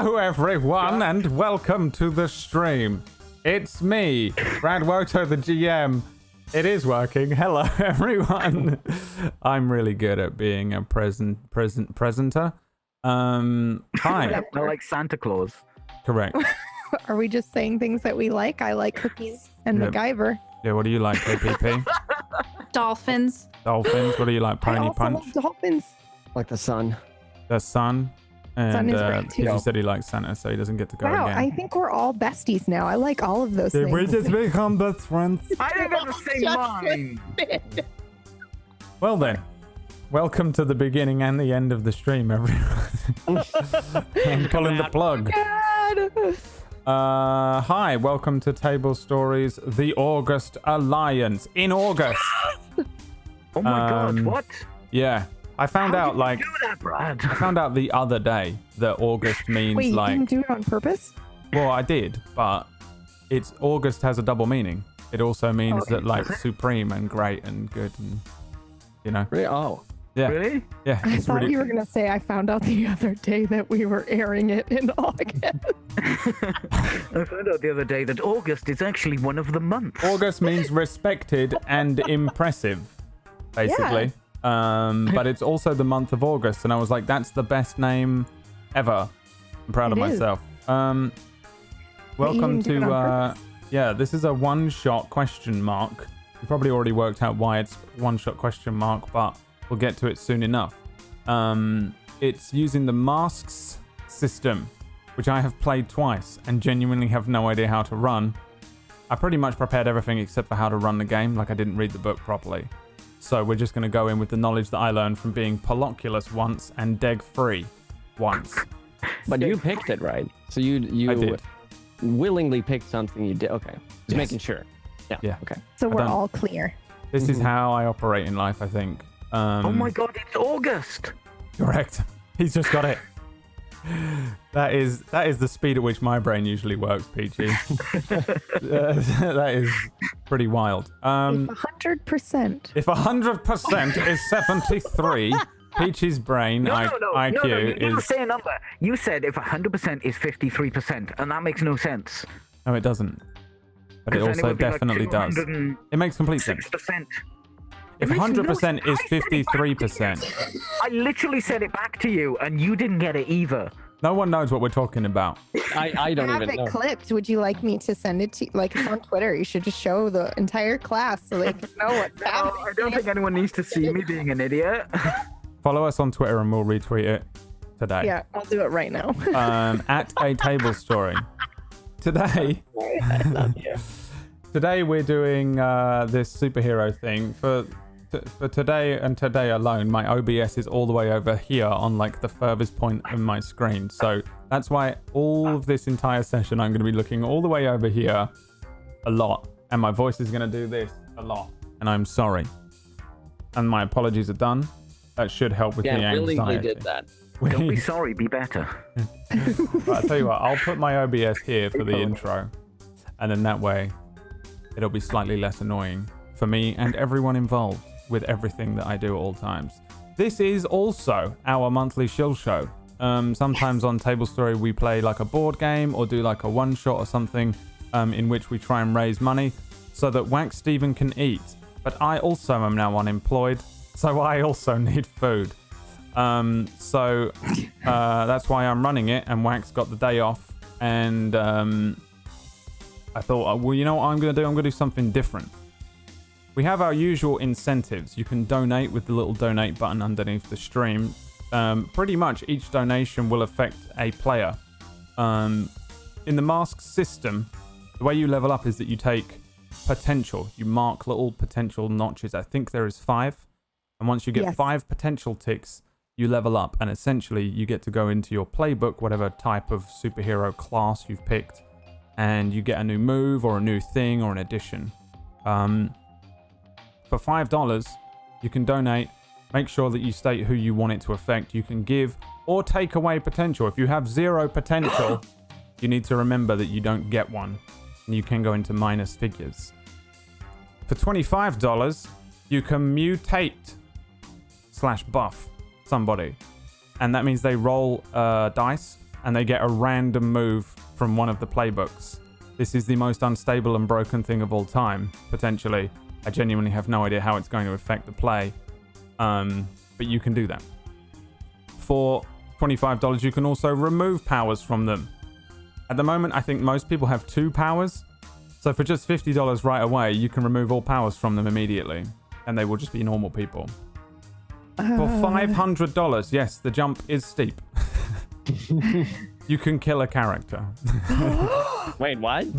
Hello, everyone, and welcome to the stream. It's me, Brad Woto, the GM. It is working. Hello, everyone. I'm really good at being a presenter. Hi. Like Santa Claus. Correct. Are we just saying things that we like? I like cookies and Yep. MacGyver. Yeah, what do you like, KPP? Dolphins. Dolphins. What do you like, I Pony also Punch? love dolphins. Like the sun. The sun. And Sun is great, too. he said he likes Santa, so he doesn't get to go Wow, again. I think we're all besties now. I like all of those Did things. we just become best friends? I didn't have the same mind. Well then, welcome to the beginning and the end of the stream, everyone. I'm pulling the plug. Hi, welcome to Table Stories, the August Alliance. In August. Oh my god, what? Yeah. I found How out, did like, you do that, Brad? I found out the other day that August means, Wait, you like, didn't do it on purpose? well, I did, but it's August has a double meaning. It also means Okay. that, like, supreme and great and good and, you know. Really? Oh. Yeah. Really? Yeah. I It's thought really, you were going to say I found out the other day that we were airing it in August. I found out the other day that August is actually one of the months. August means respected and impressive, basically. But it's also the month of August, and I was like, that's the best name ever. I'm proud of It is. myself. Welcome didn't do it to on purpose? yeah, this is a one-shot question mark. You probably already worked out why it's one-shot question mark, but we'll get to it soon enough. It's using the masks system, which I have played twice and genuinely have no idea how to run. I pretty much prepared everything except for how to run the game, like I didn't read the book properly. So we're just going to go in with the knowledge that I learned from being Poloculus once and Deg-free once. But you picked it, right? So I you did. willingly picked something you did. Okay. Just Yes. making sure. Yeah. Yeah. Okay. So we're don't- all clear. This is how I operate in life, I think. Oh my god, it's August! Correct. He's just got it. That is the speed at which my brain usually works, Peachy. That is pretty wild. If 100%. If 100% is 73, Peachy's brain IQ You didn't is... say a number. You said if 100% is 53%, and that makes no sense. No, it doesn't. But it 'Cause then also would be like definitely does. 206%. It makes complete sense. If It makes no 100% is sense. I said it back to you. 53%, I literally said it back to you, and you didn't get it either. no one knows what we're talking about. I don't Have even it know. clipped. Would you like me to send it to you? Like, it's on Twitter. You should just show the entire class so they can know what's No, happening. I don't think anyone needs to see me being an idiot. Follow us on Twitter and we'll retweet it today. Yeah, I'll do it right now. At a table story. Today, I love you. today we're doing this superhero thing for today and today alone. My OBS is all the way over here on like the furthest point of my screen, so that's why all of this entire session I'm going to be looking all the way over here a lot, and my voice is going to do this a lot, and I'm sorry, and my apologies are done. That should help with the Yeah, anxiety. willingly did that. Don't be sorry, be better. But I'll tell you what, I'll put my OBS here for the intro, and then that way it'll be slightly less annoying for me and everyone involved with everything that I do at all times. This is also our monthly shill show. Sometimes on Table Story we play like a board game or do like a one shot or something in which we try and raise money so that Wax Steven can eat. But I also am now unemployed, so I also need food. So that's why I'm running it, and Wax got the day off, and I thought, well, you know what I'm going to do? I'm going to do something different. We have our usual incentives. You can donate with the little donate button underneath the stream. Pretty much each donation will affect a player. In the mask system, the way you level up is that you take potential. You mark little potential notches. I think there is 5. And once you get Yes. 5 potential ticks, you level up. And essentially, you get to go into your playbook, whatever type of superhero class you've picked, and you get a new move or a new thing or an addition. For $5, you can donate. Make sure that you state who you want it to affect. You can give or take away potential. If you have 0 potential, you need to remember that you don't get one. And you can go into minus figures. For $25, you can mutate /buff somebody. And that means they roll dice and they get a random move from one of the playbooks. This is the most unstable and broken thing of all time, potentially. I genuinely have no idea how it's going to affect the play, but you can do that. For $25, you can also remove powers from them. At the moment, I think most people have 2 powers. So for just $50 right away, you can remove all powers from them immediately, and they will just be normal people. For $500, yes, the jump is steep. You can kill a character. Wait, what? Wait,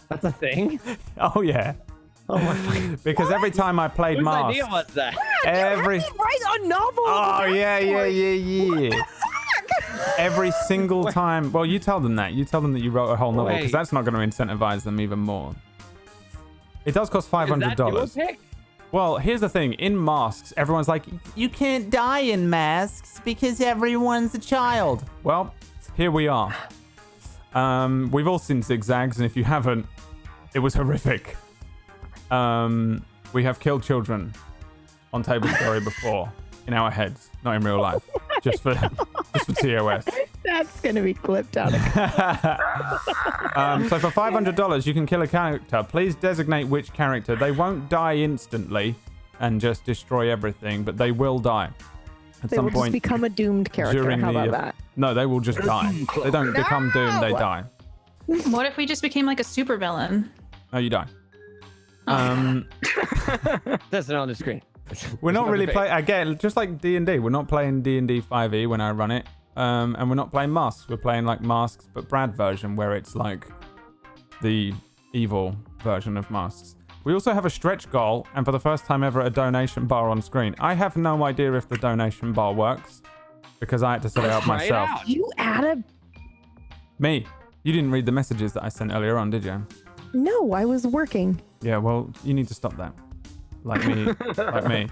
that's a thing? Oh, yeah. Oh my! Because every time I played Whose Masks... idea was that? Every... Write a novel. Oh, yeah. Every single time. Well, you tell them that. You tell them that you wrote a whole novel, because that's not going to incentivize them even more. It does cost $500. Is that your pick? Well, here's the thing. In Masks, everyone's like, you can't die in Masks because everyone's a child. Well, here we are. We've all seen Zigzags, and if you haven't, it was horrific. We have killed children on Table Story before in our heads, not in real life. Just for TOS. That's gonna be clipped out. So for $500, you can kill a character. Please designate which character. They won't die instantly and just destroy everything, but they will die at They some will point. just become a doomed character. during How about the- that? No, they will just die. They don't become doomed. They die. What if we just became like a supervillain? No, you die. That's not on the screen. We're not really playing, again, just like D&D. We're not playing D&D 5e when I run it. And we're not playing Masks. We're playing like Masks, but Brad version, where it's like the evil version of Masks. We also have a stretch goal, and for the first time ever, a donation bar on screen. I have no idea if the donation bar works, because I had to set it up myself. You added? Me. You didn't read the messages that I sent earlier on, did you? No, I was working. Yeah, well, you need to stop that. Like me. Like me.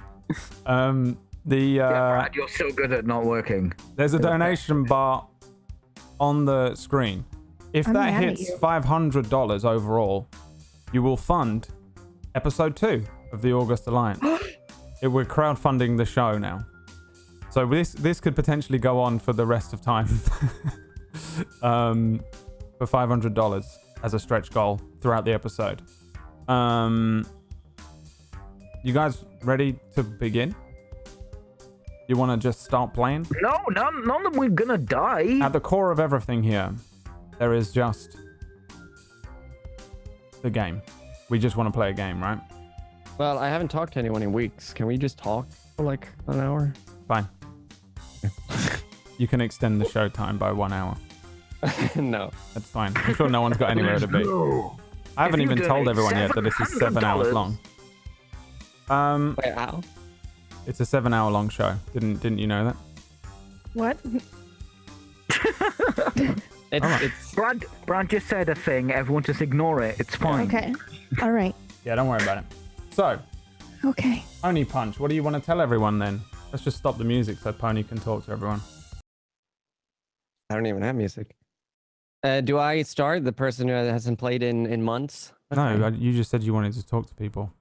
Brad, you're so good at not working. There's a donation bar on the screen. If I'm that mad at hits you. $500 overall, you will fund episode 2 of the August Alliance. We're crowdfunding the show now. So this could potentially go on for the rest of time. For $500 as a stretch goal throughout the episode. You guys ready to begin? You want to just start playing? No, none of we're gonna die. At the core of everything here, there is just the game. We just want to play a game, right? Well, I haven't talked to anyone in weeks. Can we just talk for like an hour? Fine. You can extend the show time by 1 hour. No. That's fine. I'm sure no one's got anywhere to be. I haven't If you even told donate everyone yet that this is 7 hours $700. long. Wait, how? It's a 7 hour long show. Didn't you know that? What? It's Brad just said a thing. Everyone just ignore it. It's fine. Okay. All right. Yeah, don't worry about it. So, Okay. Pony Punch, what do you want to tell everyone then? Let's just stop the music so Pony can talk to everyone. I don't even have music. Do I start? The person who hasn't played in months? No, you just said you wanted to talk to people.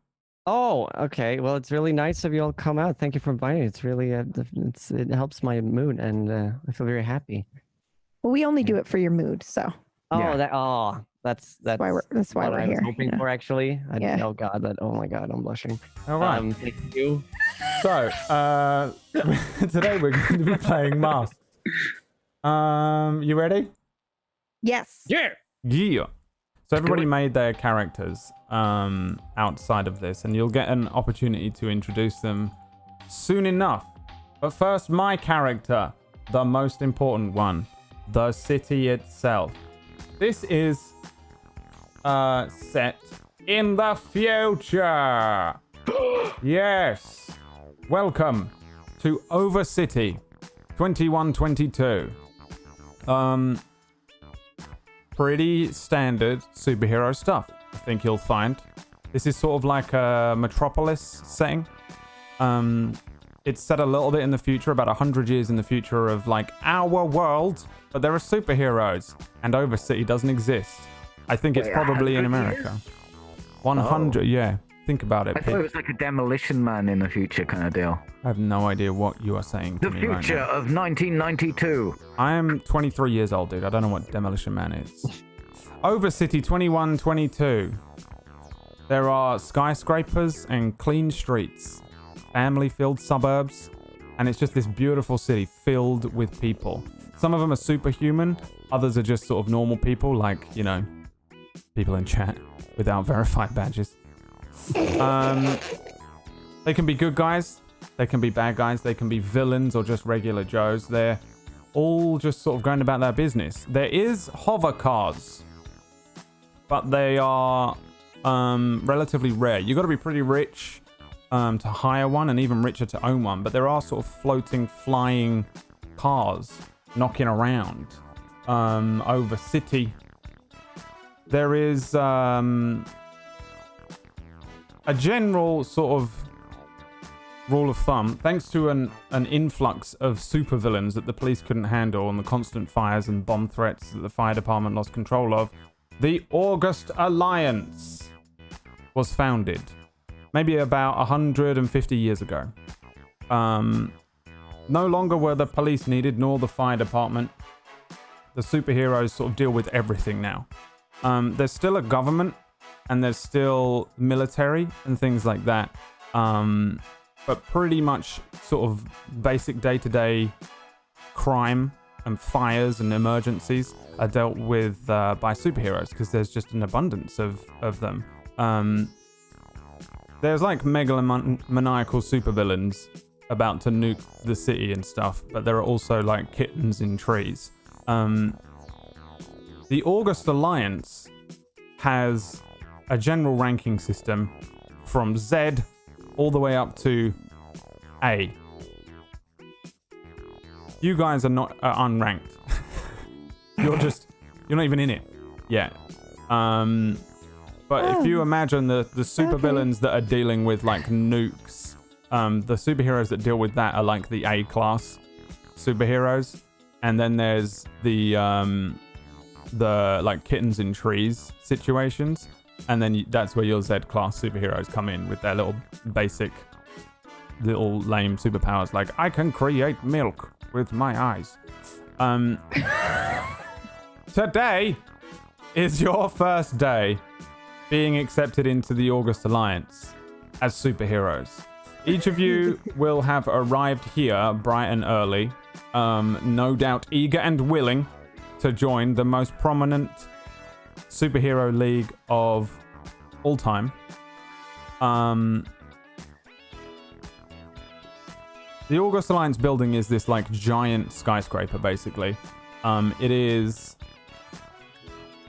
Oh, okay. Well, it's really nice of you all to come out. Thank you for inviting me. It's really it helps my mood, and I feel very happy. Well, we only do it for your mood, so Oh, Yeah. that's that's why we're what I was here. hoping yeah. for actually. Yeah. Oh God, oh my God, I'm blushing. All right. Thank you. So, today we're going to be playing Masks. You ready? Yes. Yeah. Yeah. So everybody made their characters outside of this, and you'll get an opportunity to introduce them soon enough. But first, my character, the most important one, the city itself. This is set in the future. Yes. Welcome to Overcity 2122. Pretty standard superhero stuff, I think you'll find. This is sort of like a Metropolis setting. It's set a little bit in the future, about 100 years in the future of like our world, but there are superheroes, and Overcity doesn't exist. I think it's Wait, probably in 100 America. 100, yeah. Think about it, I thought it Pip. was like a Demolition Man in the future kind of deal. I have no idea what you are saying to The me right future now. of 1992. I am 23 years old, dude. I don't know what Demolition Man is. Overcity 2122. There are skyscrapers and clean streets, family-filled suburbs, and it's just this beautiful city filled with people. Some of them are superhuman, others are just sort of normal people, like, you know, people in chat without verified badges. They can be good guys, they can be bad guys, they can be villains or just regular Joes. They're all just sort of going about their business. There is hover cars, but they are relatively rare. You got to be pretty rich to hire one, and even richer to own one. But there are sort of floating, flying cars knocking around over city. There is a general sort of rule of thumb, thanks to an influx of supervillains that the police couldn't handle and the constant fires and bomb threats that the fire department lost control of, the August Alliance was founded maybe about 150 years ago. No longer were the police needed, nor the fire department. The superheroes sort of deal with everything now. There's still a government, and there's still military and things like that. But pretty much sort of basic day-to-day crime and fires and emergencies are dealt with by superheroes, because there's just an abundance of them. There's like megalomaniacal supervillains about to nuke the city and stuff, but there are also like kittens in trees. The August Alliance has a general ranking system from Z all the way up to A. You guys are not unranked. You're not even in it yet. But if you imagine the supervillains that are dealing with like nukes, the superheroes that deal with that are like the A class superheroes, and then there's the like kittens in trees situations, and then that's where your Z class superheroes come in with their little basic, little lame superpowers, like I can create milk with my eyes. Today is your first day being accepted into the August Alliance as superheroes. Each of you will have arrived here bright and early, no doubt eager and willing to join the most prominent superhero league of all time. The August Alliance building is this like giant skyscraper, basically. It is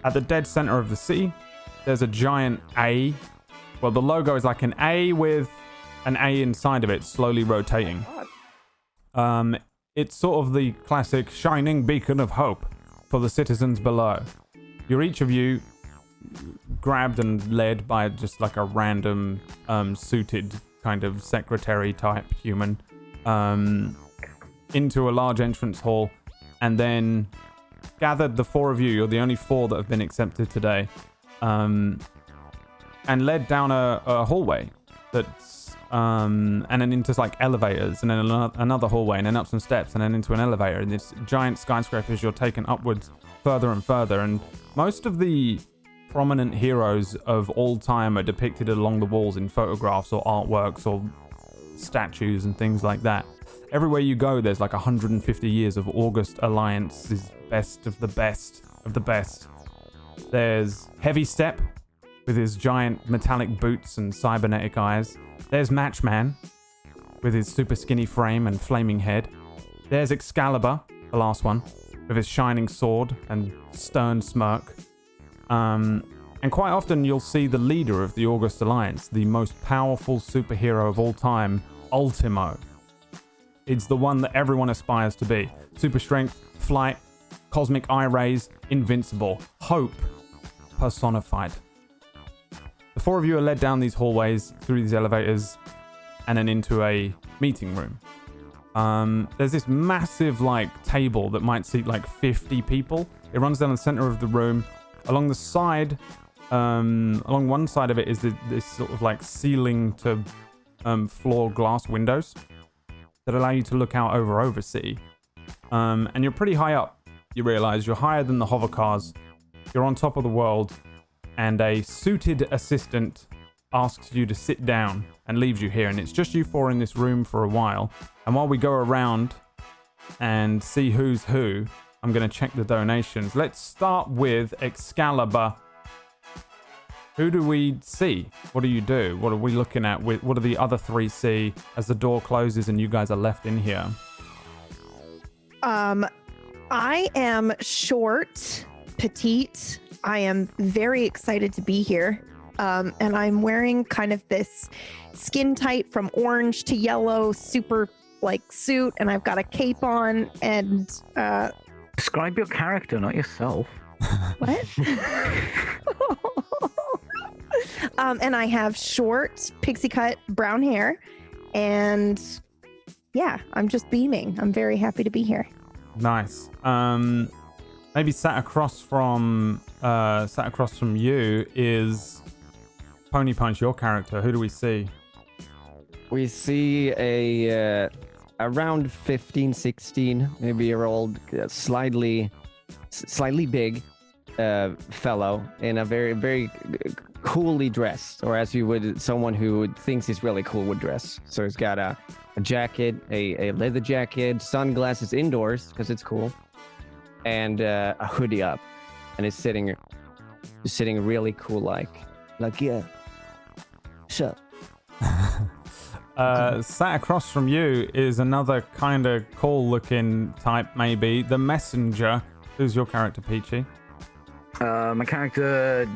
at the dead center of the city. There's a giant A. Well, the logo is like an A with an A inside of it, slowly rotating. It's sort of the classic shining beacon of hope for the citizens below. You're each of you grabbed and led by just like a random suited kind of secretary type human into a large entrance hall, and then gathered, the four of you, you're the only four that have been accepted today, and led down a hallway that's and then into like elevators, and then another hallway, and then up some steps, and then into an elevator, and this giant skyscraper as you're taken upwards further and further. And most of the prominent heroes of all time are depicted along the walls in photographs or artworks or statues and things like that. Everywhere you go, there's like 150 years of August Alliance's best of the best of the best. There's Heavy Step with his giant metallic boots and cybernetic eyes. There's Matchman with his super skinny frame and flaming head. There's Excalibur, the last one, with his shining sword and stern smirk. And quite often you'll see the leader of the August Alliance, the most powerful superhero of all time, Ultimo. It's the one that everyone aspires to be. Super strength, flight, cosmic eye rays, invincible, hope personified. The four of you are led down these hallways, through these elevators, and then into a meeting room. There's this massive like table that might seat like 50 people. It runs down the center of the room. Along the side along one side of it is this sort of like ceiling to floor glass windows that allow you to look out over Overcity. And you're pretty high up. You realize you're higher than the hover cars. You're on top of the world, and a suited assistant asks you to sit down and leaves you here. And it's just you four in this room for a while. And while we go around and see who's who, I'm going to check the donations. Let's start with Excalibur. Who do we see? What do you do? What are we looking at? What do the other three see as the door closes and you guys are left in here? I am short, petite. I am very excited to be here. And I'm wearing kind of this skin tight from orange to yellow, super like suit, and I've got a cape on and Describe your character, not yourself. what? And I have short, pixie cut brown hair, and yeah, I'm just beaming. I'm very happy to be here. Nice. Maybe sat across from you is Pony Punch, your character. Who do we see? We see a around 15, 16, maybe year old, slightly big fellow in a very, very coolly dressed, or as you would, someone who thinks he's really cool would dress. So he's got a jacket, a leather jacket, sunglasses indoors because it's cool, and a hoodie up, and is sitting really cool, like yeah, shut. Sat across from you is another kind of cool-looking type, maybe the messenger. Who's your character, Peachy? My character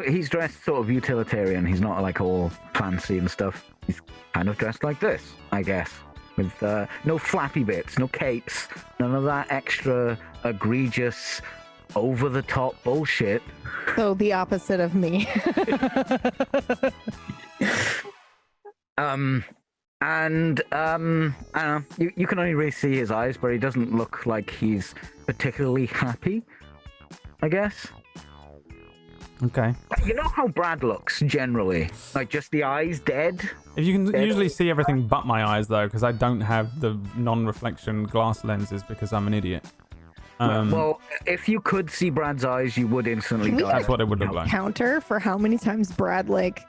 he's dressed sort of utilitarian. He's not like all fancy and stuff. He's kind of dressed like this, I guess. With no flappy bits, no capes, none of that extra egregious, over-the-top bullshit. So the opposite of me. I don't know, you can only really see his eyes, but he doesn't look like he's particularly happy, I guess. Okay. You know how Brad looks generally? Like just the eyes dead? If you can dead. usually see everything but my eyes, though, because I don't have the non-reflection glass lenses because I'm an idiot. Well, if you could see Brad's eyes, you would instantly die. That's what it would look like. Counter for how many times Brad like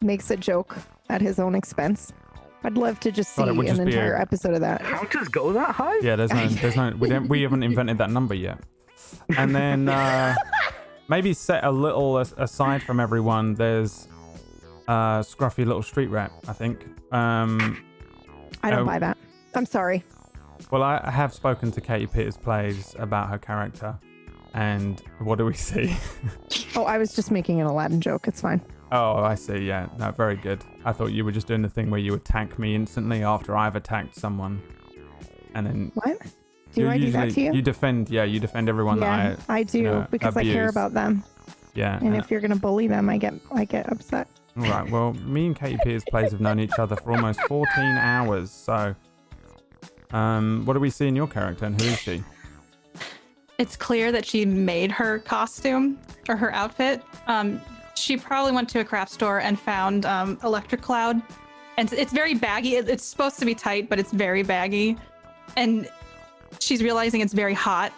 makes a joke at his own expense. I'd love to just see God, it would an just be entire episode of that. Counters go that high? Yeah, there's no, we haven't invented that number yet. And then maybe set a little aside from everyone. There's scruffy little street rat, I think. I don't buy that. I'm sorry. Well, I have spoken to Katie Peters Plays about her character, and what do we see? Oh, I was just making an Aladdin joke. It's fine. Oh, I see. Yeah, no, very good. I thought you were just doing the thing where you attack me instantly after I've attacked someone, and then what? Do I do that to you? You defend everyone that I do because abuse. I care about them. Yeah. And if you're gonna bully them, I get upset. All right. Well, me and Katie Peters Plays have known each other for almost 14 hours. So, what do we see in your character, and who is she? It's clear that she made her costume or her outfit. She probably went to a craft store and found Electric Cloud, and it's very baggy. It's supposed to be tight, but it's very baggy, and she's realizing it's very hot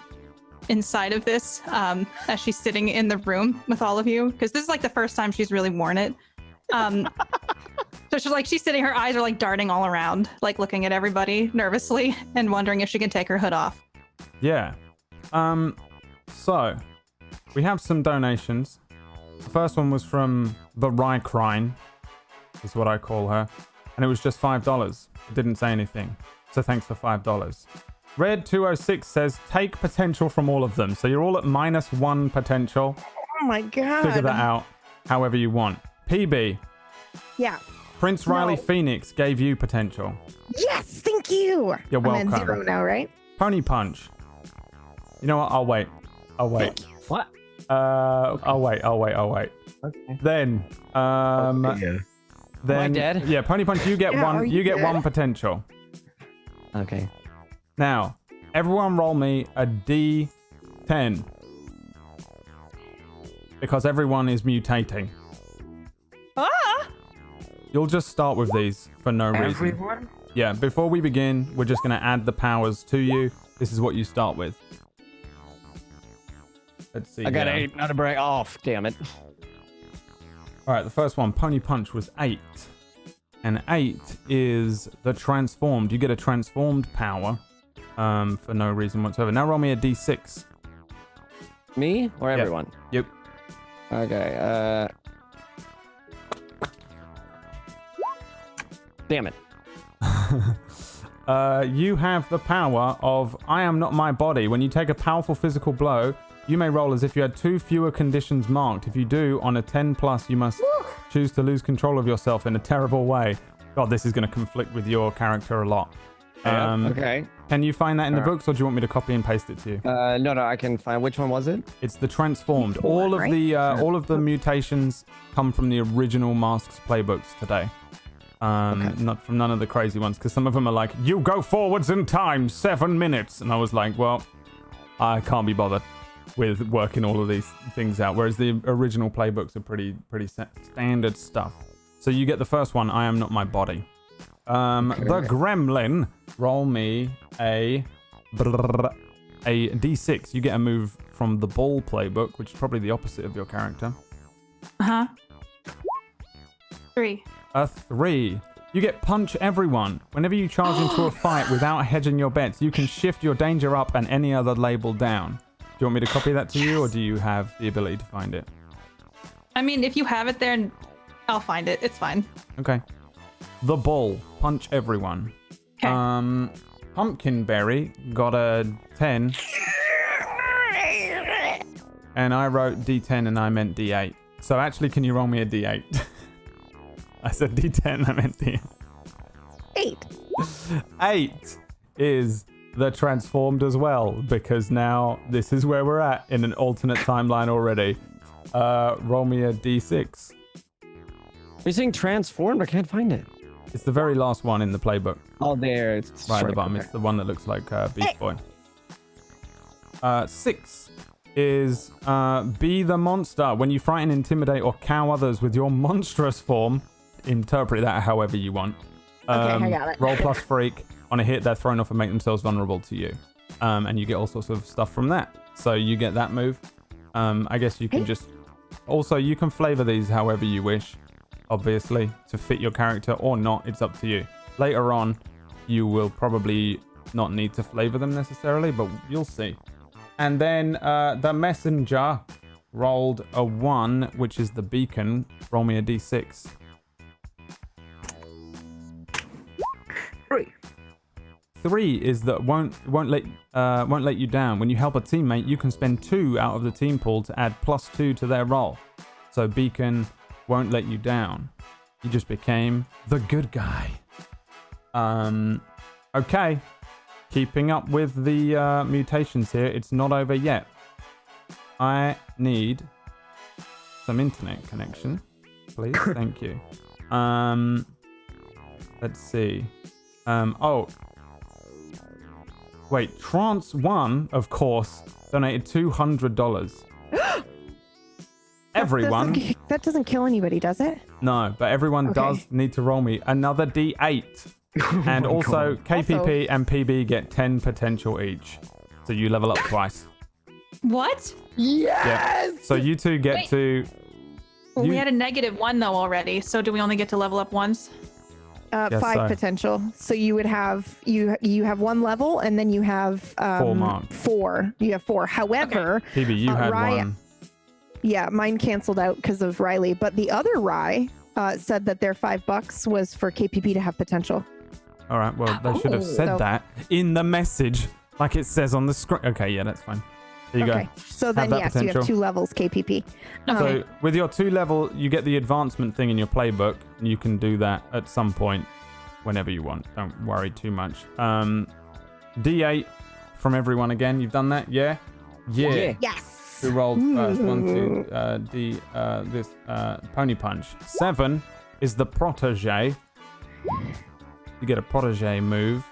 inside of this as she's sitting in the room with all of you, because this is like the first time she's really worn it. So she's sitting, her eyes are like darting all around, like looking at everybody nervously and wondering if she can take her hood off. Yeah. So we have some donations. The first one was from the Rycrine, is what I call her, and it was just $5. It didn't say anything, so thanks for $5. Red206 says, take potential from all of them. So you're all at -1 potential. Oh my god. Figure that out however you want. PB. Yeah. Prince Riley Phoenix gave you potential. Yes, thank you. You're welcome. I'm at 0 now, right? Pony Punch. You know what? I'll wait. What? I'll wait. Okay. Then, Am I dead? Yeah, Pony Punch, you get one. You get one potential. Okay. Now, everyone roll me a D10. because everyone is mutating. Ah! You'll just start with these for no reason. Everyone? Yeah, before we begin, we're just going to add the powers to you. This is what you start with. Let's see. I got here. 8. Not a break. Off. Damn it. All right, the first one, Pony Punch, was 8. And 8 is the transformed. You get a transformed power for no reason whatsoever. Now roll me a d6. Me or Yep. everyone? Yep. Okay. Damn it. You have the power of I am not my body. When you take a powerful physical blow, you may roll as if you had 2 fewer conditions marked. If you do, on a 10 plus, you must choose to lose control of yourself in a terrible way. God, this is going to conflict with your character a lot. Okay. Can you find that in the books, or do you want me to copy and paste it to you? No, I can find. Which one was it? It's the transformed. All of the mutations come from the original Masks playbooks today. Not from none of the crazy ones, because some of them are like, you go forwards in time 7 minutes, and I was like, well, I can't be bothered with working all of these things out. Whereas the original playbooks are pretty standard stuff. So you get the first one. I am not my body. The Gremlin. Roll me a d6. You get a move from the Ball playbook, which is probably the opposite of your character. 3. A 3. You get punch everyone. Whenever you charge into a fight without hedging your bets, you can shift your danger up and any other label down. Do you want me to copy that to you, or do you have the ability to find it? I mean, if you have it there, I'll find it. It's fine. Okay. The Ball. Punch everyone. Okay. Pumpkinberry got a 10. And I wrote D10 and I meant D8. So actually, can you roll me a D8? I said D10, I meant D8. 8. 8 is the transformed as well, because now this is where we're at in an alternate timeline already. Roll me a D6. You're saying transformed? I can't find it. It's the very last one in the playbook. Oh, there. It's Right at the bottom. It's the one that looks like Beast Boy. 6 is be the monster. When you frighten, intimidate, or cow others with your monstrous form, interpret that however you want. Okay, I got it. Roll plus freak. On a hit, they're thrown off and make themselves vulnerable to you. And you get all sorts of stuff from that. So you get that move. I guess you can just... Also, you can flavor these however you wish, obviously, to fit your character or not. It's up to you. Later on, you will probably not need to flavor them necessarily, but you'll see. And then the messenger rolled a 1, which is the beacon. Roll me a d6. 3. 3 is that won't let you down. When you help a teammate, you can spend 2 out of the team pool to add +2 to their roll. So beacon won't let you down. You just became the good guy. Okay. Keeping up with the mutations here. It's not over yet. I need some internet connection, please. Thank you. Let's see. Wait, Trance 1, of course, donated $200. Everyone. That doesn't kill anybody, does it? No, but everyone does need to roll me another D8. And also, KPP and PB get 10 potential each. So you level up twice. What? Yes! Yeah. So you two get to... Well, we had a -1 though already. So do we only get to level up once? Yes, 5 so. potential. So you would have you have 1 level, and then you have 4 marked. 4. You have 4. However, PB, you had Rye, 1. Yeah, mine canceled out because of Riley. But the other Rye said that their $5 was for KPP to have potential. All right, well, they should have said So- that in the message, like it says on the screen. Okay, yeah, that's fine. There you go. So then, that yes, you potential. have 2 levels KPP. So with your 2 level, you get the advancement thing in your playbook, and you can do that at some point whenever you want. Don't worry too much. D8 from everyone again. You've done that? Yeah? Yeah. Yes. Who rolled first? 1, 2, Pony Punch. 7 is the protege. You get a protege move.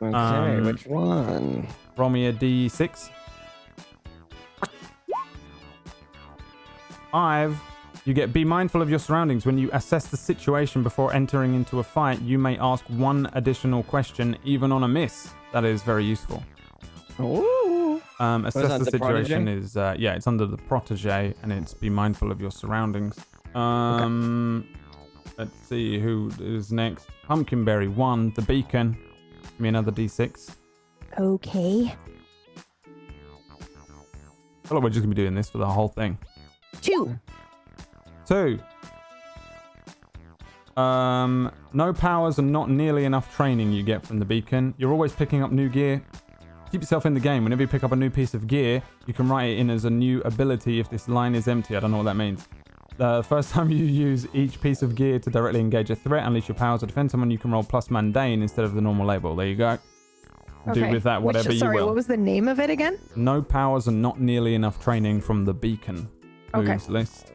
Okay, which one? Roll me a D6. 5, you get be mindful of your surroundings. When you assess the situation before entering into a fight, you may ask one additional question, even on a miss. That is very useful. Ooh. Assess the situation protege? is, it's under the protege, and it's be mindful of your surroundings. Let's see who is next. Pumpkinberry 1, the beacon. Give me another D6. Okay. I feel like we're just going to be doing this for the whole thing. 2. 2. No powers and not nearly enough training you get from the beacon. You're always picking up new gear. Keep yourself in the game. Whenever you pick up a new piece of gear, you can write it in as a new ability if this line is empty. I don't know what that means. The first time you use each piece of gear to directly engage a threat, unleash your powers or defend someone, you can roll plus mundane instead of the normal label. There you go. Do with that whatever you Sorry, will. what was the name of it again? No powers and not nearly enough training from the beacon. Moves list.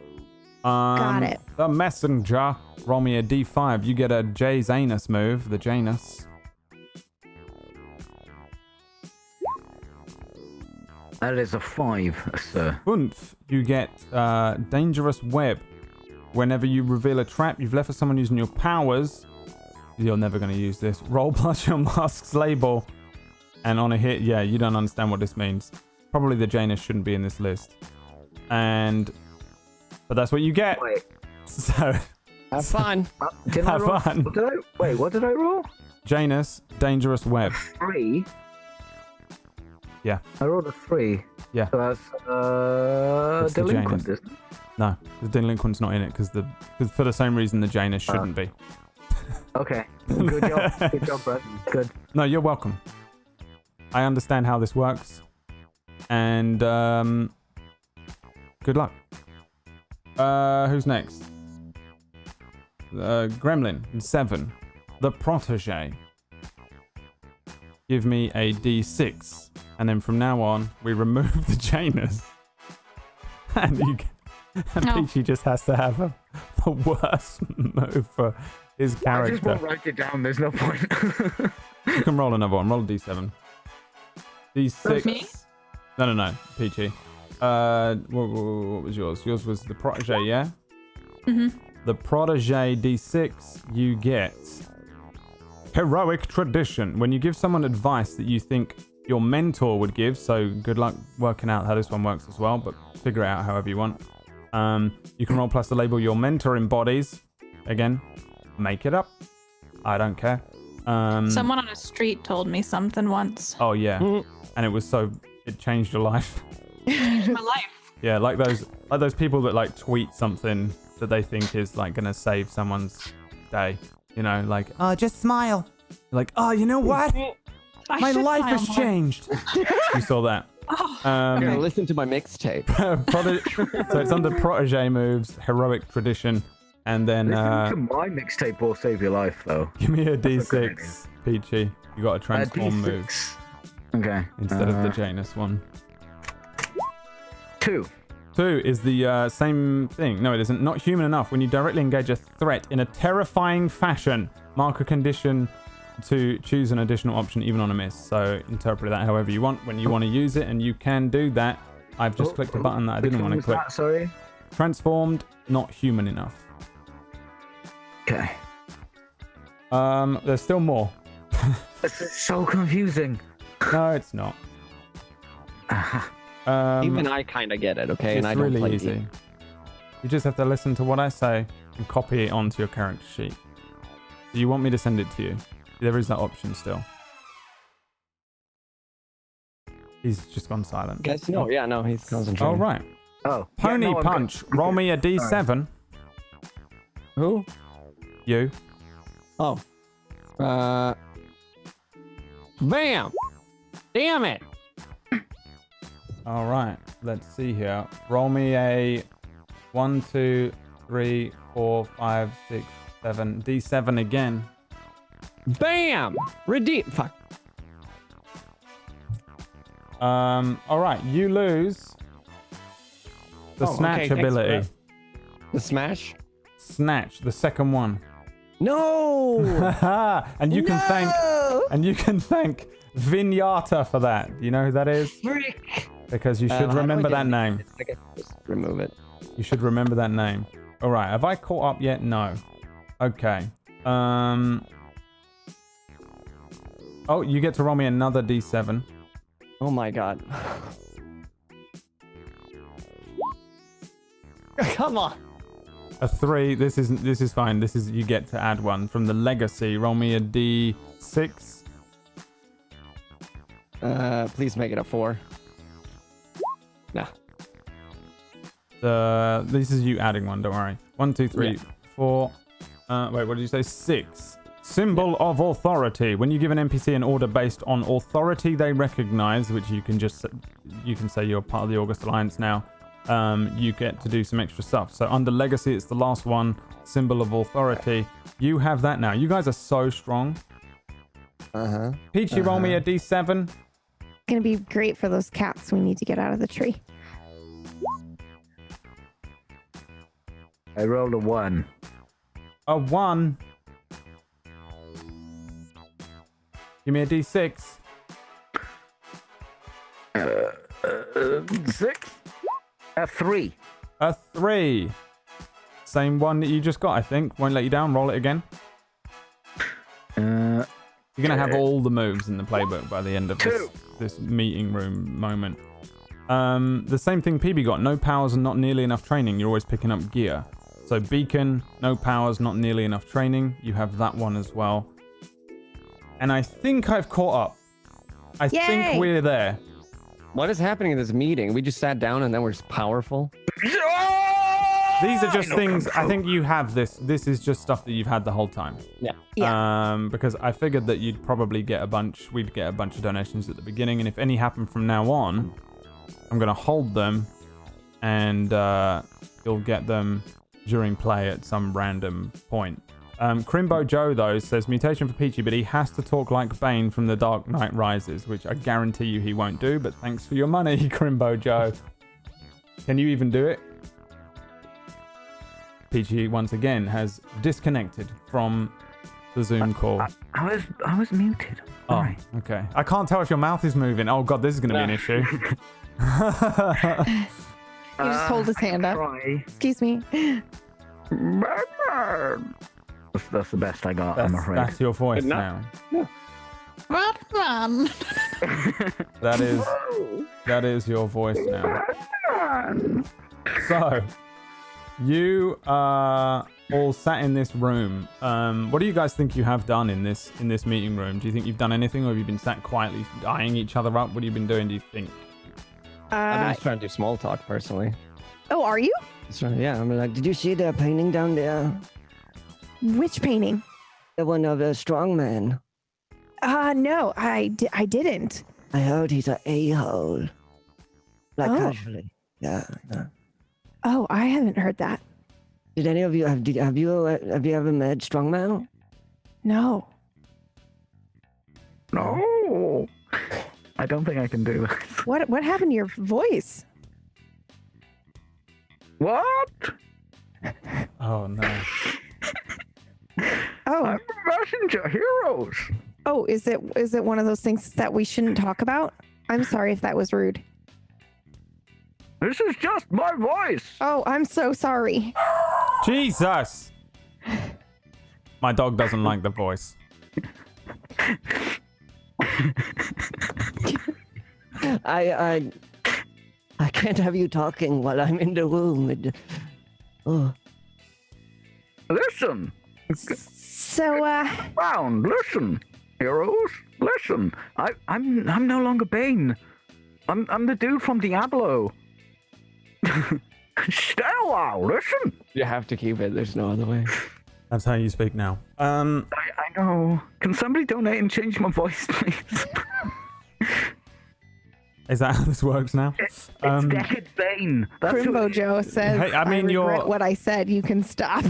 Got it. The messenger. Roll me a D5. You get a Jay's anus move. The Janus. That is a 5, sir. Oomph. You get dangerous web. Whenever you reveal a trap you've left for someone using your powers, you're never going to use this. Roll plus your mask's label. And on a hit, yeah, you don't understand what this means. Probably the Janus shouldn't be in this list. But that's what you get. Wait. So Have fun. Did I have roll? fun. What did I roll? Janus, dangerous web. 3. Yeah. I rolled a 3. Yeah. So that's the delinquent, Janus. isn't it? No, the delinquent's not in it because for the same reason the Janus shouldn't be. Okay. Good job. Good job, Brad. Good. No, you're welcome. I understand how this works. And good luck. Who's next? Gremlin 7. The protege. Give me a D6. And then from now on, we remove the Janus. And Peachy just has to have the worst move for his I just character. won't write it down. There's no point. You can roll another one. Roll a D7. D6. Me? No. Peachy. What was yours? Yours was the protege, yeah? Mm-hmm. The protege D6, you get heroic tradition. When you give someone advice that you think your mentor would give, so good luck working out how this one works as well, but figure it out however you want. You can roll plus the label your mentor embodies. Again, make it up. I don't care. Someone on a street told me something once. Oh yeah, and it changed your life. Changed my life. Yeah, like those people that like tweet something that they think is like gonna save someone's day. You know, like, oh, just smile. Like, oh, you know what? My life has changed. You saw that. I'm gonna listen to my mixtape. So it's under protege moves, heroic tradition, and then Listening to my mixtape will save your life, though. give me a That's a good D6, Peachy. You got a transform move D6. Okay. instead of the Janus one. 2. 2 is the same thing. No, it isn't. Not human enough. When you directly engage a threat in a terrifying fashion, mark a condition to choose an additional option even on a miss. So interpret that however you want when you want to use it, and you can do that. I've just clicked a button that I didn't want to click. Sorry. Transformed, not human enough. Okay. There's still more. This is so confusing. No, it's not. Even I kind of get it, okay? And It's I don't really play easy. D. You just have to listen to what I say and copy it onto your character sheet. Do you want me to send it to you? There is that option still. He's just gone silent. Guess no. Yeah, no, he's concentrating. Oh, right. Oh. Pony yeah, no, I'm Punch. good. Roll me a D7. Who? You. Oh. Bam! Damn it! All right. Let's see here. Roll me a 1, 2, 3, 4, 5, 6, 7. D7 again. Bam! Redeem. Fuck. All right. You lose the Oh, snatch okay, thanks for ability. that. The smash? Snatch, the second one. No! and you can thank Vinyata for that. You know who that is? Frick! Because you should How do I remember get that it? name. I can just remove it. You should remember that name. All right. Have I caught up yet? No. Okay. Oh, you get to roll me another d7. Oh my god. Come on. A 3. This is fine. This is, you get to add one from the legacy. Roll me a d6. Please make it a 4. Nah. This is you adding one. Don't worry. 1, 2, 3, 4. Wait, what did you say? 6. Symbol of authority. When you give an NPC an order based on authority they recognize, which you can say you're part of the August Alliance now, you get to do some extra stuff. So under legacy, it's the last one. Symbol of authority. You have that now. You guys are so strong. Peachy, roll me a d7. Gonna be great for those cats we need to get out of the tree. I rolled a 1. A 1. Give me a d6. 6. A 3. A 3. Same one that you just got, I think. Won't let you down. Roll it again. You're going to have all the moves in the playbook by the end of this meeting room moment. The same thing PB got. No powers and not nearly enough training. You're always picking up gear. So Beacon, no powers, not nearly enough training. You have that one as well. And I think I've caught up. I think we're there. What is happening in this meeting? We just sat down and then we're just powerful. These are just things. I think you have this. This is just stuff that you've had the whole time. Yeah. Because I figured that you'd probably get a bunch. We'd get a bunch of donations at the beginning, and if any happen from now on, I'm gonna hold them, and you'll get them during play at some random point. Crimbo Joe, though, says mutation for Peachy, but he has to talk like Bane from The Dark Knight Rises, which I guarantee you he won't do, but thanks for your money, Crimbo Joe. Can you even do it? Peachy, once again, has disconnected from the Zoom call. I was muted. Oh, okay. I can't tell if your mouth is moving. Oh, God, this is going to be an issue. He just hold his hand up. Try. Excuse me. That's the best I got, I'm afraid. That's your voice now. Batman. That is your voice now. So, you are all sat in this room. What do you guys think you have done in this meeting room? Do you think you've done anything, or have you been sat quietly eyeing each other up? What have you been doing, do you think? I'm just trying to do small talk, personally. Oh, are you? Yeah, I'm like, did you see the painting down there? Which painting? The one of a strong man. No, I didn't. I heard he's an a-hole. Like casually. Yeah. Oh, I haven't heard that. Did any of you have you ever met Strongman? No. No. I don't think I can do that. What happened to your voice? What? Oh, no. Oh. I'm a messenger heroes. Oh, is it one of those things that we shouldn't talk about? I'm sorry if that was rude. This is just my voice. Oh, I'm so sorry. Jesus! My dog doesn't like the voice. I can't have you talking while I'm in the room. Listen. So, Round. Listen, heroes. Listen. I'm no longer Bane. I'm the dude from Diablo. Stay a while. Listen. You have to keep it. There's no other way. That's how you speak now. I know. Can somebody donate and change my voice, please? Is that how this works now? It's Decade Bane. Crimbo Joe says, Hey, I mean, regret what I said. You can stop.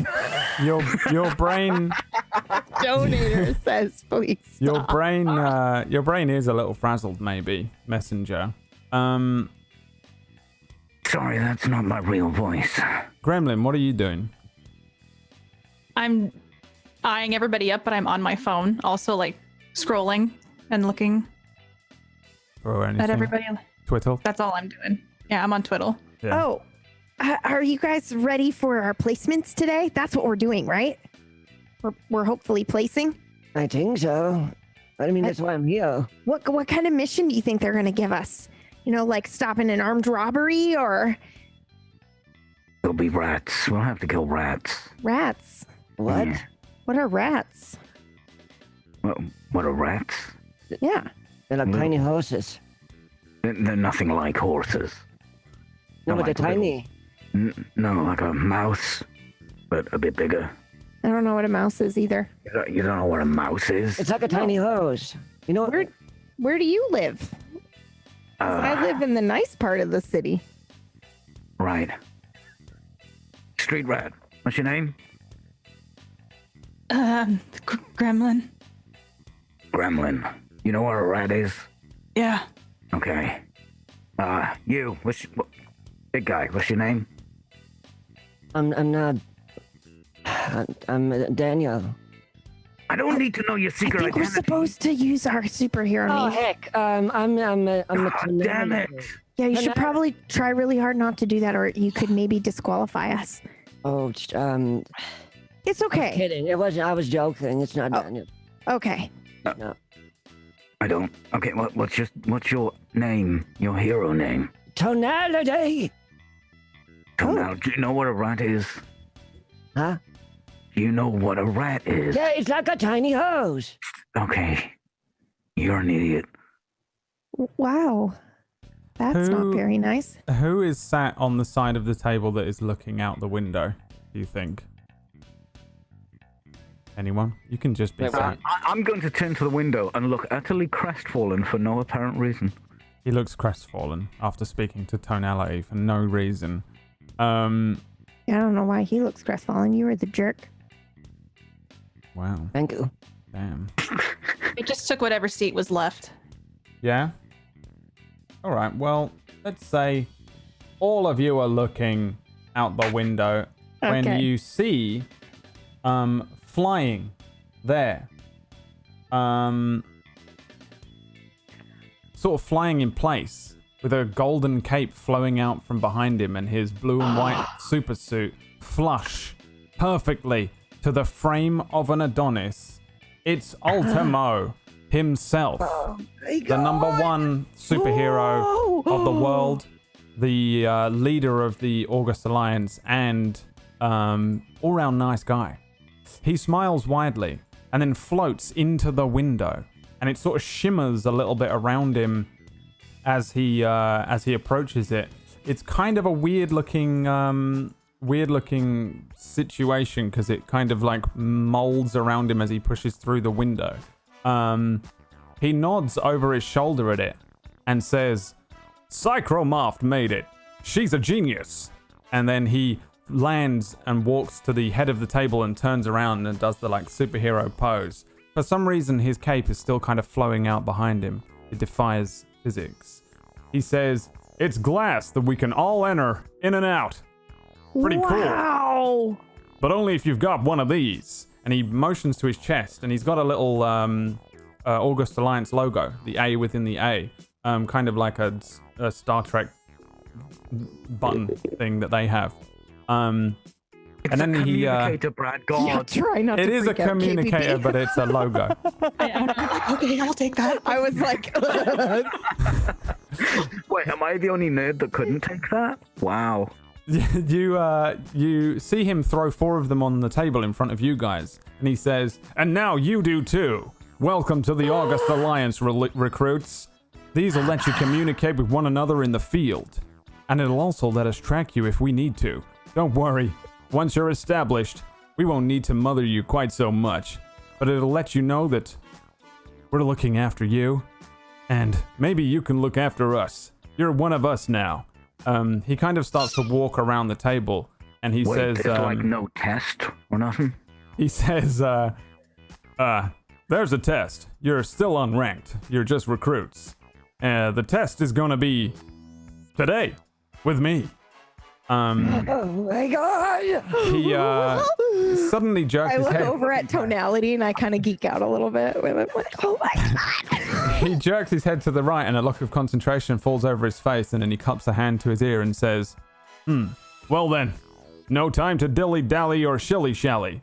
Your brain. Donator says, please stop. Your brain is a little frazzled, maybe, Messenger. Sorry, that's not my real voice. Gremlin, what are you doing? I'm eyeing everybody up, but I'm on my phone, also like scrolling and looking Or anything? at everybody. Twiddle? That's all I'm doing. Yeah, I'm on Twiddle. Yeah. Oh, Are you guys ready for our placements today? That's what we're doing, right? We're hopefully placing. I think so. I mean, that's why I'm here. What kind of mission do you think they're gonna give us? You know, like stopping an armed robbery or It'll be rats. We'll have to kill rats. rats? What? Yeah. What are rats? What are rats? Yeah. They're like Little- tiny horses. They're nothing like horses. No, They're but they're like tiny. No, like a mouse, but a bit bigger. I don't know what a mouse is either. You don't know what a mouse is? It's like a tiny hose. You know, Where do you live? 'Cause I live in the nice part of the city. Right. Street rat. What's your name? Gremlin. Gremlin. You know what a rat is? Yeah. Okay. You. Big guy. What's your name? I'm not. I'm Daniel. I don't need to know your I secret think we're identity. supposed to use our superhero Oh name. heck, I'm a God damn it. Yeah, you should Banana. probably try really hard not to do that, or you could maybe disqualify us. Oh, It's I'm okay. kidding. It wasn't. I was joking. It's not Oh. Daniel. Okay. No. I don't. Okay, what's your name? Your hero name? Tonality. So now, do you know what a rat is? Huh? Do you know what a rat is? Yeah, it's like a tiny hose. Okay. You're an idiot. Wow. That's Who- not very nice. Who is sat on the side of the table that is looking out the window, do you think? Anyone? You can just be Wait, sat. I'm going to turn to the window and look utterly crestfallen for no apparent reason. He looks crestfallen after speaking to Tonality for no reason. I don't know why he looks crestfallen. You were the jerk. Wow. Thank you. Damn. It just took whatever seat was left. Yeah? Alright, well, let's say all of you are looking out the window when Okay. you see flying there. Sort of flying in place with a golden cape flowing out from behind him and his blue and white super suit flush perfectly to the frame of an Adonis. It's Ultimo himself. The number one superhero of the world, the leader of the August Alliance, and all-round nice guy. He smiles widely and then floats into the window, and it sort of shimmers a little bit around him as he approaches it. It's kind of a weird-looking situation because it kind of like molds around him as he pushes through the window. He nods over his shoulder at it and says, "Psychromoft made it. She's a genius." And then he lands and walks to the head of the table and turns around and does the like superhero pose. For some reason, his cape is still kind of flowing out behind him. It defies physics. He says, "It's glass that we can all enter in and out. Pretty cool. Wow. But only if you've got one of these." And he motions to his chest, and he's got a little August Alliance logo, the A within the A, kind of like a Star Trek button thing that they have. And then he Communicator, Brad. Yeah, God. try not it to is a freak out, communicator, KBB. but it's a logo. Okay, I'll take that. I was like, Wait, am I the only nerd that couldn't take that? Wow. You see him throw 4 of them on the table in front of you guys, and he says, "And now you do too. Welcome to the August Alliance, recruits. These will let you communicate with one another in the field, and it'll also let us track you if we need to. Don't worry, once you're established, we won't need to mother you quite so much, but it'll let you know that we're looking after you, and maybe you can look after us. You're one of us now." He kind of starts to walk around the table, and he Wait, says, there's like no test or nothing? he says, "There's a test. You're still unranked. You're just recruits. The test is gonna be today with me." Oh my god! He suddenly jerks I his look head. over at Tonality and I kind of geek out a little bit. I'm like, oh my god. He jerks his head to the right, and a look of concentration falls over his face, and then he cups a hand to his ear and says, Well then, no time to dilly-dally or shilly-shally.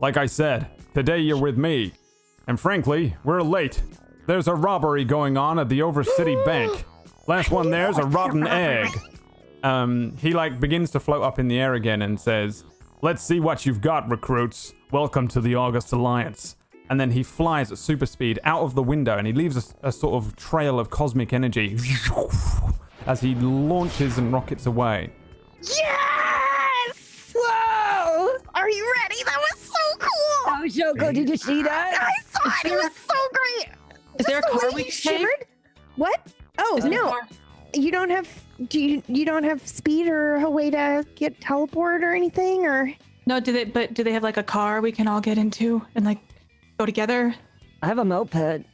Like I said, today you're with me. And frankly, we're late. There's a robbery going on at the Overcity bank. Last one there's a rotten egg. He like begins to float up in the air again and says, let's see what you've got, recruits. Welcome to the August Alliance. And then he flies at super speed out of the window and he leaves a sort of trail of cosmic energy as he launches and rockets away. Yes! Whoa! Are you ready? That was so cool! That was so good. Did you see that? I saw it. It was so great. Is there a Just the car way we you can take? shivered? What? Oh Is there a no! car? You don't have. You don't have speed or a way to get teleport or anything, or? No, do they have like a car we can all get into and like go together? I have a moped.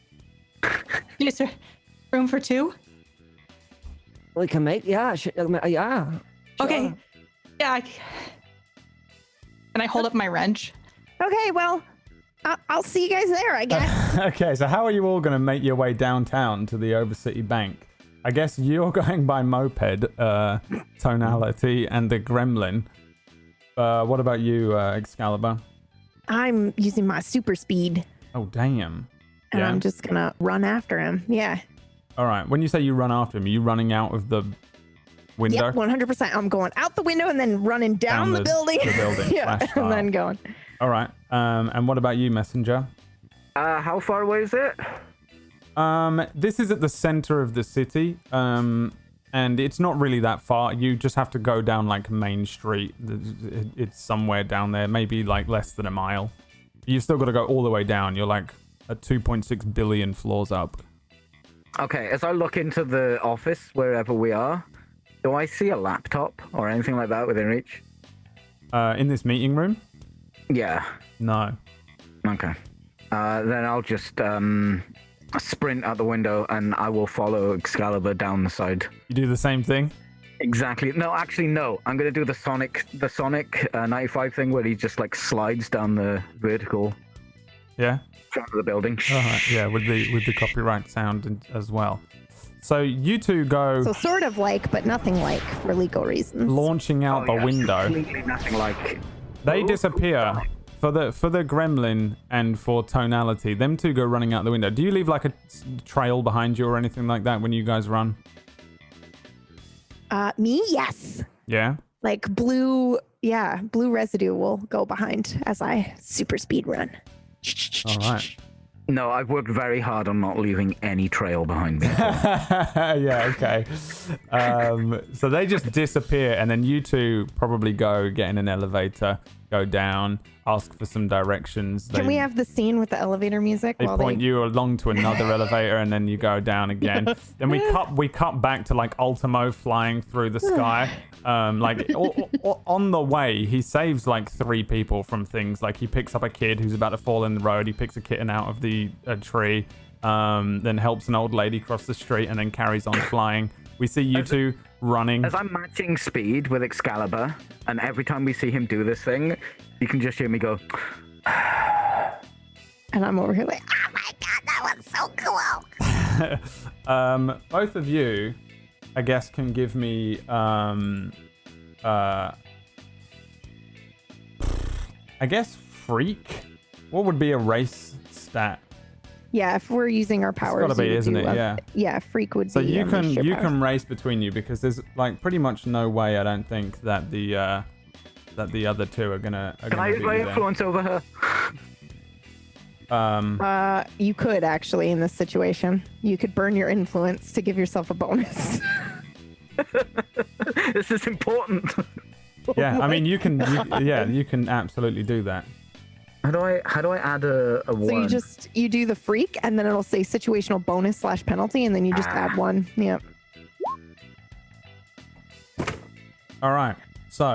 Is there room for two? We can make, yeah. Yeah. Okay. Sure. Yeah. Can I hold up my wrench? Okay, well, I'll see you guys there, I guess. Okay, so how are you all going to make your way downtown to the Overcity bank? I guess you're going by moped, tonality, and the gremlin. What about you, Excalibur? I'm using my super speed, Oh, damn. and Yeah. I'm just gonna run after him. Yeah. All right. When you say you run after him, are you running out of the window? Yep, 100%. I'm going out the window and then running down the building. The building. Yeah, flash and then style. going. All right. And what about you, Messenger? How far away is it? This is at the center of the city. And it's not really that far. You just have to go down like Main Street. It's somewhere down there, maybe like less than a mile. You've still got to go all the way down. You're like at 2.6 billion floors up. Okay, as I look into the office, wherever we are, do I see a laptop or anything like that within reach? In this meeting room? Yeah. No. Okay. Then I'll just sprint out the window and I will follow Excalibur down the side. You do the same thing? Exactly. No, actually, no. I'm gonna do the Sonic 95 thing where he just like slides down the vertical Yeah. front of the building. Yeah, with the copyright sound as well. So you two go So sort of like, but nothing like for legal reasons. launching out the window. Completely nothing like. They disappear. For the gremlin and for tonality, them two go running out the window. Do you leave like a trail behind you or anything like that when you guys run? Me, yes. Yeah. Like blue residue will go behind as I super speed run. All right. No, I've worked very hard on not leaving any trail behind me. Yeah, okay. So they just disappear, and then you two probably go get in an elevator, go down, ask for some directions. Can we have the scene with the elevator music? They while point you along to another elevator, and then you go down again. Then we cut back to like Ultimo flying through the sky. On the way, he saves like 3 people from things. Like he picks up a kid who's about to fall in the road. He picks a kitten out of the tree. Then helps an old lady cross the street, and then carries on flying. We see you two running. As I'm matching speed with Excalibur, and every time we see him do this thing, you can just hear me go. And I'm over here like, oh my god, that was so cool. Both of you, I guess, can give me I guess freak. What would be a race stat? Yeah, if we're using our powers, gotta be, you would isn't do it? Yeah. Yeah, freak would So be. you can unleash your powers. race between you, because there's like pretty much no way, I don't think, that the other two are gonna. Can I use my influence over her? You could actually in this situation. You could burn your influence to give yourself a bonus. This is important. Yeah, I mean you can absolutely do that. How do I add a one? So you do the freak, and then it'll say situational bonus / penalty, and then you just add 1. Yep. All right. So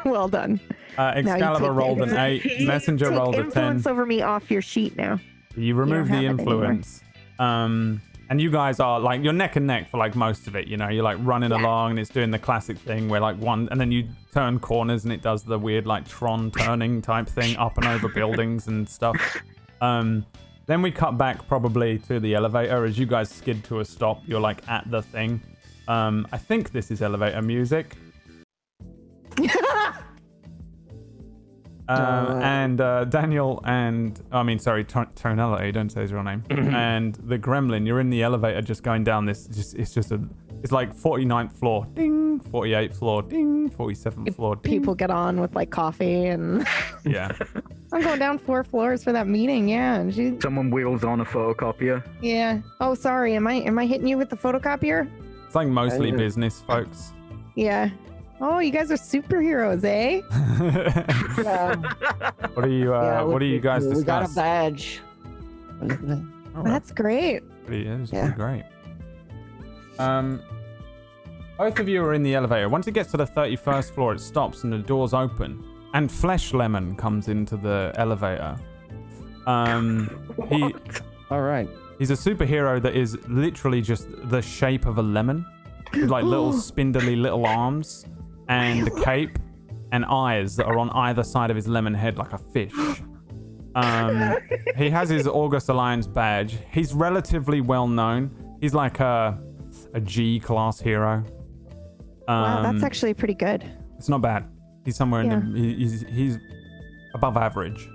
Well done. Excalibur rolled an 8. Messenger Take rolled a 10. influence over me off your sheet now. You remove don't the have it influence. And you guys are like, you're neck and neck for like most of it, you know, you're like running along and it's doing the classic thing where like and then you turn corners and it does the weird like Tron turning type thing up and over buildings and stuff. Then we cut back probably to the elevator as you guys skid to a stop. You're like at the thing. I think this is elevator music. And Daniel and Tonality, don't say his real name. And the gremlin, you're in the elevator just going down this, it's like 49th floor, ding, 48th floor, ding, 47th floor, ding. People get on with like coffee and Yeah. I'm going down 4 floors for that meeting. Yeah. And Someone wheels on a photocopier. yeah. Oh, sorry. Am I hitting you with the photocopier? It's like mostly business folks. Yeah. Oh, you guys are superheroes, eh? What do you guys discuss? We got a badge. All right. That's great. It's pretty great. Both of you are in the elevator. Once it gets to the 31st floor, it stops and the doors open. And Flesh Lemon comes into the elevator. All right. He's a superhero that is literally just the shape of a lemon. With like little spindly little arms and a cape and eyes that are on either side of his lemon head like a fish. He has his August Alliance badge. He's relatively well known. He's like a G-class hero. Wow, that's actually pretty good. It's not bad. He's somewhere in the... He's above average.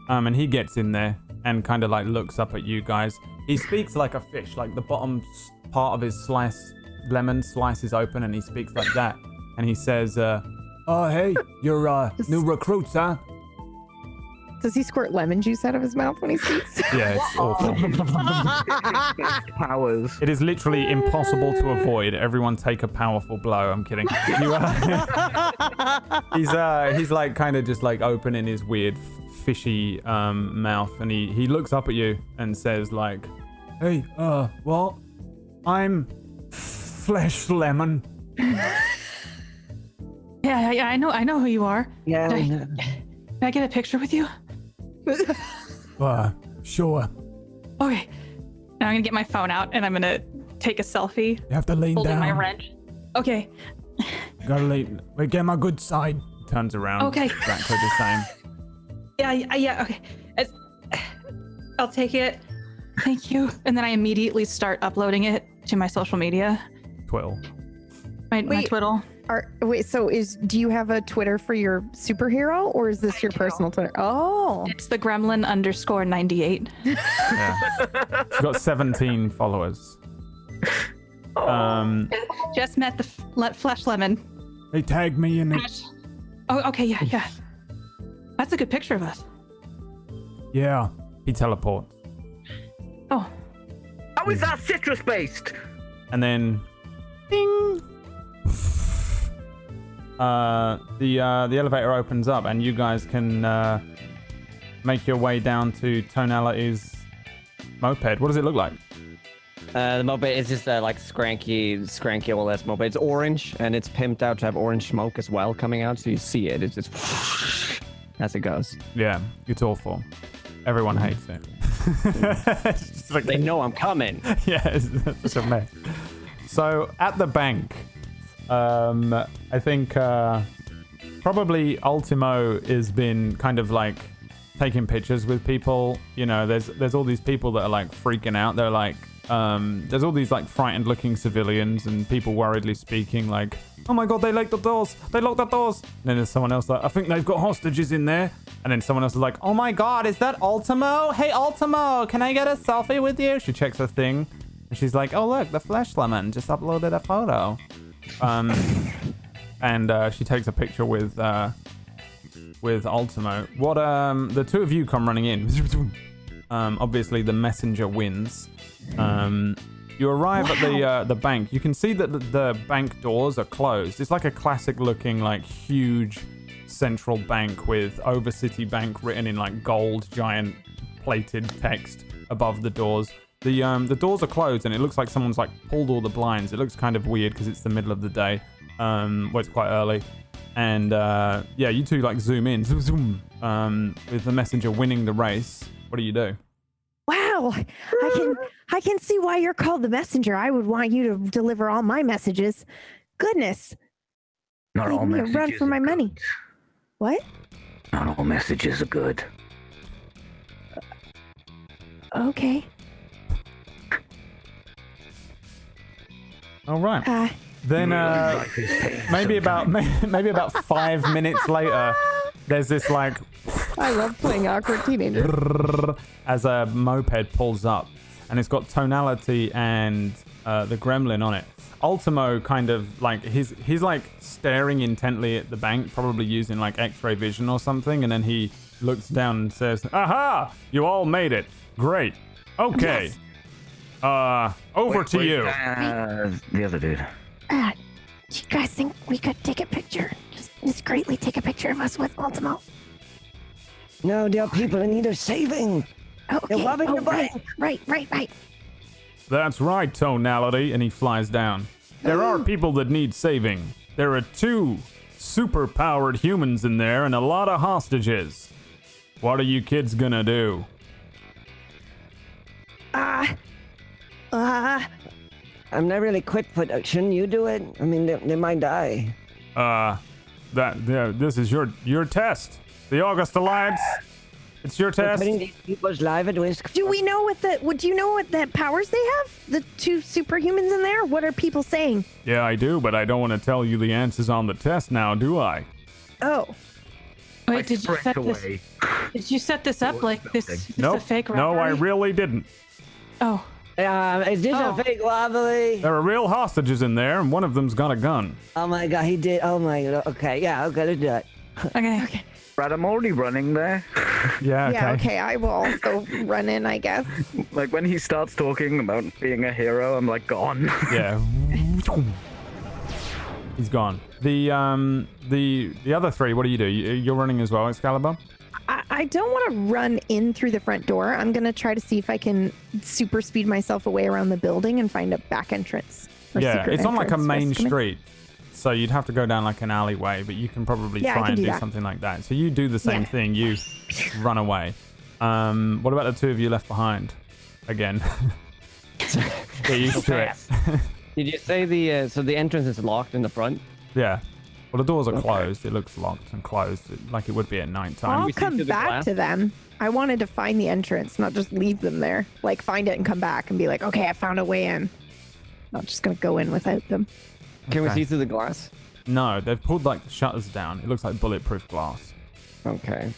And he gets in there and kind of like looks up at you guys. He speaks like a fish, like the bottom part of his lemon slices open and he speaks like that. And he says, oh, hey, you're new recruits, huh? Does he squirt lemon juice out of his mouth when he speaks? Yeah, it's awful. Powers. It is literally impossible to avoid. Everyone take a powerful blow. I'm kidding. He's like kind of just like opening his weird fishy mouth and he looks up at you and says like, hey, what? I'm Flesh Lemon. Yeah, I know who you are. Yeah. Can I get a picture with you? Sure. Okay. Now I'm gonna get my phone out and I'm gonna take a selfie. You have to lean holding down. my wrench. Okay. Gotta lean. Wait, get my good side. Turns around. Okay. Exactly the same. Yeah. Okay. I'll take it. Thank you. And then I immediately start uploading it to my social media. Twiddle. My Wait. Twiddle. So do you have a Twitter for your superhero or is this your personal Twitter? Oh. It's the Gremlin _98. Yeah. She's got 17 followers. Just met the Flesh Lemon. They tagged me in it. Oh, okay, yeah. That's a good picture of us. Yeah. He teleports. Oh. How is that citrus based? And then ding. The elevator opens up and you guys can make your way down to Tonality's moped. What does it look like? The moped is just like scranky OLS moped. It's orange and it's pimped out to have orange smoke as well coming out, so you see it. It's just as it goes. Yeah, it's awful. Everyone hates it. It's just like, They know I'm coming. yeah, it's such a mess. So at the bank, I think probably Ultimo has been kind of like taking pictures with people. You know, there's all these people that are like freaking out. They're like, there's all these like frightened looking civilians and people worriedly speaking like, oh my god, they locked the doors. They locked the doors. And then there's someone else like, I think they've got hostages in there. And then someone else is like, oh my god, is that Ultimo? Hey Ultimo, can I get a selfie with you? She checks her thing. And she's like, oh look, the Flesh Lemon just uploaded a photo. And she takes a picture with Ultimo. What the two of you come running in. Obviously the messenger wins. You arrive at the bank. You can see that the bank doors are closed. It's like a classic looking like huge central bank with Overcity Bank written in like gold giant plated text above the doors. The doors are closed and it looks like someone's like pulled all the blinds. It looks kind of weird because it's the middle of the day. Well, it's quite early. And yeah, you two like zoom in, zoom, zoom, with the messenger winning the race. What do you do? Wow. I can see why you're called the messenger. I would want you to deliver all my messages. Goodness. Not all Give me a messages run for are my good. money. What? Not all messages are good. Okay. All right. Then maybe about 5 minutes later, there's this like I love playing awkward teenagers. as a moped pulls up, and it's got tonality and the gremlin on it. Ultimo kind of like he's like staring intently at the bank, probably using like X-ray vision or something, and then he looks down and says, "Aha! You all made it. Great. Okay. Over to you." The other dude. Do you guys think we could take a picture? Just discreetly take a picture of us with Ultimo? No, there are people in need of saving. Oh, They're okay. robbing the bank. Right. That's right, tonality, and he flies down. There are people that need saving. There are 2 super-powered humans in there and a lot of hostages. What are you kids gonna do? I'm not really quick, but shouldn't you do it? I mean, they might die. This is your test. The August Alliance. It's your We're test. putting these people's lives at risk. Do we know do you know what the powers they have? The 2 superhumans in there? What are people saying? Yeah, I do, but I don't want to tell you the answers on the test now, do I? Oh. Wait, did you set this? away. Did you set this up like this? Is Nope. a fake No, I robbery? really didn't. Oh, Is this Oh. a fake robbery? There are real hostages in there, and one of them's got a gun. Oh my god, he did. Oh my god. Okay, yeah, okay, let's do it. okay. Brad, I'm already running there. Yeah, Yeah, okay, I will also run in, I guess. Like when he starts talking about being a hero, I'm like gone. Yeah. He's gone. The other 3, what do? You're running as well, Excalibur? I don't want to run in through the front door. I'm going to try to see if I can super speed myself away around the building and find a back entrance. or Yeah, secret it's on like a entrance for us main to come in. street. So you'd have to go down like an alleyway, but you can probably Yeah, I try can and do do that. something like that. So you do the same Yeah. thing. You run away. What about the 2 of you left behind? Again. Get used to it. Did you say the entrance is locked in the front? Yeah. Well, the doors are closed. It looks locked and closed, like it would be at night time. I'll we see come through the back glass? to them. I wanted to find the entrance, not just leave them there. Like, find it and come back and be like, okay, I found a way in. Not just going to go in without them. Can we Okay. see through the glass? No, they've pulled like the shutters down. It looks like bulletproof glass. Okay.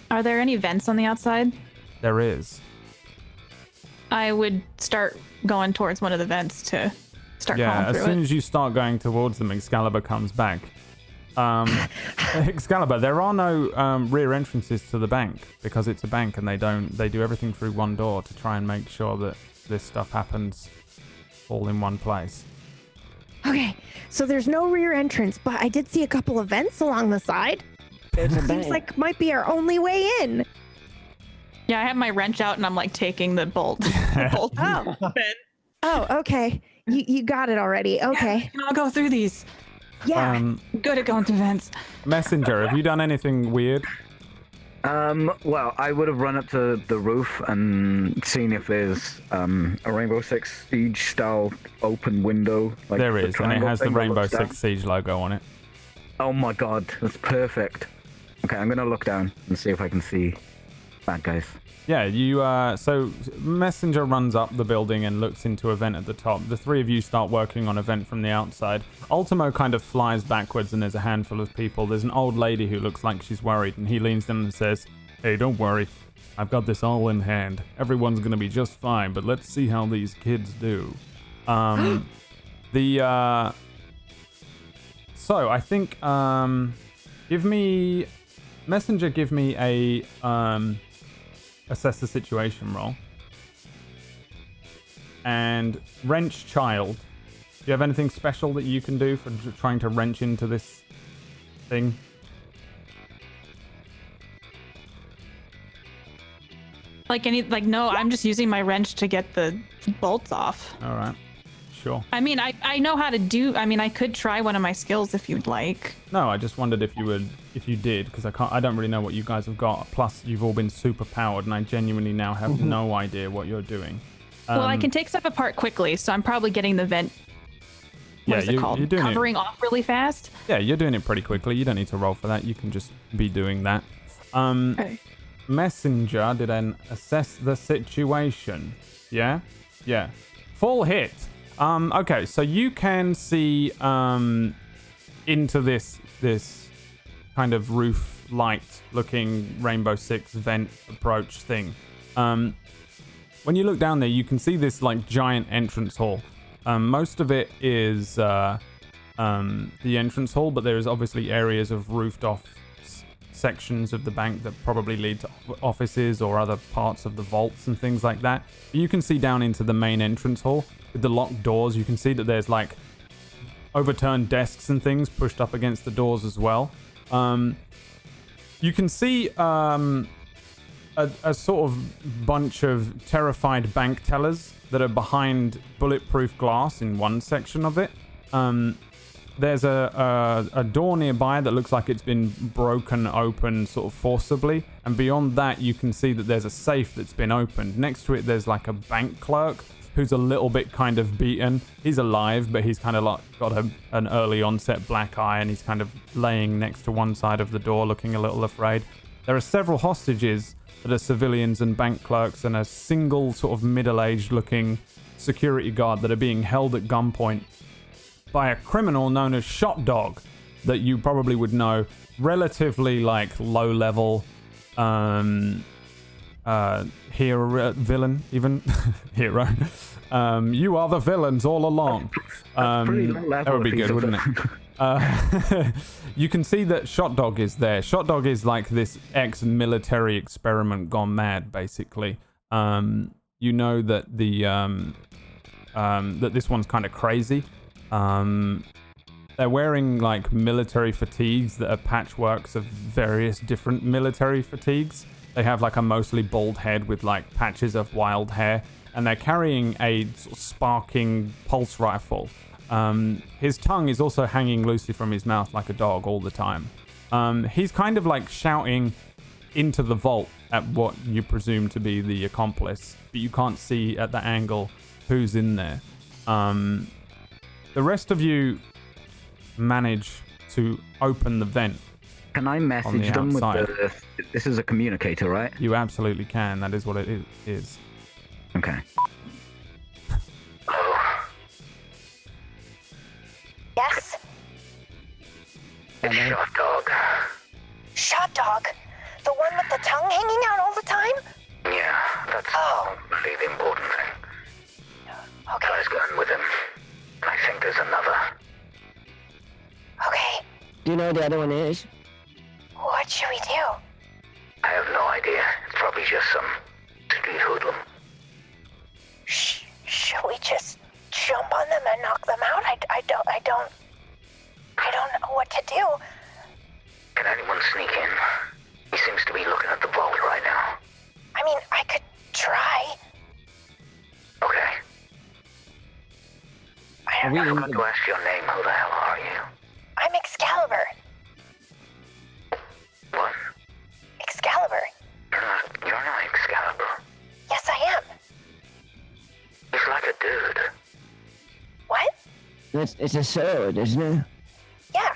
Are there any vents on the outside? There is. I would start going towards one of the vents to start Yeah, crawling as through soon it. as you start going towards them, Excalibur comes back. Excalibur, there are no rear entrances to the bank because it's a bank and they do everything through one door to try and make sure that this stuff happens all in one place. Okay, so there's no rear entrance, but I did see a couple of vents along the side. It's a Seems bank. like might be our only way in. Yeah, I have my wrench out and I'm like taking the bolt. The bolt Oh. vent. Oh, okay. You got it already. Okay. And I'll go through these. Yeah. Good at going through vents. Messenger, have you done anything weird? Well, I would have run up to the roof and seen if there's a Rainbow Six Siege style open window. Like There the is, and it triangle has the thing that Rainbow looks down. Six Siege logo on it. Oh my god, that's perfect. Okay, I'm gonna look down and see if I can see bad guys. Yeah, you, so Messenger runs up the building and looks into a vent at the top. The 3 of you start working on a vent from the outside. Ultimo kind of flies backwards and there's a handful of people. There's an old lady who looks like she's worried and he leans down and says, "Hey, don't worry. I've got this all in hand. Everyone's gonna be just fine, but let's see how these kids do." So I think, give me a, assess the situation roll. And wrench child. Do you have anything special that you can do for trying to wrench into this thing? No, I'm just using my wrench to get the bolts off. All right. Sure. I mean, I know how to do. I mean, I could try one of my skills if you'd like. No, I just wondered if you did, because I don't really know what you guys have got. Plus, you've all been super powered, and I genuinely now have no idea what you're doing. Well, I can take stuff apart quickly, so I'm probably getting the vent. What is it called? You're doing Covering off really fast. Yeah, you're doing it pretty quickly. You don't need to roll for that. You can just be doing that. Okay. Messenger did an assess the situation. Yeah? Yeah. Full hit. Okay, so you can see into this kind of roof light looking Rainbow Six vent approach thing. When you look down there, you can see this like giant entrance hall. Most of it is the entrance hall, but there is obviously areas of roofed off sections of the bank that probably lead to offices or other parts of the vaults and things like that. But you can see down into the main entrance hall with the locked doors. You can see that there's like overturned desks and things pushed up against the doors as well. You can see a sort of bunch of terrified bank tellers that are behind bulletproof glass in one section of it. There's a door nearby that looks like it's been broken open sort of forcibly. And beyond that, you can see that there's a safe that's been opened. Next to it, there's like a bank clerk who's a little bit kind of beaten. He's alive, but he's kind of like got an early onset black eye, and he's kind of laying next to one side of the door looking a little afraid. There are several hostages that are civilians and bank clerks, and a single sort of middle-aged looking security guard that are being held at gunpoint by a criminal known as Shot Dog, that you probably would know, relatively like low level hero villain, even hero. You are the villains all along. Pretty low level That would be good, wouldn't it? You can see that Shot Dog is there. Shot Dog is like this ex-military experiment gone mad, basically. You know that that this one's kind of crazy. They're wearing like military fatigues that are patchworks of various different military fatigues. They have like a mostly bald head with like patches of wild hair, and they're carrying a sort of sparking pulse rifle. His tongue is also hanging loosely from his mouth like a dog all the time. He's kind of like shouting into the vault at what you presume to be the accomplice, but you can't see at the angle who's in there. The rest of you manage to open the vent. Can I message them with the... This is a communicator, right? You absolutely can. That is what it is. Okay. Yes? It's Shot Dog. Shot Dog? The one with the tongue hanging out all the time? Yeah, that's really the important thing. Okay. Guy's gone with him. I think there's another. Okay. Do you know who the other one is? What should we do? I have no idea. It's probably just some street hoodlum. Should we just jump on them and knock them out? I don't know what to do. Can anyone sneak in? He seems to be looking at the vault right now. I mean, I could try. Okay. I don't I know. forgot to ask your name. Who the hell are you? I'm Excalibur. What? Excalibur. You're not Excalibur. Yes, I am. He's like a dude. What? It's a sword, isn't it? Yeah.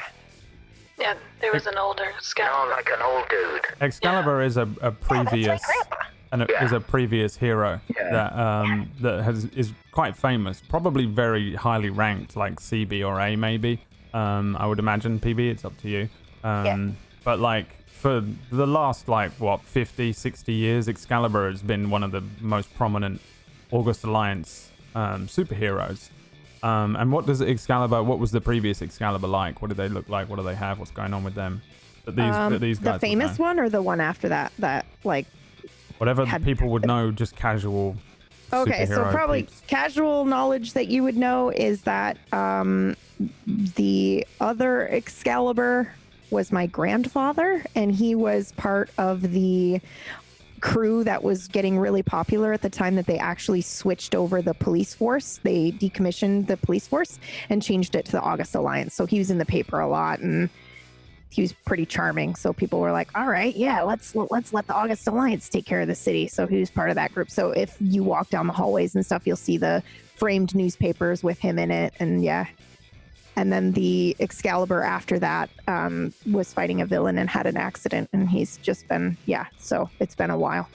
Yeah, there was an older scout. No, like an old dude. Excalibur is a previous That's my grandpa. and is a previous hero Yeah. that is quite famous, probably very highly ranked, like CB or A maybe. I would imagine PB. It's up to you. But like for the last 50, 60 years, Excalibur has been one of the most prominent August Alliance superheroes. And what does Excalibur? What was the previous Excalibur like? What did they look like? What do they have? What's going on with them? That these guys the famous one or the one after that? That like. Whatever the people would know, just casual. Okay, so superhero probably peeps. casual knowledge that you would know is that the other Excalibur was my grandfather, and he was part of the crew that was getting really popular at the time that they actually switched over the police force. They decommissioned the police force and changed it to the August Alliance. So he was in the paper a lot, and he was pretty charming. So people were like, all right, yeah, let's let the August Alliance take care of the city. So he was part of that group. So if you walk down the hallways and stuff, you'll see the framed newspapers with him in it. And yeah. And then the Excalibur after that was fighting a villain and had an accident. And he's just been, so it's been a while.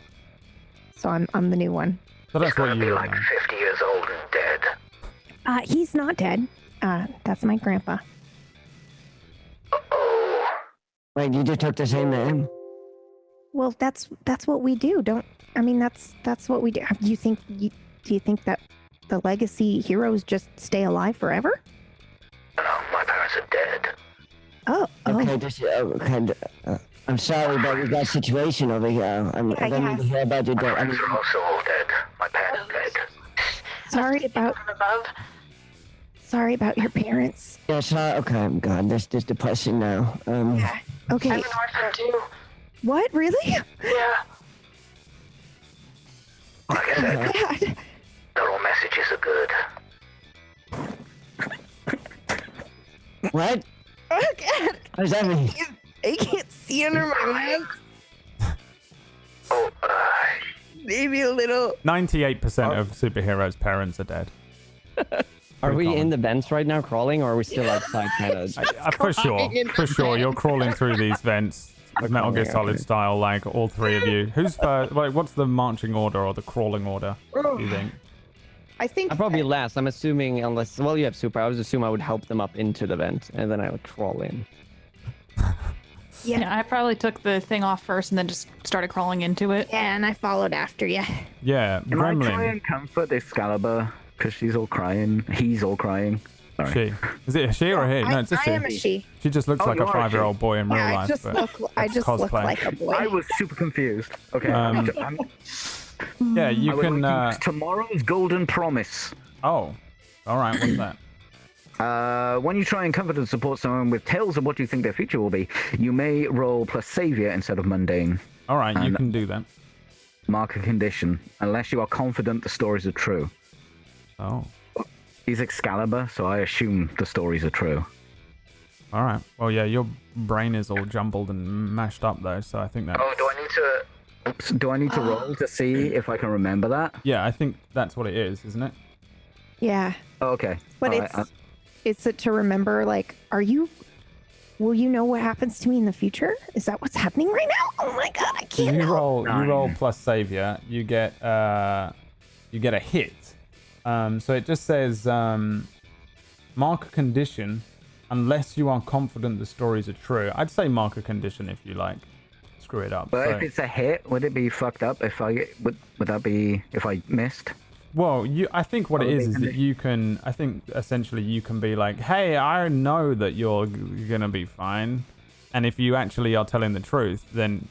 So I'm the new one. So He's that's what gonna you be would like know. 50 years old and dead. He's not dead. That's my grandpa. Oh, Wait, you just took the same name? Well, that's what we do. That's what we do. Do you think that the legacy heroes just stay alive forever? no, my parents are dead. Oh, Okay, I'm sorry about that situation over here. I don't need to hear about your My dad. parents are also all dead. My parents are dead. sorry about your parents. Yeah, sorry. Okay, God, this is depressing now. Yeah. Okay. I'm an orphan too. What? Really? Yeah. Like I said, God. not all messages are good. What? Oh, God. What does that mean? I can't see under my mask. Oh, Maybe a little. 98% of superheroes' parents are dead. Are we common. in the vents right now crawling, or are we still outside kind of? For sure. You're crawling through these vents, Metal Gear Solid style, like all three of you. Who's first? Like, what's the marching order or the crawling order? Do you think? I think I'm probably last. I'm assuming, unless you have super. I would assume I would help them up into the vent, and then I would crawl in. Yeah, I probably took the thing off first and then just started crawling into it. Yeah, and I followed after you. Yeah, Can I try Gremlin. and comfort Excalibur? Because she's all crying. He's all crying. Sorry. She. Is it a she or a he? No, it's a I she. am a she. She just looks Oh, like you a are a 5-year-old boy in real Yeah, life. I but just look cosplay. like a boy. I was super confused. Okay. I'm Yeah, you I would can. like to use tomorrow's golden promise. Oh, all right. What's that? When you try and comfort and support someone with tales of what you think their future will be, you may roll plus savior instead of mundane. All right, you And- can do that. Mark a condition, unless you are confident the stories are true. Oh, He's Excalibur, so I assume the stories are true. all right. Well, yeah, your brain is all jumbled and mashed up though, so I think that. oh, do I need to? Oops, do I need to roll to see if I can remember that? Yeah, I think that's what it is, isn't it? Yeah, Oh, okay. but All right, it's to remember. Like, will you know what happens to me in the future? Is that what's happening right now? Oh my God, I can't. You know. roll plus savior. You get a hit. So it just says mark a condition unless you are confident the stories are true. I'd say mark a condition if you like. Screw it up. But So- if it's a hit, would it be fucked up if would that be if I missed? Well, I think what it Oh, is they that you can. I think essentially you can be like, "Hey, I know that you're gonna be fine," and if you actually are telling the truth, then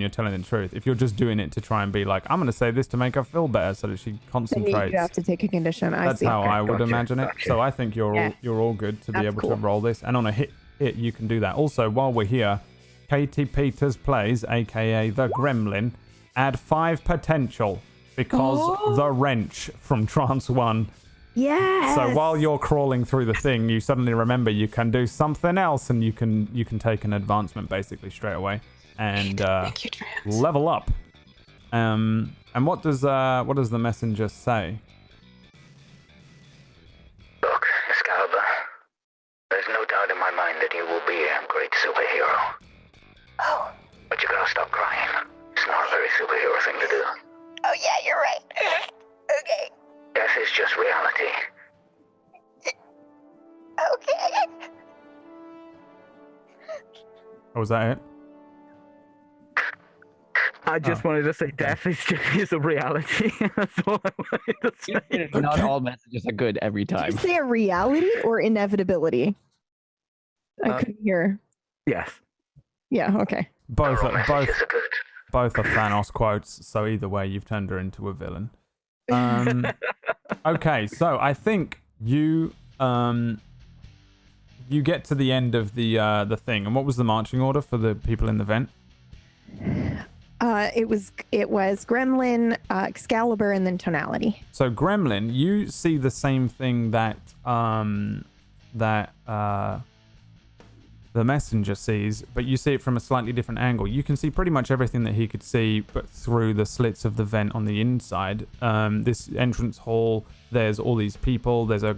you're telling the truth. If you're just doing it to try and be like, "I'm gonna say this to make her feel better," so that she Then concentrates. you have to take a condition. I That's see. how I would Gotcha, imagine it. gotcha. So I think Yeah. you're all good to be That's able to cool. roll this, and on a hit you can do that. Also, while we're here, Katie Peters plays, aka the Gremlin, add 5 potential because the wrench from Trance 1. Yes. So while you're crawling through the thing, you suddenly remember you can do something else, and you can take an advancement basically straight away and Thank you, Trans. level up. And what does the messenger say? Look, Excalibur. There's no doubt in my mind that you will be a great superhero. Oh. But you gotta stop crying. It's not a very superhero thing to do. Oh yeah, you're right. Okay. Death is just reality. Okay. Oh, was that it? I just wanted to say death is a reality. That's all I wanted to say. Not all messages are good every Did time. you say a reality or inevitability? I couldn't hear. Yes. Yeah. Okay. Both Not all are messages are good. both are Thanos quotes, so either way, you've turned her into a villain. Okay, so I think you get to the end of the thing, and what was the marching order for the people in the vent? It was Gremlin, Excalibur, and then Tonality. So Gremlin, you see the same thing that the messenger sees, but you see it from a slightly different angle. You can see pretty much everything that he could see, but through the slits of the vent on the inside. This entrance hall, there's all these people. There's a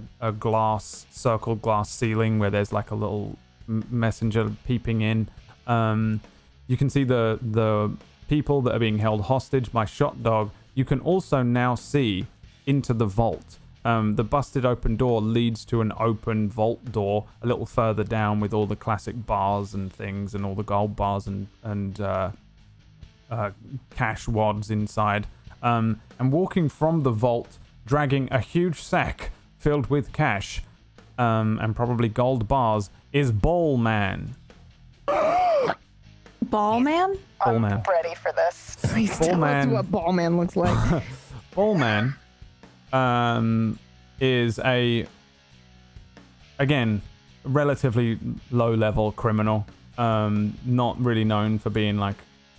circle glass ceiling where there's like a little messenger peeping in. You can see the people that are being held hostage by Shot Dog. You can also now see into the vault. the busted open door leads to an open vault door a little further down with all the classic bars and things and all the gold bars and cash wads inside. And walking from the vault, dragging a huge sack filled with cash and probably gold bars, is Ball Man. Ball man? Ball Man. Ready for this. Please Ball tell Man. us what Ball Man looks like. Ball Man is again, relatively low-level criminal. Not really known for being like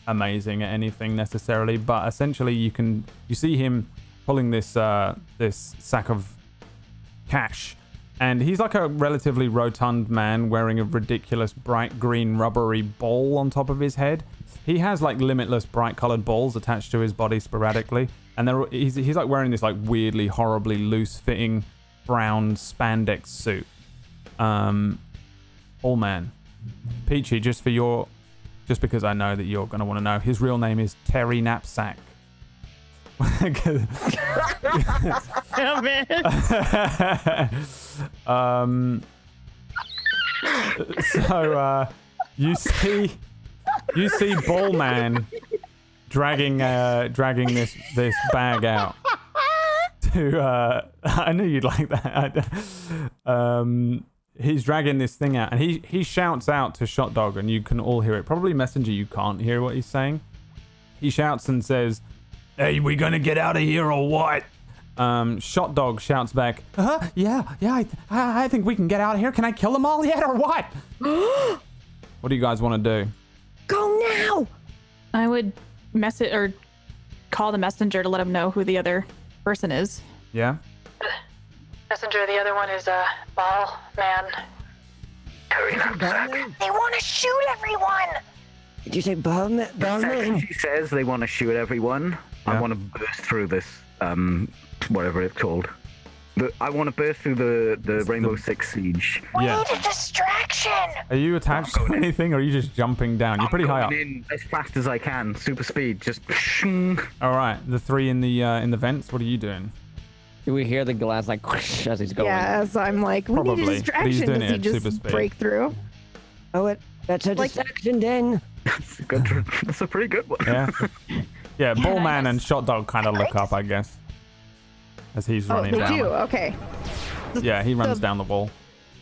amazing at anything necessarily, but essentially you see him pulling this sack of cash, and he's like a relatively rotund man wearing a ridiculous bright green rubbery ball on top of his head. He has like limitless bright colored balls attached to his body sporadically, and he's like wearing this like weirdly horribly loose fitting brown spandex suit. Ball Man. Peachy, just because I know that you're gonna want to know, his real name is Terry Knapsack. Damn it. So you see Ball Man dragging this bag out to I knew you'd like that. He's dragging this thing out, and he shouts out to Shot Dog, and you can all hear it. Probably Messenger, you can't hear what he's saying. He shouts and says, "Hey, we gonna get out of here or what?" Shot Dog shouts back, yeah, I think we can get out of here. Can I kill them all yet or what? What do you guys want to do? Go now. I would message or call the messenger to let him know who the other person is. Yeah? Messenger, the other one is Ball Man. They want to shoot everyone. Did you say Ballman? Ballman? She says they want to shoot everyone. Yeah. I want to burst through this, whatever it's called. I want to burst through the Rainbow Six Siege. We Yeah. need a distraction. Are you attached to anything, or are you just jumping down? You're pretty high up. In as fast as I can, super speed, just. All right, the three in the vents. What are you doing? Do we hear the glass like whoosh as he's going? Yeah, as I'm like, we need Probably, a but he's distraction. doing Does it he at just super speed. break through? Oh, that's a Like- distraction then. That's a good. That's a pretty good one. Yeah. Yeah, Ball Man and Shot Dog kind of look up, I guess, as he's Oh, running they down. do. Okay. Yeah, he runs The- down the wall.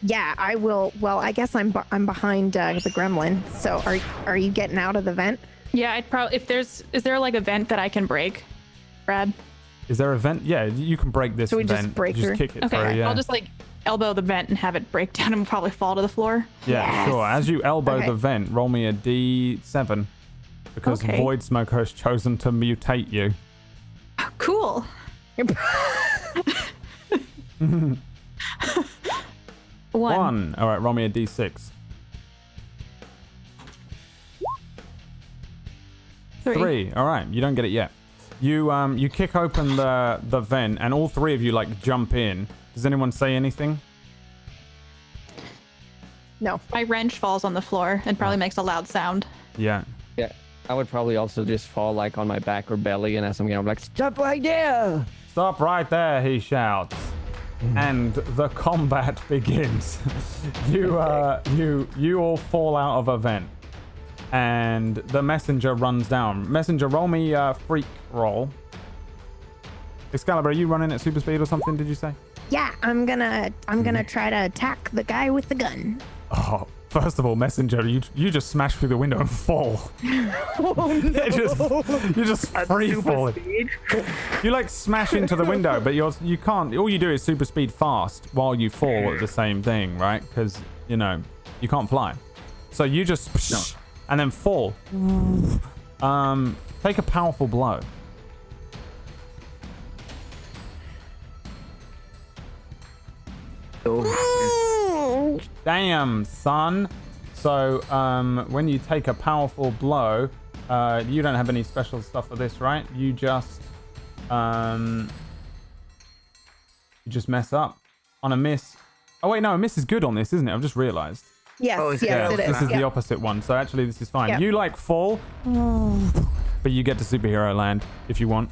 Yeah, I will. Well, I guess I'm behind the gremlin. So are you getting out of the vent? Yeah, I'd probably is there like a vent that I can break, Brad? Is there a vent? Yeah, you can break this So we just vent. break You through? kick it Okay, through, yeah. I'll just like elbow the vent and have it break down and we'll probably fall to the floor. Yeah, Yes. sure. As you elbow Okay. the vent, roll me a D7 because Okay. Void Smoker has chosen to mutate you. Cool. One. All right, roll me a D6. Three. All right, you don't get it yet. You kick open the vent, and all three of you like jump in. Does anyone say anything? No. My wrench falls on the floor and probably makes a loud sound. Yeah. Yeah. I would probably also just fall like on my back or belly, and as I'm getting, I'm like, Stop right there. Stop right there, he shouts. And the combat begins. You all fall out of a vent. And the messenger runs down. Messenger, roll me a freak roll. Excalibur, are you running at super speed or something, did you say? Yeah, I'm gonna try to attack the guy with the gun. Oh, first of all, Messenger, you just smash through the window and fall. Oh no! You just free falling. You like smash into the window, but you can't. All you do is super speed fast while you fall at the same thing, right? Because you can't fly. So you just and then fall. Take a powerful blow. Oh, Damn, son. So when you take a powerful blow, you don't have any special stuff for this, right? You just mess up on a miss. Oh wait, no, a miss is good on this, isn't it? I've just realized. Yes, Oh, yes, yeah, it is. This is Yeah. the opposite one. So actually, this is fine. Yep. You like fall, but you get to superhero land if you want.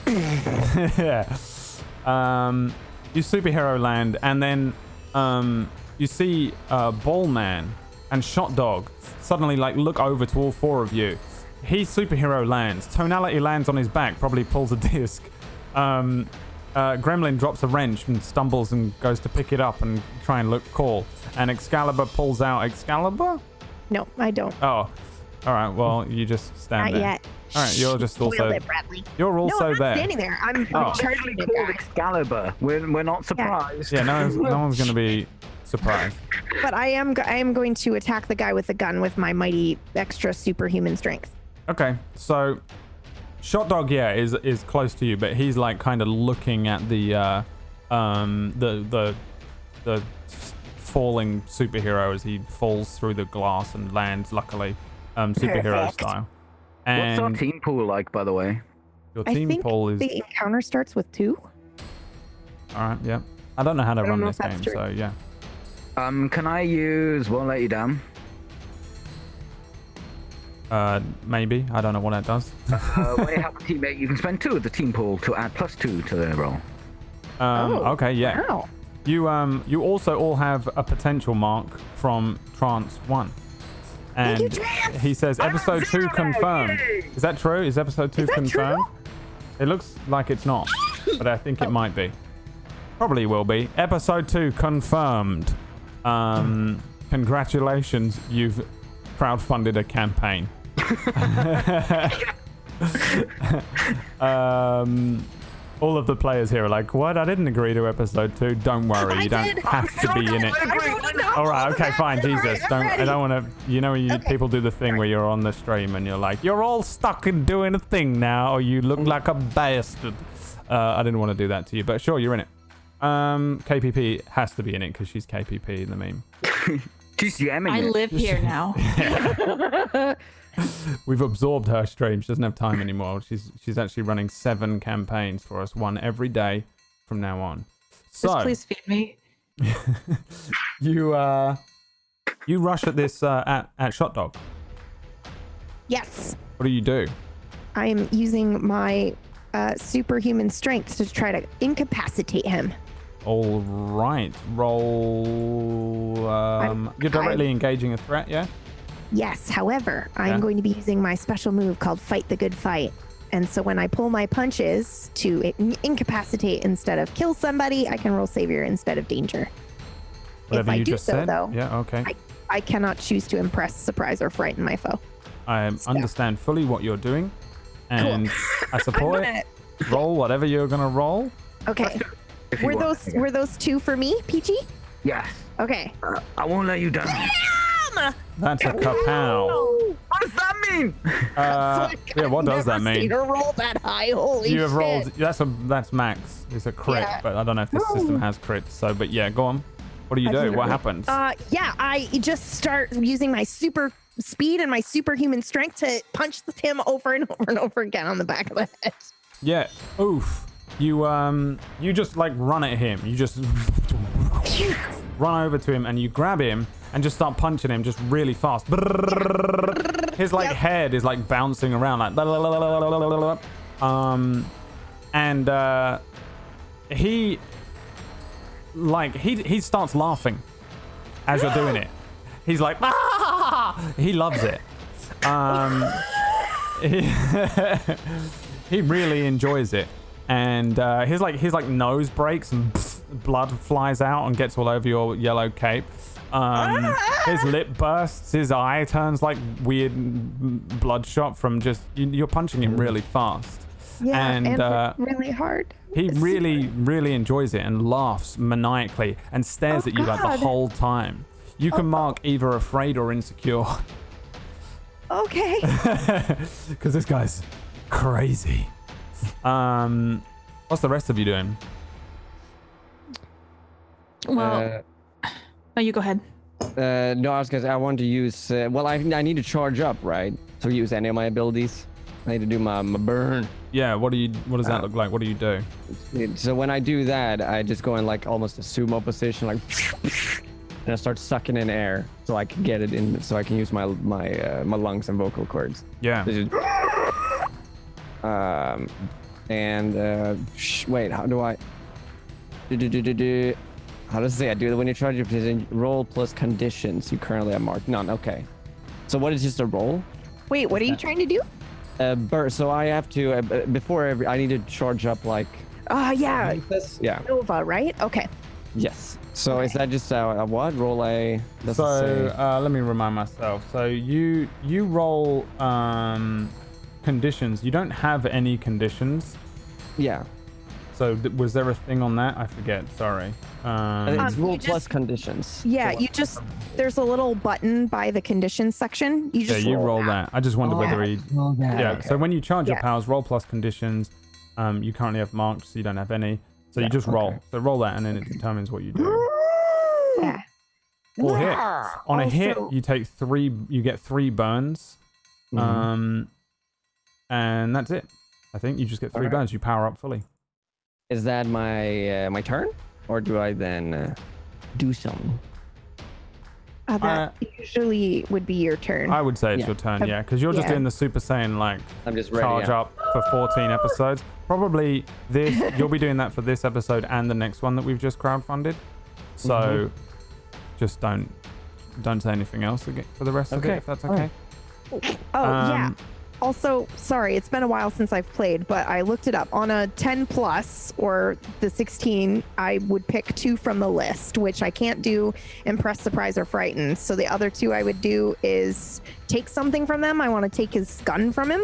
Yeah. You superhero land, and then you see Ball Man and Shot Dog suddenly like look over to all four of you. He superhero lands. Tonality lands on his back, probably pulls a disc. Gremlin drops a wrench and stumbles and goes to pick it up and try and look cool. And Excalibur pulls out Excalibur? No, I don't. Oh, all right. Well, you just stand Not there. yet. All right, you're just Spoiled also. it, Bradley. You're also no, I'm there. not standing there. I'm charging Actually the called guy. Excalibur. We're not surprised. Yeah, no one's gonna be surprised. But I am going to attack the guy with the gun with my mighty extra superhuman strength. Okay, so Shot Dog, yeah, is close to you, but he's like kind of looking at the falling superhero as he falls through the glass and lands, luckily, superhero Perfect. style. What's And our team pool like, by the way? your I team think pool is the encounter starts with 2. all right. Yeah, I don't know how to don't run know this if that's game, true. so yeah. Can I use Won't Let You Down? Maybe I don't know what that does. When you have a teammate, you can spend 2 of the team pool to add +2 to their roll. Okay, yeah. Wow. You also all have a potential mark from Trance 1. And Thank you, Trance! he says episode 2 confirmed. Is that true? Is episode 2 Is that confirmed? It looks like it's not, but I think it might be. Probably will be. Episode 2 confirmed. Congratulations, you've crowdfunded a campaign. All of the players here are like, what? I didn't agree to episode 2. Don't worry, you don't have to be in it. All right, okay, fine. Jesus, I don't want to. You know, people do the thing where you're on the stream and you're like, you're all stuck in doing a thing now, or you look like a bastard. I didn't want to do that to you, but sure, you're in it. KPP has to be in it because she's KPP in the meme. She's jamming I it. live here now. We've absorbed her stream. She doesn't have time anymore. She's actually running 7 campaigns for us, 1 every day from now on. So Just please feed me. you rush at this at Shot Dog. Yes. What do you do? I am using my superhuman strength to try to incapacitate him. All right, roll. You're directly engaging a threat, yeah? Yes. However, I'm Yeah. going to be using my special move called Fight the Good Fight. And so when I pull my punches to incapacitate instead of kill somebody, I can roll savior instead of danger. Whatever if I you do just so, said. though, Yeah, okay. I cannot choose to impress, surprise, or frighten my foe. I understand fully what you're doing, and I support it. Roll whatever you're gonna roll. Okay. If you Were want. those 2 for me, Peachy? Yes. Okay. I won't let you down. That's a kapow. What does that mean? Yeah, what does that mean? Seen her roll that high. Holy You have shit. rolled. That's max. It's a crit, Yeah. but I don't know if this system has crits. So, but yeah, go on. What do you do? What happens? Yeah, I just start using my super speed and my superhuman strength to punch him over and over and over again on the back of the head. Yeah. Oof. You just like run at him. You just run over to him and you grab him and just start punching him just really fast. His like head is like bouncing around like and he starts laughing as you're doing it. He's like, ah! He loves it. He really enjoys it, and his nose breaks and blood flies out and gets all over your yellow cape. His lip bursts, his eye turns like weird bloodshot from just you're punching him really fast. Yeah, and really hard. he really enjoys it and laughs maniacally and stares at you like the whole time. You can mark either afraid or insecure. Okay. Because this guy's crazy. What's the rest of you doing? Well, no, you go ahead. No, I was gonna say I want to use. I need to charge up, right? To use any of my abilities. I need to do my burn. Yeah. What does that look like? What do you do? So when I do that, I just go in like almost a sumo position, like, and I start sucking in air so I can get it in, so I can use my lungs and vocal cords. Yeah. Wait, how do I? How does it say? I do it when you charge your position. Roll plus conditions. You currently have marked none. Okay. So what is just a roll? Wait, what are you trying to do? So I have to I need to charge up like. Yeah. Yeah. Nova, right? Okay. Yes. So is that just a what? Roll a. So let me remind myself. So you roll conditions. You don't have any conditions. Yeah. So was there a thing on that? I forget. Sorry. It's roll you plus just- conditions. Yeah, So- you just there's a little button by the conditions section. You just you roll that. I just wondered whether he. Yeah. Okay. So when you charge your Yeah. powers, roll plus conditions. You currently have marked, so you don't have any. So you just roll. okay. So roll that, and then it determines what you do. Yeah. Or hit. On a hit, Also- you take 3. You get 3 burns. Mhm. And that's it. I think you just get 3 Alright. burns. You power up fully. Is that my turn, or do I then do something? That usually would be your turn. I would say it's Yeah. your turn, yeah, because you're just Yeah. doing the Super Saiyan like I'm just ready. charge up for 14 episodes. Probably this. You'll be doing that for this episode and the next one that we've just crowdfunded. So just don't say anything else for the rest of it, Okay. if that's okay. Yeah. Also, sorry, it's been a while since I've played, but I looked it up. On a 10 plus or the 16, I would pick 2 from the list, which I can't do impress, surprise, or frighten. So the other 2 I would do is take something from them. I want to take his gun from him.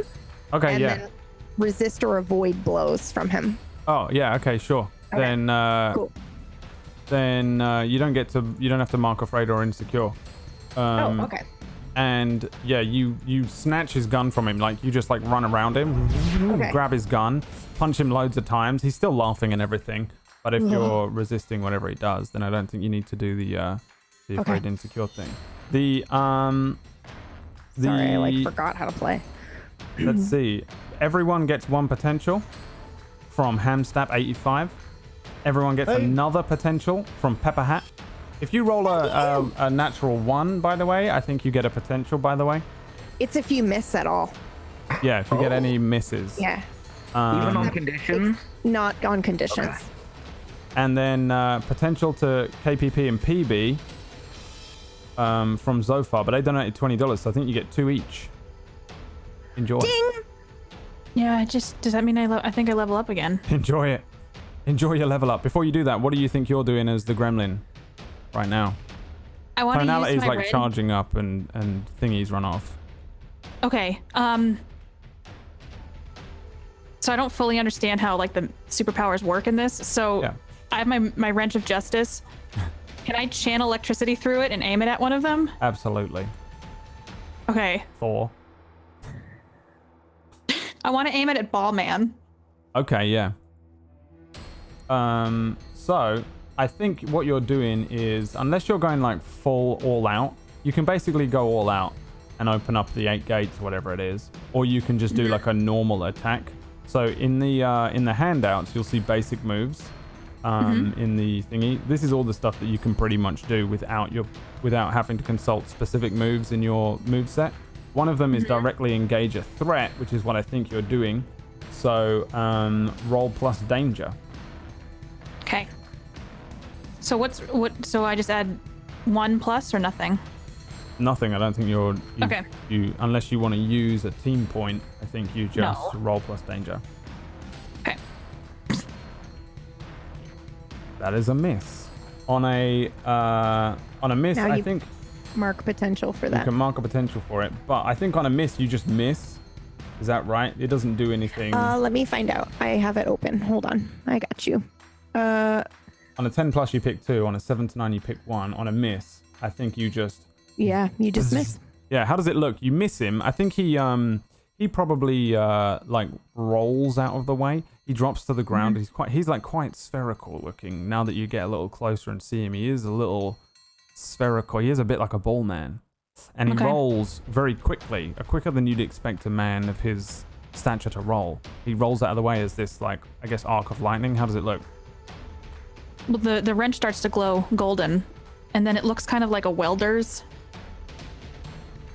Okay, and yeah. then resist or avoid blows from him. Oh, yeah. Okay, sure. Okay, Then cool. you don't have to mark afraid or insecure. Okay. And yeah, you snatch his gun from him, like you just like run around him, Okay. grab his gun, punch him loads of times. He's still laughing and everything, but if you're resisting whatever he does, then I don't think you need to do the afraid insecure thing. Sorry, I forgot how to play. Let's see. Everyone gets 1 potential from Hamstab 85. Everyone gets another potential from Pepper Hat. If you roll a natural 1, by the way, I think you get a potential, by the way. It's if you miss at all. Yeah, if you get any misses. Yeah. Even on conditions. Not on conditions. Okay. And then potential to KPP and PB from Zophar, but they donated $20, so I think you get 2 each. Enjoy. Ding! Yeah, does that mean I think I level up again? Enjoy it. Enjoy your level up. Before you do that, what do you think you're doing as the gremlin right now? I want to Tonality use is my like red. charging up and thingies run off. Okay. So I don't fully understand how like the superpowers work in this. So Yeah. I have my wrench of justice. Can I channel electricity through it and aim it at one of them? Absolutely. Okay. 4. I want to aim it at Ball Man. Okay, yeah. So I think what you're doing is, unless you're going like full all out, you can basically go all out and open up the 8 gates, whatever it is, or you can just do like a normal attack. So in the handouts, you'll see basic moves. In the thingy, this is all the stuff that you can pretty much do without having to consult specific moves in your move set. One of them is directly engage a threat, which is what I think you're doing. So roll plus danger. Okay. So so I just add 1 plus or nothing? Nothing. I don't think you Okay. unless you want to use a team point. I think you just No. roll plus danger. Okay. That is a miss. On a miss, Now I you- think Mark potential for you that. can mark a potential for it. But I think on a miss, you just miss. Is that right? It doesn't do anything. Let me find out. I have it open. Hold on. I got you. On a 10 plus, you pick 2. On a 7 to 9, you pick 1. On a miss, I think you just. Yeah, you just missed. Yeah. How does it look? You miss him. I think he probably like rolls out of the way. He drops to the ground. He's like quite spherical looking. Now that you get a little closer and see him, he is a little spherical. He is a bit like a ball man, and he Okay. rolls very quickly, quicker than you'd expect a man of his stature to roll. He rolls out of the way as this, like, I guess, arc of lightning. How does it look? Well, the wrench starts to glow golden, and then it looks kind of like a welder's.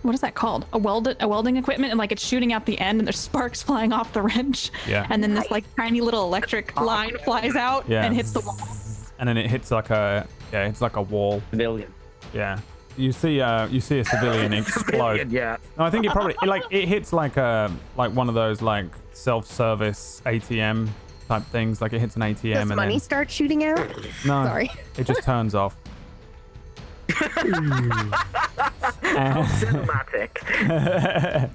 What is that called? A welding equipment, and like it's shooting out the end, and there's sparks flying off the wrench. Yeah. And then this like tiny little electric line flies out Yeah. and hits the wall. and then it hits like a it's like a wall. Civilian. Yeah. You see a civilian explode. Yeah. No, I think it hits like one of those like self-service ATM type things. Like it hits an ATM Does and money then start shooting out? no, Sorry. it just turns off. Cinematic.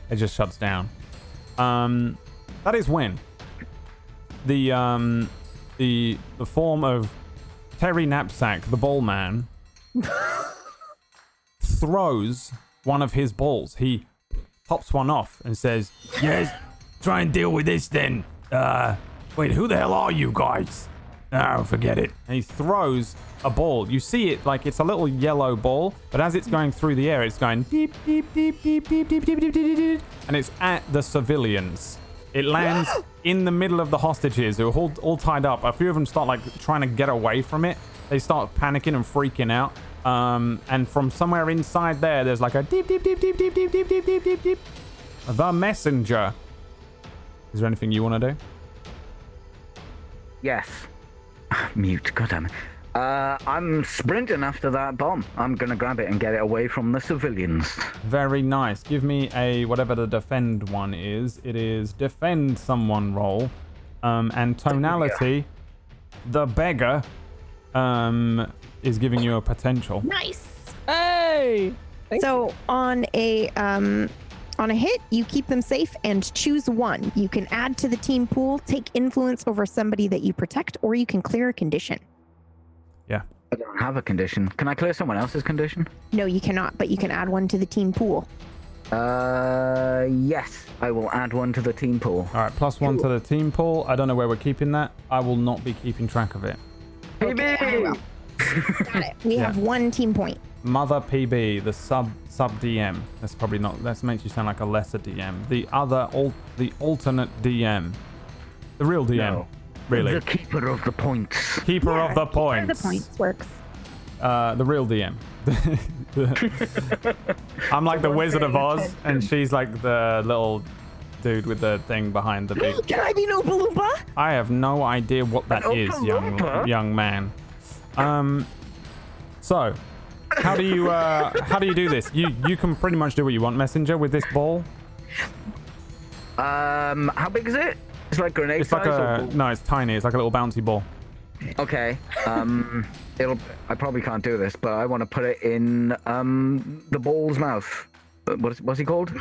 It just shuts down. That is when the form of Terry Knapsack, the ball man, throws one of his balls. He pops one off and says, "Yes, try and deal with this then. Wait, who the hell are you guys? Oh, forget it." And he throws a ball. You see it like it's a little yellow ball, but as it's going through the air, it's going beep, beep, beep, beep, beep, beep, beep, beep, beep, beep, and it's at the civilians. It lands in the middle of the hostages who are all tied up. A few of them start like trying to get away from it. They start panicking and freaking out. And from somewhere inside there's like a deep, deep, deep, deep, deep, deep, deep, deep, deep, deep, deep. The messenger. Is there anything you want to do? Yes. Mute. God damn it. I'm sprinting after that bomb. I'm gonna grab it and get it away from the civilians. Very nice. Give me a whatever the defend one is. It is defend someone roll. And tonality, the beggar, is giving you a potential. Nice. Hey! So on a hit, you keep them safe and choose one. You can add to the team pool, take influence over somebody that you protect, or you can clear a condition. Yeah. I don't have a condition. Can I clear someone else's condition? No, you cannot, but you can add one to the team pool. Yes. I will add one to the team pool. All right, +1 to the team pool. I don't know where we're keeping that. I will not be keeping track of it. Okay, I will. Got it. We have one team point. Mother PB, the sub DM. That's probably not. That makes you sound like a lesser DM. The alternate DM. The real DM. No. Really. The keeper of the points. Keeper of the points. The points works. The real DM. I'm like the Wizard of Oz, and she's like the little dude with the thing behind the big. Can I be an Oompa Loompa? I have no idea what that An is, Oompa Loompa? young man. So, how do you do this? You can pretty much do what you want, Messenger, with this ball. How big is it? It's like grenade It's like size. no, it's tiny. It's like a little bouncy ball. Okay. I probably can't do this, but I want to put it in the ball's mouth. What's he called?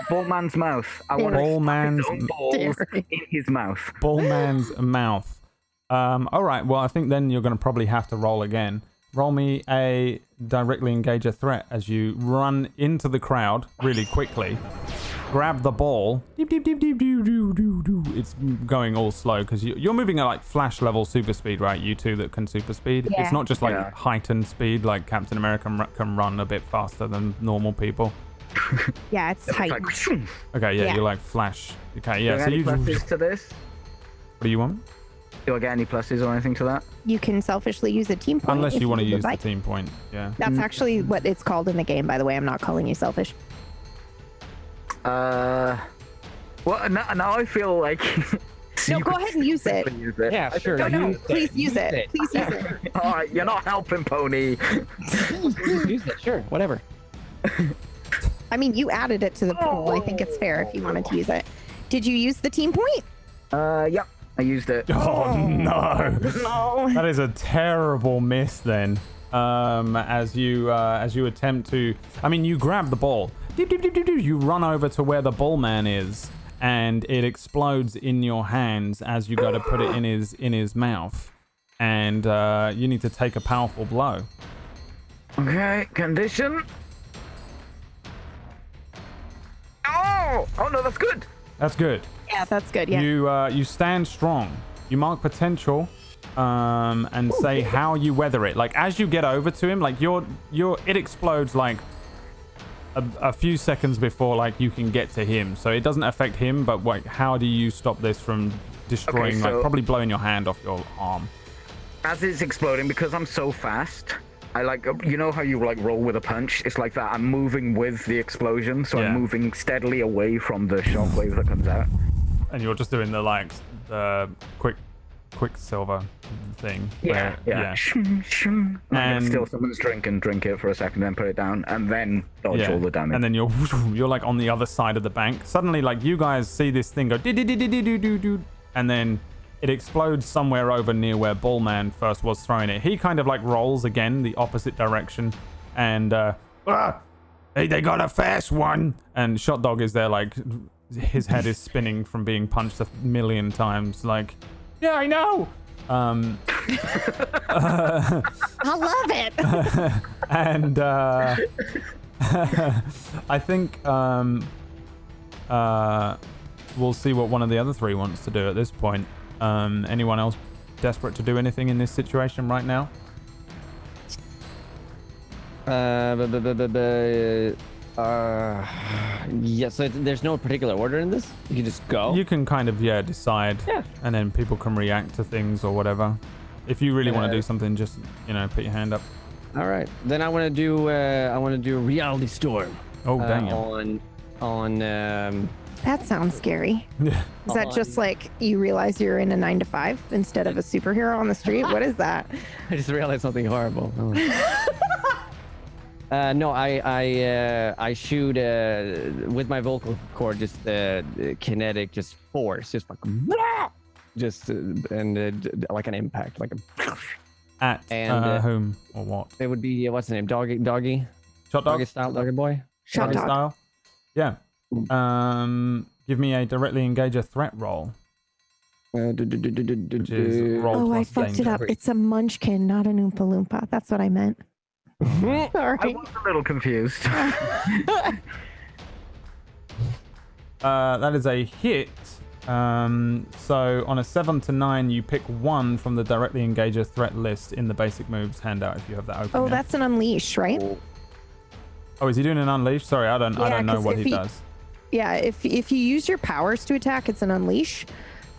Ball man's mouth. I want Ball man's balls in his mouth. Ball man's mouth. All right. Well, I think then you're going to probably have to roll again. Roll me a directly engage a threat as you run into the crowd really quickly. Grab the ball. Deep, deep, deep, deep, deep, deep, deep, deep. It's going all slow because you're moving at like flash level super speed, right? You two that can super speed. Yeah. It's not just like heightened speed like Captain America can run a bit faster than normal people. Yeah, it's tight. Like, Okay, yeah, Yeah. you're like flash. Okay, yeah. do I So get you. any What pluses to this? do you want? Do I get any pluses or anything to that? You can selfishly use a team point. Unless if you want to would use the like. team point. Yeah. That's actually what it's called in the game, by the way. I'm not calling you selfish. Well, now I feel like. No, go ahead and use it. Use it. Yeah, sure. No, please use it. Please use it. All right, you're not helping, Pony. Use it, sure, whatever. I mean, you added it to the pool. I think it's fair if you wanted to use it. Did you use the team point? Yep, I used it. Oh no! No. That is a terrible miss then. As you attempt to, I mean, you grab the ball. Deep, deep, deep, deep, deep. You run over to where the ball man is, and it explodes in your hands as you go to put it in his mouth, and you need to take a powerful blow. Okay, condition. Oh no, that's good. That's good. Yeah, that's good. Yeah. You stand strong. You mark potential, and say how you weather it. Like as you get over to him, like it explodes like a few seconds before like you can get to him. So it doesn't affect him, but like how do you stop this from destroying? Okay, so- like probably blowing your hand off your arm. As it's exploding, because I'm so fast, I like, you know how you like roll with a punch? It's like that. I'm moving with the explosion, so Yeah. I'm moving steadily away from the shockwave that comes out. And you're just doing the quick Quicksilver thing. Yeah. And Steal someone's drink and drink it for a second, then put it down, and then dodge all the damage. And then you're like on the other side of the bank. Suddenly, like you guys see this thing go do, and then it explodes somewhere over near where Bullman first was throwing it. He kind of like rolls again the opposite direction, and hey, they got a fast one. And Shot Dog is there, like his head is spinning from being punched 1,000,000 times. Like, yeah, I know. I love it. And I think we'll see what one of the other three wants to do at this point. Anyone else desperate to do anything in this situation right now? Yeah, so there's no particular order in this? You can just go? You can kind of, decide. Yeah. And then people can react to things or whatever. If you really want to do something, just, put your hand up. All right. Then I want to do Reality Storm. Oh, dang it. On That sounds scary. Is that just like you realize you're in a 9 to 5 instead of a superhero on the street? What is that? I just realized something horrible. No, I shoot with my vocal cord, just kinetic, just force, just like, like an impact, like a. At whom or what? It would be what's the name? Doggy. Shot Dog. Doggy style, doggy boy. Shot Doggy dog. style. Yeah. Give me a directly engage a threat roll. Which is roll Oh, I plus fucked it danger. up. It's a munchkin, not an Oompa Loompa. That's what I meant. I Sorry. was a little confused. That is a hit. So on a 7 to 9, you pick one from the directly engage a threat list in the basic moves handout if you have that open. Oh, yeah. that's an unleash, right? Oh, is he doing an unleash? Sorry, I don't know 'cause what if he does. Yeah, if you use your powers to attack, it's an unleash.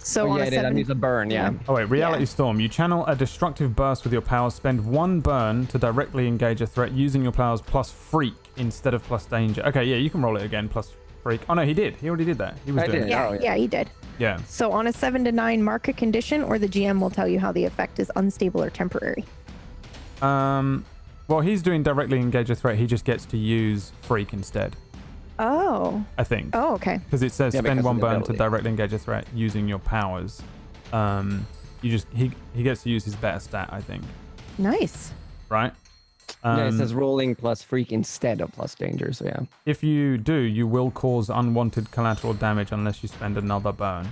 So on yeah, a it is. 7, That means a burn. Yeah. Oh wait, Reality Storm. You channel a destructive burst with your powers. Spend 1 burn to directly engage a threat using your powers plus freak instead of plus danger. Okay, yeah, you can roll it again plus freak. Oh no, he did. He already did that. He was doing it. Yeah, Oh, yeah. yeah, he did. Yeah. So on a 7 to 9, mark a condition, or the GM will tell you how the effect is unstable or temporary. Well, he's doing directly engage a threat. He just gets to use freak instead, Oh. I think. Oh, okay. Because it says Yeah, spend because 1 of the burn to ability. directly engage a threat using your powers. He gets to use his better stat, I think. Nice. Right? Yeah, it says rolling plus freak instead of plus danger. So yeah. If you do, you will cause unwanted collateral damage unless you spend another burn.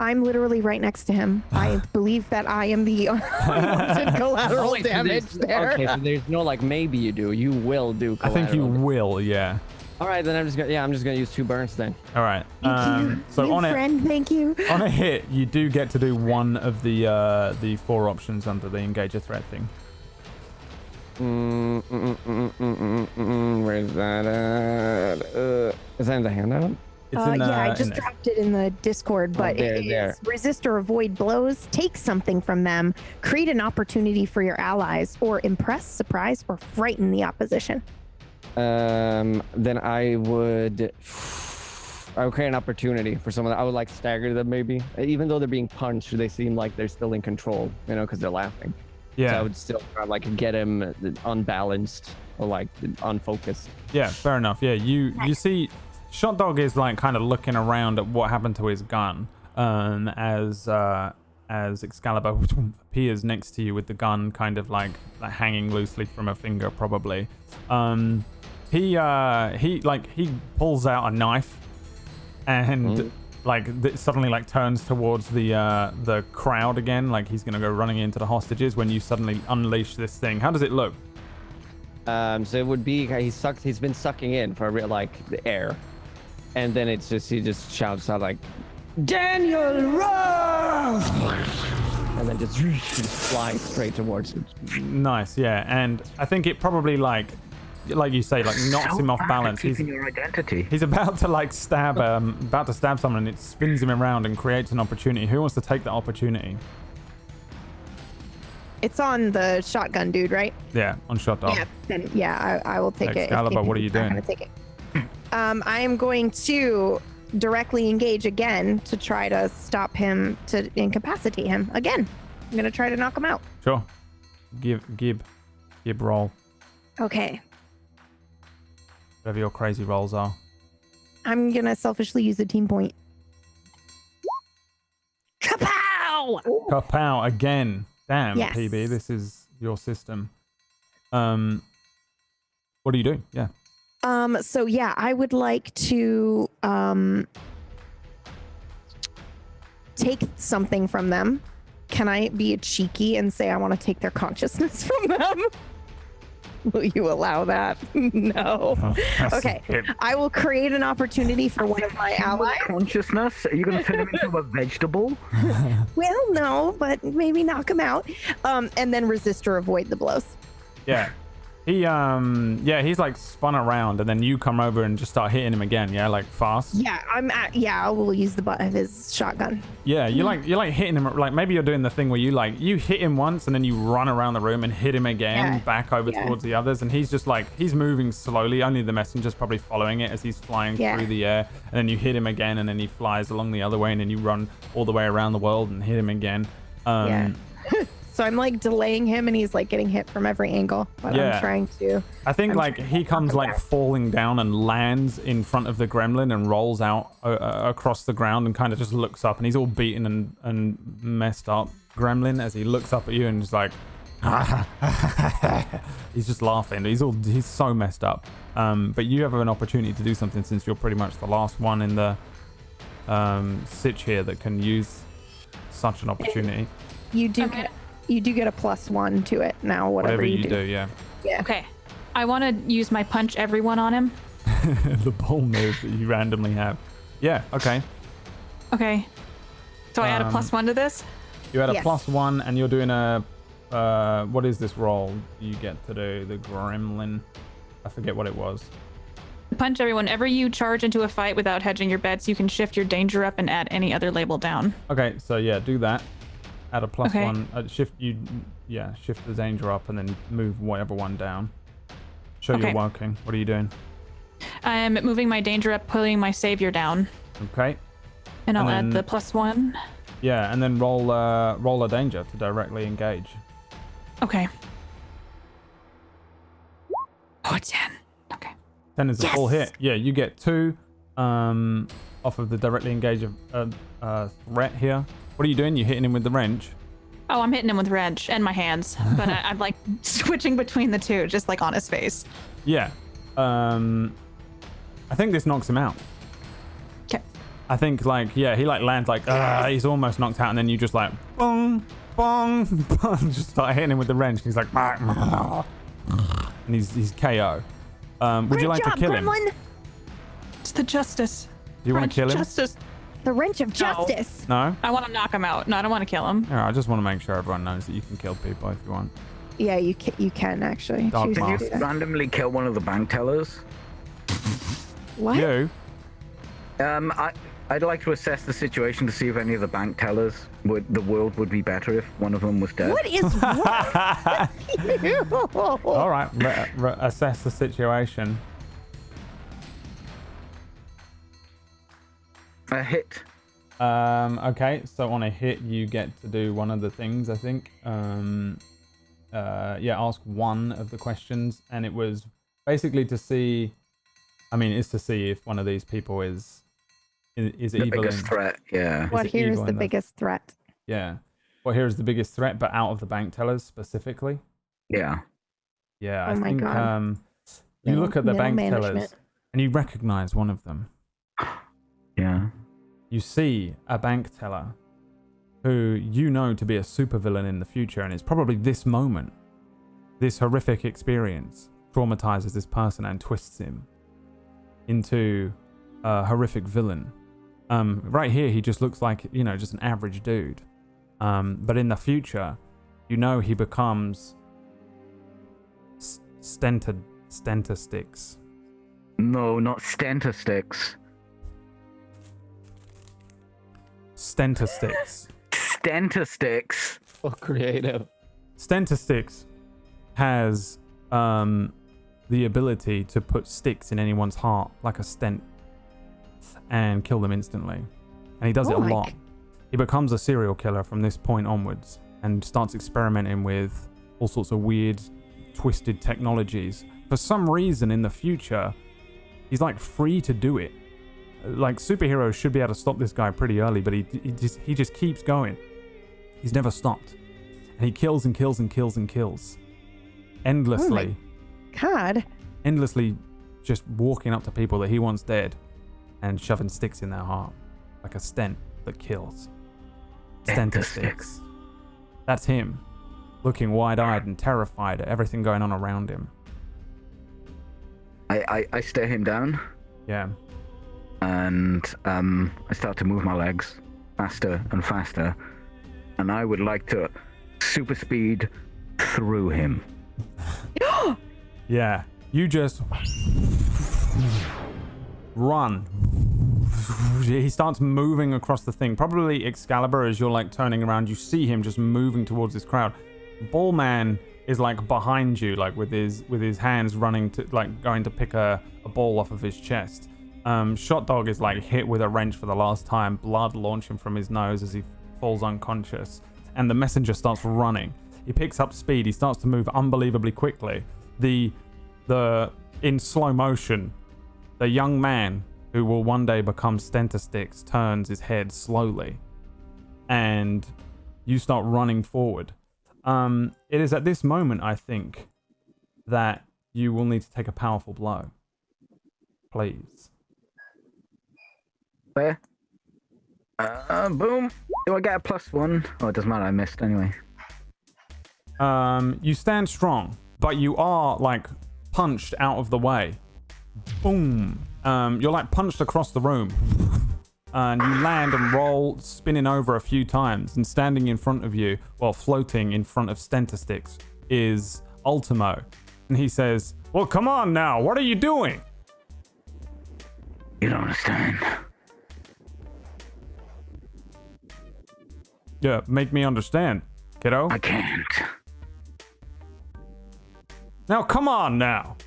I'm literally right next to him. I believe that I am the unwanted collateral wait, so damage there. Okay, so there's no like maybe you do. You will do. I think you collateral. will, yeah. All right, then I'm just gonna use 2 burns then. All right. Thank you. So New on friend, thank you. on a hit, you do get to do one of the 4 options under the engage a threat thing. Where's that at? Is that in the handout? It's in Yeah, I in just there. dropped it in the Discord, but there, it is there. resist or avoid blows, take something from them, create an opportunity for your allies, or impress, surprise, or frighten the opposition. Then I would create an opportunity for someone. I would like stagger them maybe, even though they're being punched. They seem like they're still in control, because they're laughing. So I Yeah. would still try to like get him unbalanced or like unfocused. Yeah, fair enough. Yeah, you see Shot Dog is like kind of looking around at what happened to his gun as Excalibur appears next to you with the gun kind of like hanging loosely from a finger probably. He pulls out a knife and suddenly like turns towards the crowd again, like he's gonna go running into the hostages when you suddenly unleash this thing. How does it look? So it would be he's been sucking in for the air, and then it's just he just shouts out like Daniel run, and then just flies straight towards him. Nice, yeah. And I think it probably like you say, like knocks him off balance. Keeping your identity. He's about to stab someone, and it spins him around and creates an opportunity. Who wants to take that opportunity? It's on the shotgun dude, right? Yeah, on Shot Dog. Yeah, then I will take it. if Excalibur, what are you people are doing? gonna take it. I am going to directly engage again to try to stop him, to incapacitate him again. I'm gonna try to knock him out. Sure. Gib roll. Okay. Whatever your crazy rolls are. I'm gonna selfishly use a team point. Kapow! Kapow again. Damn, Yes. PB, this is your system. What do you do? Yeah. So yeah, I would like to take something from them. Can I be cheeky and say I want to take their consciousness from them? Will you allow that? No. Okay. I will create an opportunity for one of my allies. Consciousness? Are you going to turn him into a vegetable? Well, no, but maybe knock him out. And then resist or avoid the blows. Yeah. He's like spun around and then you come over and just start hitting him again, yeah, like fast. Yeah, I will use the butt of his shotgun. Yeah, you're like hitting him, like maybe you're doing the thing where you hit him once and then you run around the room and hit him again back over towards the others, and he's just like, he's moving slowly, only the messenger's probably following it as he's flying through the air, and then you hit him again and then he flies along the other way and then you run all the way around the world and hit him again. So I'm like delaying him and he's like getting hit from every angle, but I'm trying to. I think he comes like falling down and lands in front of the gremlin and rolls out across the ground and kind of just looks up, and he's all beaten and messed up gremlin as he looks up at you and just like he's just laughing. He's so messed up. But you have an opportunity to do something since you're pretty much the last one in the sitch here that can use such an opportunity. You do get a +1 to it now, whatever you do. Yeah. Okay. I want to use my punch everyone on him. The ball move that you randomly have. Yeah, okay. Okay. So I add a +1 to this? You add a +1 and you're doing a what is this roll you get to do? The gremlin. I forget what it was. Punch everyone. Whenever you charge into a fight without hedging your bets, you can shift your danger up and add any other label down. Okay, so yeah, do that. Add a +1. Shift the danger up and then move whatever one down. Show you're working. What are you doing? I'm moving my danger up, pulling my savior down. Okay. And I'll add the +1. Yeah, and then roll a danger to directly engage. Okay. Oh, 10. Okay. 10 is a full hit. Yeah, you get 2 off of the directly engage threat here. What are you doing? You're hitting him with the wrench? Oh, I'm hitting him with wrench and my hands, but I'm like switching between the two, just like on his face. Yeah. I think this knocks him out. Okay. I think he lands like he's almost knocked out, and then you just like bong, bong, bong, just start hitting him with the wrench. And he's like, and he's KO. Would you like to kill him? It's the justice. Do you want to kill him? Justice. The wrench of justice. No? I want to knock him out. No, I don't want to kill him. Yeah, I just want to make sure everyone knows that you can kill people if you want. Yeah, you can actually. Dark Can mask. you randomly kill one of the bank tellers? What? You? I'd like to assess the situation to see if any of the bank tellers the world would be better if one of them was dead. What is wrong with you? All right, assess the situation. A hit. Okay, so on a hit you get to do one of the things, I think. Ask one of the questions, and it was basically to see, it's to see if one of these people is the evil. Biggest threat, yeah. What here is the biggest threat? Yeah. Well, here is the biggest threat, but out of the bank tellers specifically. Yeah. Yeah, Oh I my think God. you look at the bank tellers management. and you recognize one of them. Yeah. You see a bank teller who you know to be a supervillain in the future, and it's probably this moment, this horrific experience, traumatizes this person and twists him into a horrific villain. Right here, he just looks like, just an average dude. But in the future, he becomes Stentasticks. No, not Stentasticks. Stentasticks. Stentasticks. So creative. Stentasticks has the ability to put sticks in anyone's heart like a stent. and kill them instantly. And he does it a lot. He becomes a serial killer from this point onwards and starts experimenting with all sorts of weird, twisted technologies. For some reason in the future, he's like free to do it. Like superheroes should be able to stop this guy pretty early, but he just keeps going. He's never stopped. And he kills and kills and kills and kills. Endlessly. Oh my God. Endlessly just walking up to people that he wants dead and shoving sticks in their heart. Like a stent that kills. Stent sticks. That's him. Looking wide-eyed and terrified at everything going on around him. I stare him down. Yeah. And I start to move my legs faster and faster. And I would like to super speed through him. Yeah. You just run. He starts moving across the thing. Probably Excalibur, as you're like turning around, you see him just moving towards this crowd. Ballman is like behind you, like with his hands running to like going to pick a ball off of his chest. Shot Dog is like hit with a wrench for the last time, blood launching from his nose as he falls unconscious. And the messenger starts running. He picks up speed. He starts to move unbelievably quickly. The in slow motion, the young man who will one day become Stentastix turns his head slowly, and you start running forward. It is at this moment, I think, that you will need to take a powerful blow. Please. Where? Boom. Do I get a +1? Oh, it doesn't matter. I missed anyway. You stand strong, but you are like punched out of the way. Boom. You're like punched across the room. And you land and roll, spinning over a few times, and standing in front of you, well, floating in front of Stentastix, is Ultimo. And he says, "Well, come on now, what are you doing?" You don't understand. Yeah, make me understand, kiddo. I can't. Now, come on now.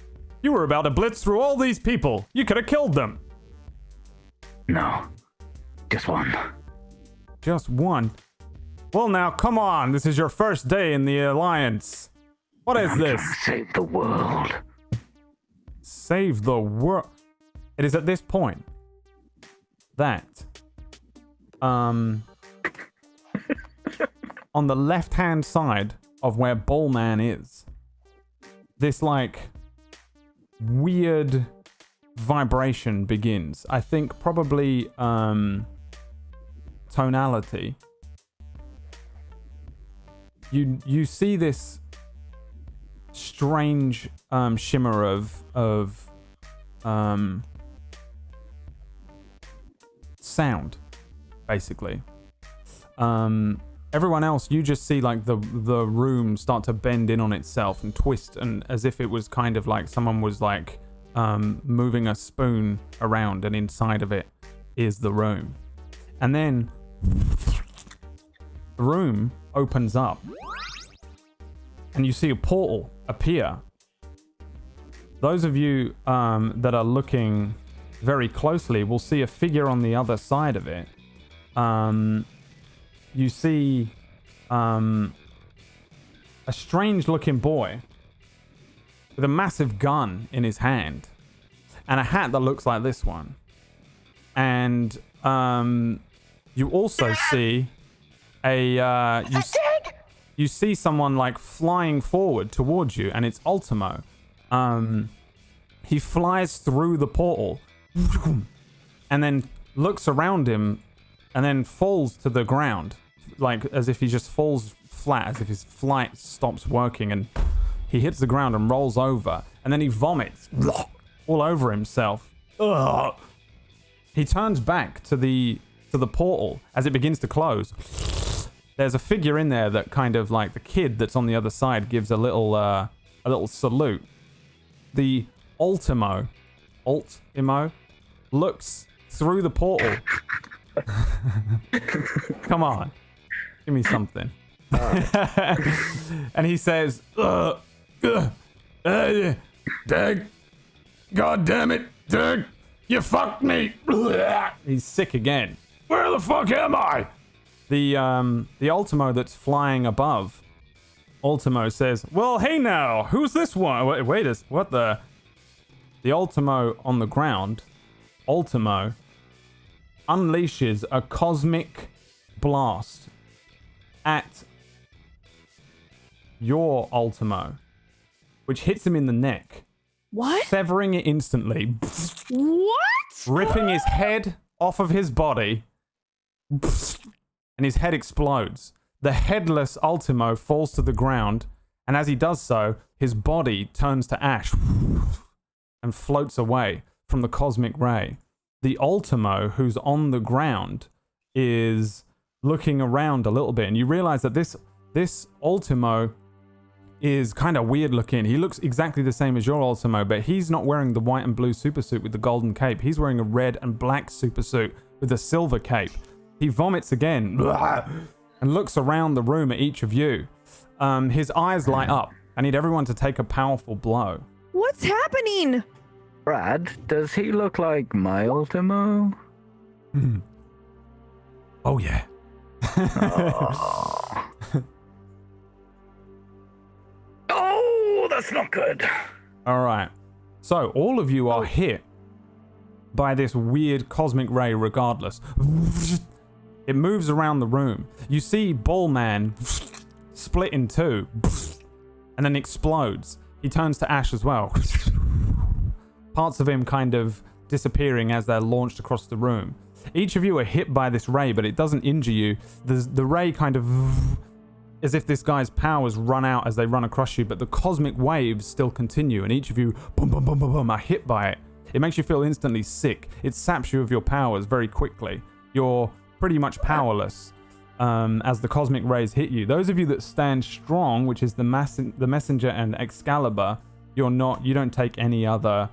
You were about to blitz through all these people. You could have killed them. No. Just one. Just one? Well, now, come on. This is your first day in the Alliance. What is this? Save the world. Save the world. It is at this point that, on the left-hand side of where Ballman is, this, like, weird vibration begins. I think probably, tonality. You see this strange shimmer of sound, basically. Everyone else, you just see like the room start to bend in on itself and twist, and as if it was kind of like someone was like moving a spoon around, and inside of it is the room. And then the room opens up and you see a portal appear. Those of you that are looking very closely will see a figure on the other side of it. You see a strange looking boy with a massive gun in his hand and a hat that looks like this one. And you also see you see someone like flying forward towards you, and it's Ultimo. He flies through the portal and then looks around him and then falls to the ground, like as if he just falls flat, as if his flight stops working, and he hits the ground and rolls over, and then he vomits all over himself. Ugh. He turns back to the portal as it begins to close. There's a figure in there that kind of like the kid that's on the other side gives a little salute. The Ultimo looks through the portal. Come on, give me something. And he says, Dag, God damn it, Dag, You fucked me. He's sick again. Where the fuck am I? The Ultimo that's flying above. Ultimo says, well, hey now, who's this one? Wait, what the? The Ultimo on the ground, Ultimo, unleashes a cosmic blast at your Ultimo, which hits him in the neck. What? Severing it instantly. What? Ripping his head off of his body. And his head explodes. The headless Ultimo falls to the ground. And as he does so, his body turns to ash and floats away from the cosmic ray. The Ultimo, who's on the ground, is looking around a little bit. And you realize that this Ultimo is kind of weird looking. He looks exactly the same as your Ultimo, but he's not wearing the white and blue supersuit with the golden cape. He's wearing a red and black supersuit with a silver cape. He vomits again and looks around the room at each of you. His eyes light up. I need everyone to take a powerful blow. What's happening? Brad, does he look like my Ultimo? Oh, yeah. Oh, that's not good. All right. So all of you are hit by this weird cosmic ray regardless. It moves around the room. You see Ballman split in two and then explodes. He turns to ash as well. Parts of him kind of disappearing as they're launched across the room. Each of you are hit by this ray, but it doesn't injure you. The ray kind of... as if this guy's powers run out as they run across you, but the cosmic waves still continue, and each of you boom, boom, boom, boom, boom, are hit by it. It makes you feel instantly sick. It saps you of your powers very quickly. You're pretty much powerless as the cosmic rays hit you. Those of you that stand strong, which is the messenger and Excalibur, you don't take any other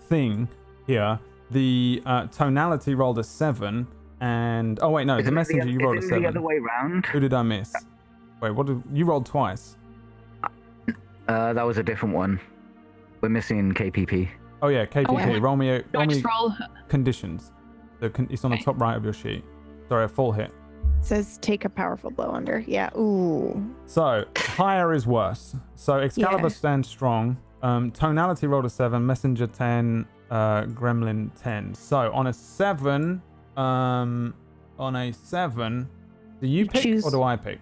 thing here. The tonality rolled a 7. And oh wait, no, the messenger you rolled a 7. The other way round. Who did I miss? Wait, what did you rolled twice? That was a different one. We're missing KPP. Oh yeah, KPP. Oh, yeah. Roll me roll. conditions. It's on the top right of your sheet. Sorry, a full hit. It says take a powerful blow under. Yeah. Ooh. So higher is worse. So Excalibur stands strong. Tonality rolled a 7. Messenger 10. Gremlin 10. So on a 7. Do you pick or do I pick?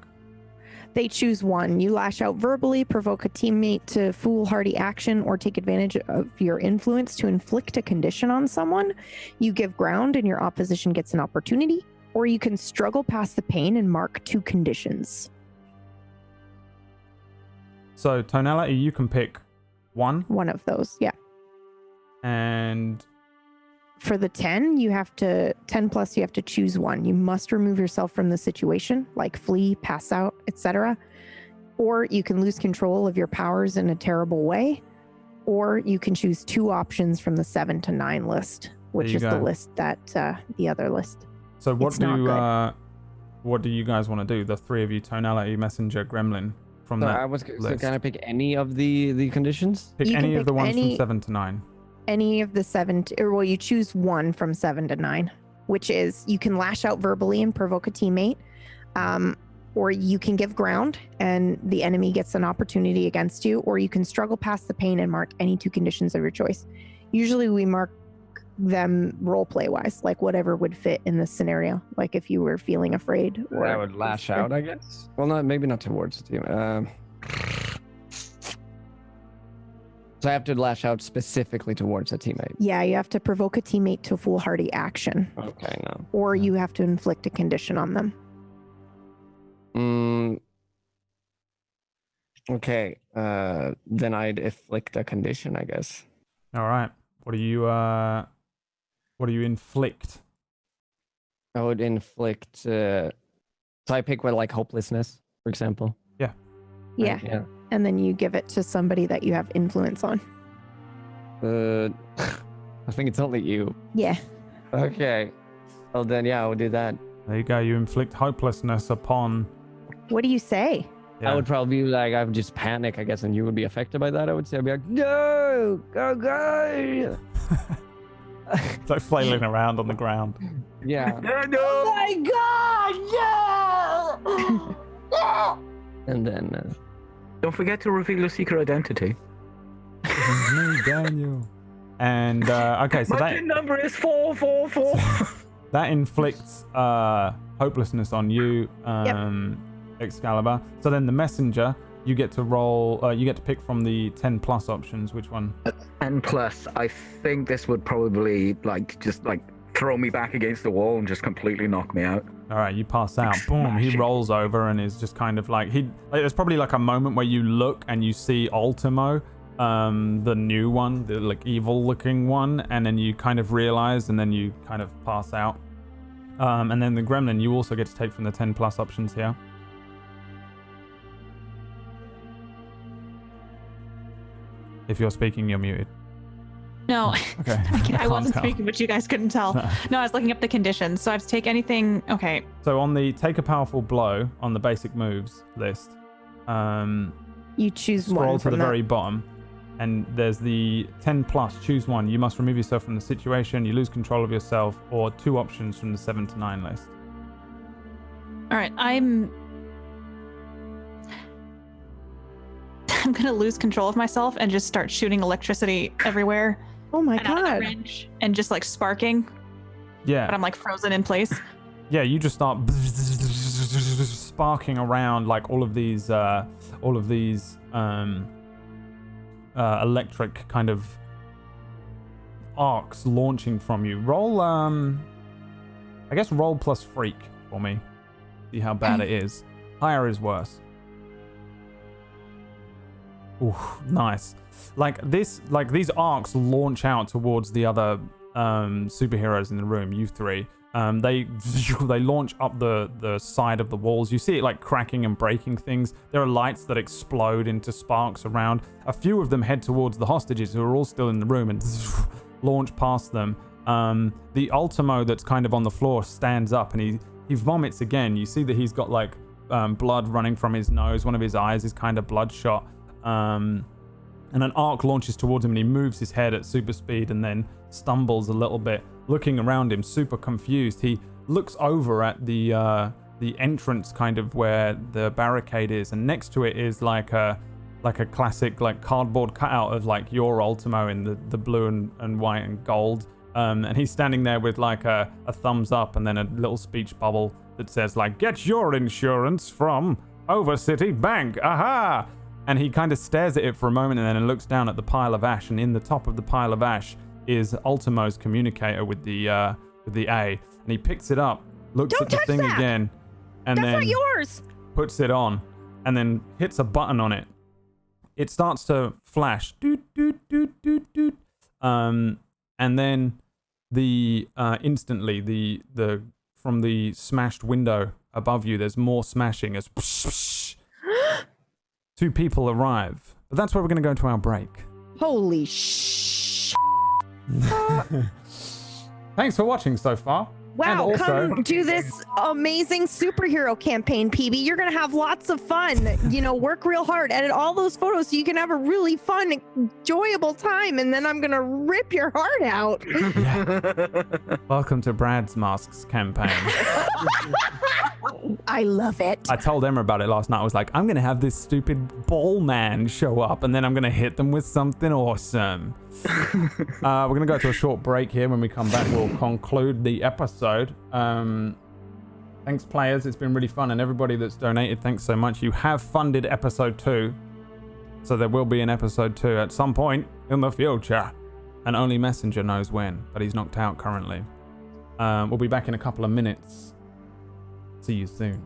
They choose one. You lash out verbally, provoke a teammate to foolhardy action, or take advantage of your influence to inflict a condition on someone. You give ground and your opposition gets an opportunity, or you can struggle past the pain and mark 2 conditions. So tonality, you can pick one. One of those, yeah. And for the 10, you have to 10 plus, you have to choose one. You must remove yourself from the situation, like flee, pass out, etc. Or you can lose control of your powers in a terrible way, or you can choose 2 options from the 7 to 9 list, which is the list that the other list. So what do you guys want to do? The 3 of you, tonality, messenger, gremlin, from that. I was list. so can I pick any of the conditions? Pick any of the ones from 7 to 9. Any of the 7 or you choose one from 7 to 9, which is you can lash out verbally and provoke a teammate, or you can give ground and the enemy gets an opportunity against you, or you can struggle past the pain and mark any 2 conditions of your choice. Usually we mark them role play wise, like whatever would fit in this scenario, like if you were feeling afraid. Or I would lash out, I guess. Well, maybe not towards the team. So I have to lash out specifically towards a teammate. Yeah, you have to provoke a teammate to foolhardy action. Okay, no. Or you have to inflict a condition on them. Okay. Then I'd inflict a condition, I guess. All right. What do you inflict? I would inflict. So I pick like hopelessness, for example. Yeah. Yeah. Yeah. And then you give it to somebody that you have influence on. I think it's only you. Yeah. Okay. Well then, yeah, I would do that. There you go. You inflict hopelessness upon. What do you say? Yeah. I would probably be like, I would just panic, I guess, and you would be affected by that. I would say, I'd be like, no, go. It's like flailing around on the ground. Yeah. No! And then Don't forget to reveal your secret identity. It's me, Daniel. And okay, so My PIN number is 444. that inflicts hopelessness on you, Excalibur. So then the messenger, you get to roll. You get to pick from the 10 plus options. Which one? 10 plus. I think this would probably just throw me back against the wall and just completely knock me out. All right, you pass out. Boom. He rolls over and is just kind of like there's probably like a moment where you look and you see Ultimo, the new one, the like evil-looking one, and then you kind of realize, and then you kind of pass out. And then the gremlin, you also get to take from the 10 plus options here. If you're speaking, you're muted. No, Okay. I wasn't speaking, but you guys couldn't tell. No, I was looking up the conditions. So I have to take anything. Okay. So on the take a powerful blow on the basic moves list, You choose one scroll to from the that. very bottom, and there's the 10 plus. Choose one. You must remove yourself from the situation. You lose control of yourself, or 2 options from the 7 to 9 list. All right. I'm gonna lose control of myself and just start shooting electricity everywhere. Oh my and out of the god. wrench and just like sparking, but Yeah. I'm like frozen in place. Yeah. You just start sparking around like all of these electric kind of arcs launching from you. Roll I guess roll plus freak for me. See how bad it is. Higher is worse. Ooh, nice. Like these arcs launch out towards the other superheroes in the room, you three. They launch up the side of the walls. You see it like cracking and breaking things. There are lights that explode into sparks around. A few of them head towards the hostages who are all still in the room and launch past them. The Ultimo that's kind of on the floor stands up and he vomits again. You see that he's got like blood running from his nose. One of his eyes is kind of bloodshot. And an arc launches towards him and he moves his head at super speed and then stumbles a little bit, looking around him, super confused. He looks over at the entrance kind of where the barricade is, and next to it is like a classic like cardboard cutout of like your Ultimo in the blue and white and gold. And he's standing there with like a thumbs up and then a little speech bubble that says like, "Get your insurance from Overcity Bank, aha!" And he kind of stares at it for a moment and then looks down at the pile of ash, and in the top of the pile of ash is Ultimo's communicator with the A, and he picks it up, looks Don't at the touch thing that! again, and That's then not yours. puts it on, and then hits a button on it. It starts to flash, doot doot doot doot doot, and then instantly the from the smashed window above you, there's more smashing as 2 people arrive. But that's where we're going to go to our break. Holy sh! Thanks for watching so far. And Wow, also, come do this amazing superhero campaign, PB. You're going to have lots of fun. You know, work real hard, edit all those photos so you can have a really fun, enjoyable time, and then I'm going to rip your heart out. welcome to Brad's Masks campaign. I love it. I told Emma about it last night. I was like, I'm going to have this stupid ball man show up and then I'm going to hit them with something awesome. We're going to go to a short break here. When we come back, we'll conclude the episode. Thanks, players. It's been really fun. And everybody that's donated, thanks so much. You have funded episode 2. So there will be an episode 2 at some point in the future. And only Messenger knows when, but he's knocked out currently. We'll be back in a couple of minutes. See you soon.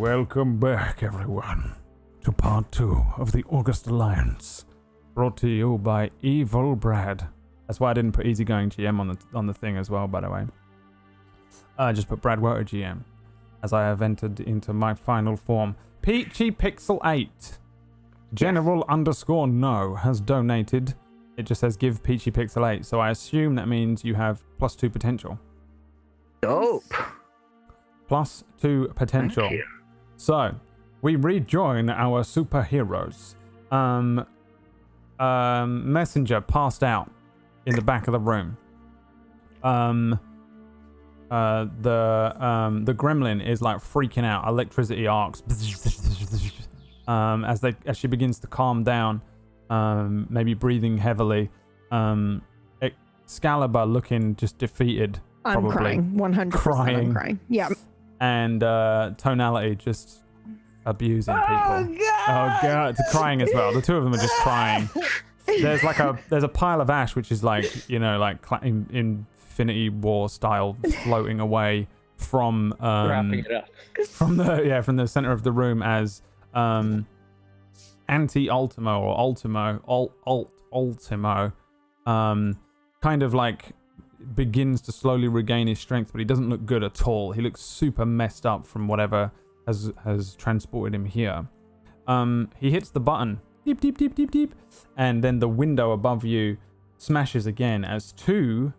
Welcome back, everyone, to part 2 of the August Alliance, brought to you by Evil Brad. That's why I didn't put easygoing GM on the thing as well, by the way. I just put Brad Werter GM, as I have entered into my final form. Peachy Pixel 8, General _no has donated. It just says give Peachy Pixel 8, so I assume that means you have +2 potential. Dope. +2 potential. Thank you. So, we rejoin our superheroes. Messenger passed out in the back of the room. The gremlin is like freaking out. Electricity arcs as she begins to calm down, maybe breathing heavily. Excalibur looking just defeated. I'm probably. crying. 100%. Crying. I'm crying. Yeah. And Tonality just abusing people. Oh god, it's crying as well. The two of them are just crying. There's a pile of ash which is like, you know, like Infinity War style floating away from Wrapping it up. from the center of the room as anti-Ultimo or Ultimo kind of like begins to slowly regain his strength, but he doesn't look good at all. He looks super messed up from whatever has transported him here. He hits the button, deep, deep, deep, deep, deep, and then the window above you smashes again as 2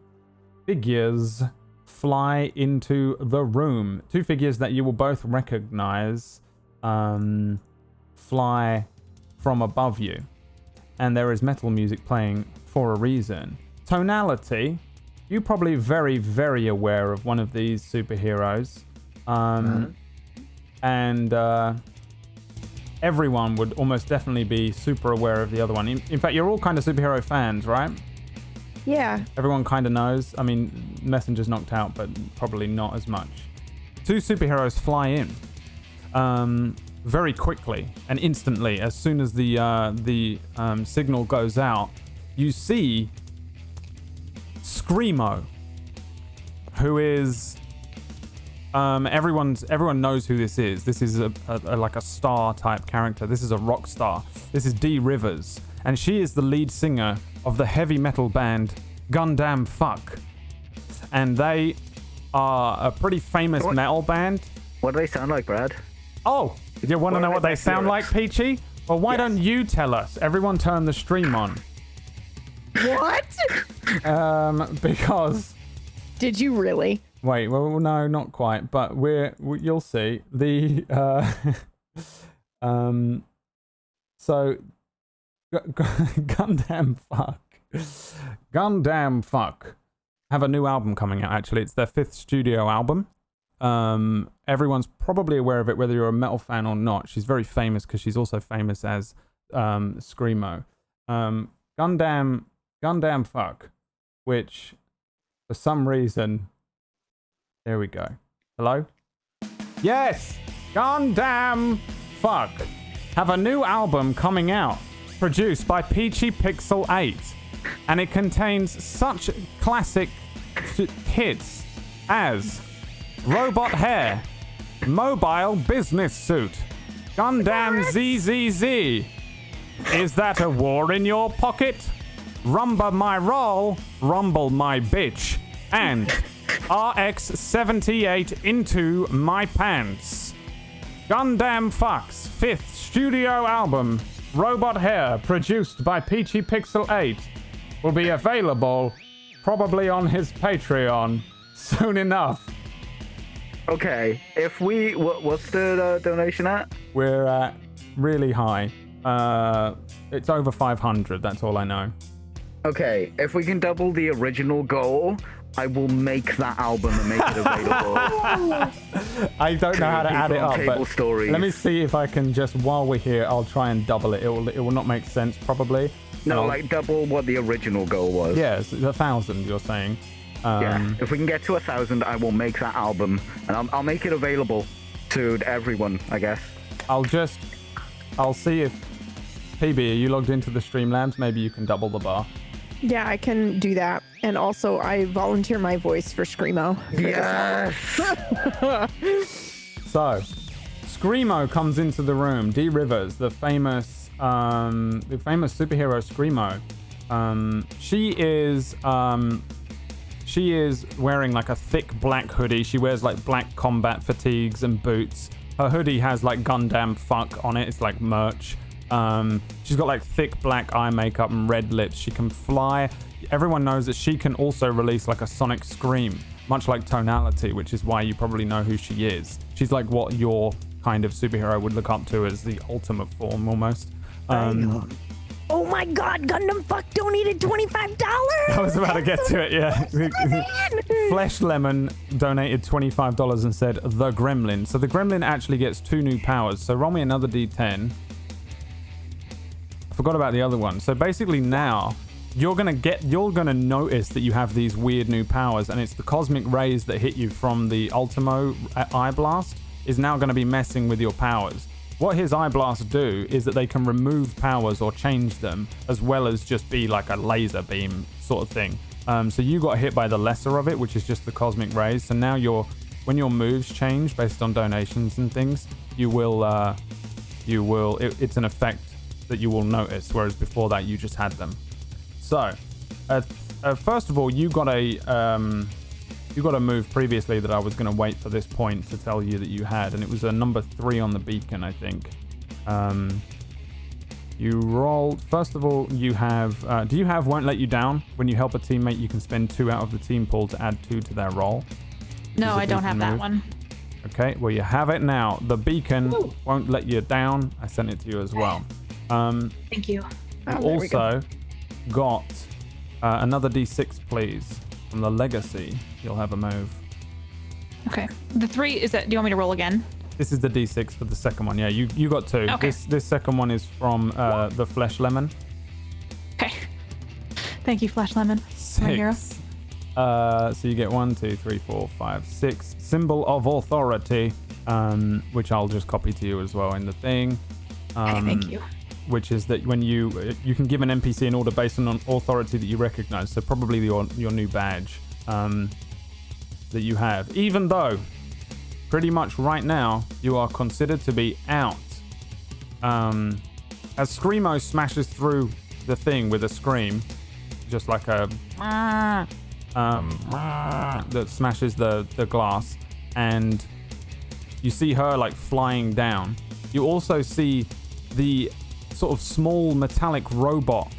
figures fly into the room. 2 figures that you will both recognize fly from above you. And there is metal music playing for a reason. Tonality, you're probably very, very aware of one of these superheroes. And everyone would almost definitely be super aware of the other one. In fact, you're all kind of superhero fans, right? Yeah. Everyone kind of knows. I mean, Messenger's knocked out, but probably not as much. 2 superheroes fly in very quickly and instantly. As soon as the signal goes out, you see Screamo, who is everyone knows who this is. This is a like a star type character. This is a rock star. This is Dee Rivers, and she is the lead singer of the heavy metal band Gundam Fuck, and they are a pretty famous metal band. What do they sound like, Brad? Oh, you want to know what they sound like, Peachy? Well, why don't you tell us? Everyone turn the stream on. What? Because... Did you really? Wait, well, no, not quite, but you'll see. So, Gundam Fuck have a new album coming out, actually. It's their 5th studio album. Everyone's probably aware of it, whether you're a metal fan or not. She's very famous because she's also famous as Screamo. Gundam Fuck, which for some reason, there we go. Hello? Yes! Gundam Fuck have a new album coming out, produced by Peachy Pixel 8, and it contains such classic hits as Robot Hair, Mobile Business Suit, Gundam ZZZ, Is That a War in Your Pocket? Rumba My Roll, Rumble My Bitch, and RX-78 Into My Pants. Gundam Fuck's 5th studio album, Robot Hair, produced by Peachy Pixel 8, will be available probably on his Patreon soon enough. Okay, what's the donation at? We're at really high. It's over 500, that's all I know. Okay, if we can double the original goal, I will make that album and make it available. I don't know how to add it up, but stories. let me see if I can just, while we're here, I'll try and double it. It will not make sense, probably. No, like double what the original goal was. Yeah, it's 1,000, you're saying. Yeah, if we can get to 1,000, I will make that album, and I'll make it available to everyone, I guess. I'll see if, PB, are you logged into the Streamlabs? Maybe you can double the bar. Yeah, I can do that. And also, I volunteer my voice for Screamo. Yes! So, Screamo comes into the room. D. Rivers, the famous superhero Screamo. She is wearing like a thick black hoodie. She wears like black combat fatigues and boots. Her hoodie has like Gundam fuck on it. It's like merch. She's got like thick black eye makeup and red lips. She can fly. Everyone knows that she can also release like a sonic scream, much like Tonality, which is why you probably know who she is. She's like what your kind of superhero would look up to as the ultimate form almost. Oh my God, Gundam Fuck donated $25. I was about to get to it, yeah. Flesh Lemon donated $25 and said, the Gremlin. So the Gremlin actually gets 2 new powers. So roll me another D10. I forgot about the other one. So basically now, you're gonna notice that you have these weird new powers, and it's the cosmic rays that hit you from the Ultimo Eye Blast is now gonna be messing with your powers. What his eye blasts do is that they can remove powers or change them, as well as just be like a laser beam sort of thing. So you got hit by the lesser of it, which is just the cosmic rays. So now when your moves change based on donations and things, it's an effect that you will notice, whereas before that you just had them. So, first of all, you got a move previously that I was going to wait for this point to tell you that you had, and it was a number 3 on the beacon, I think. You rolled. First of all, you have. Do you have Won't Let You Down? When you help a teammate, you can spend 2 out of the team pool to add 2 to their roll. No, I don't have that one. Okay, well you have it now. The beacon won't let you down. I sent it to you as well. Thank you. You also got another D6, please. From the legacy, you'll have a move. Okay. The 3 is that. Do you want me to roll again? This is the D6 for the second one. Yeah, you got 2. Okay. This second one is from the Flesh Lemon. Okay. Thank you, Flesh Lemon. 6. So you get 1, 2, 3, 4, 5, 6. Symbol of authority, which I'll just copy to you as well in the thing. Thank you. Which is that when you can give an NPC an order based on authority that you recognize. So probably your new badge that you have. Even though pretty much right now you are considered to be out. As Screamo smashes through the thing with a scream, just like a that smashes the glass, and you see her like flying down. You also see the sort of small metallic robot.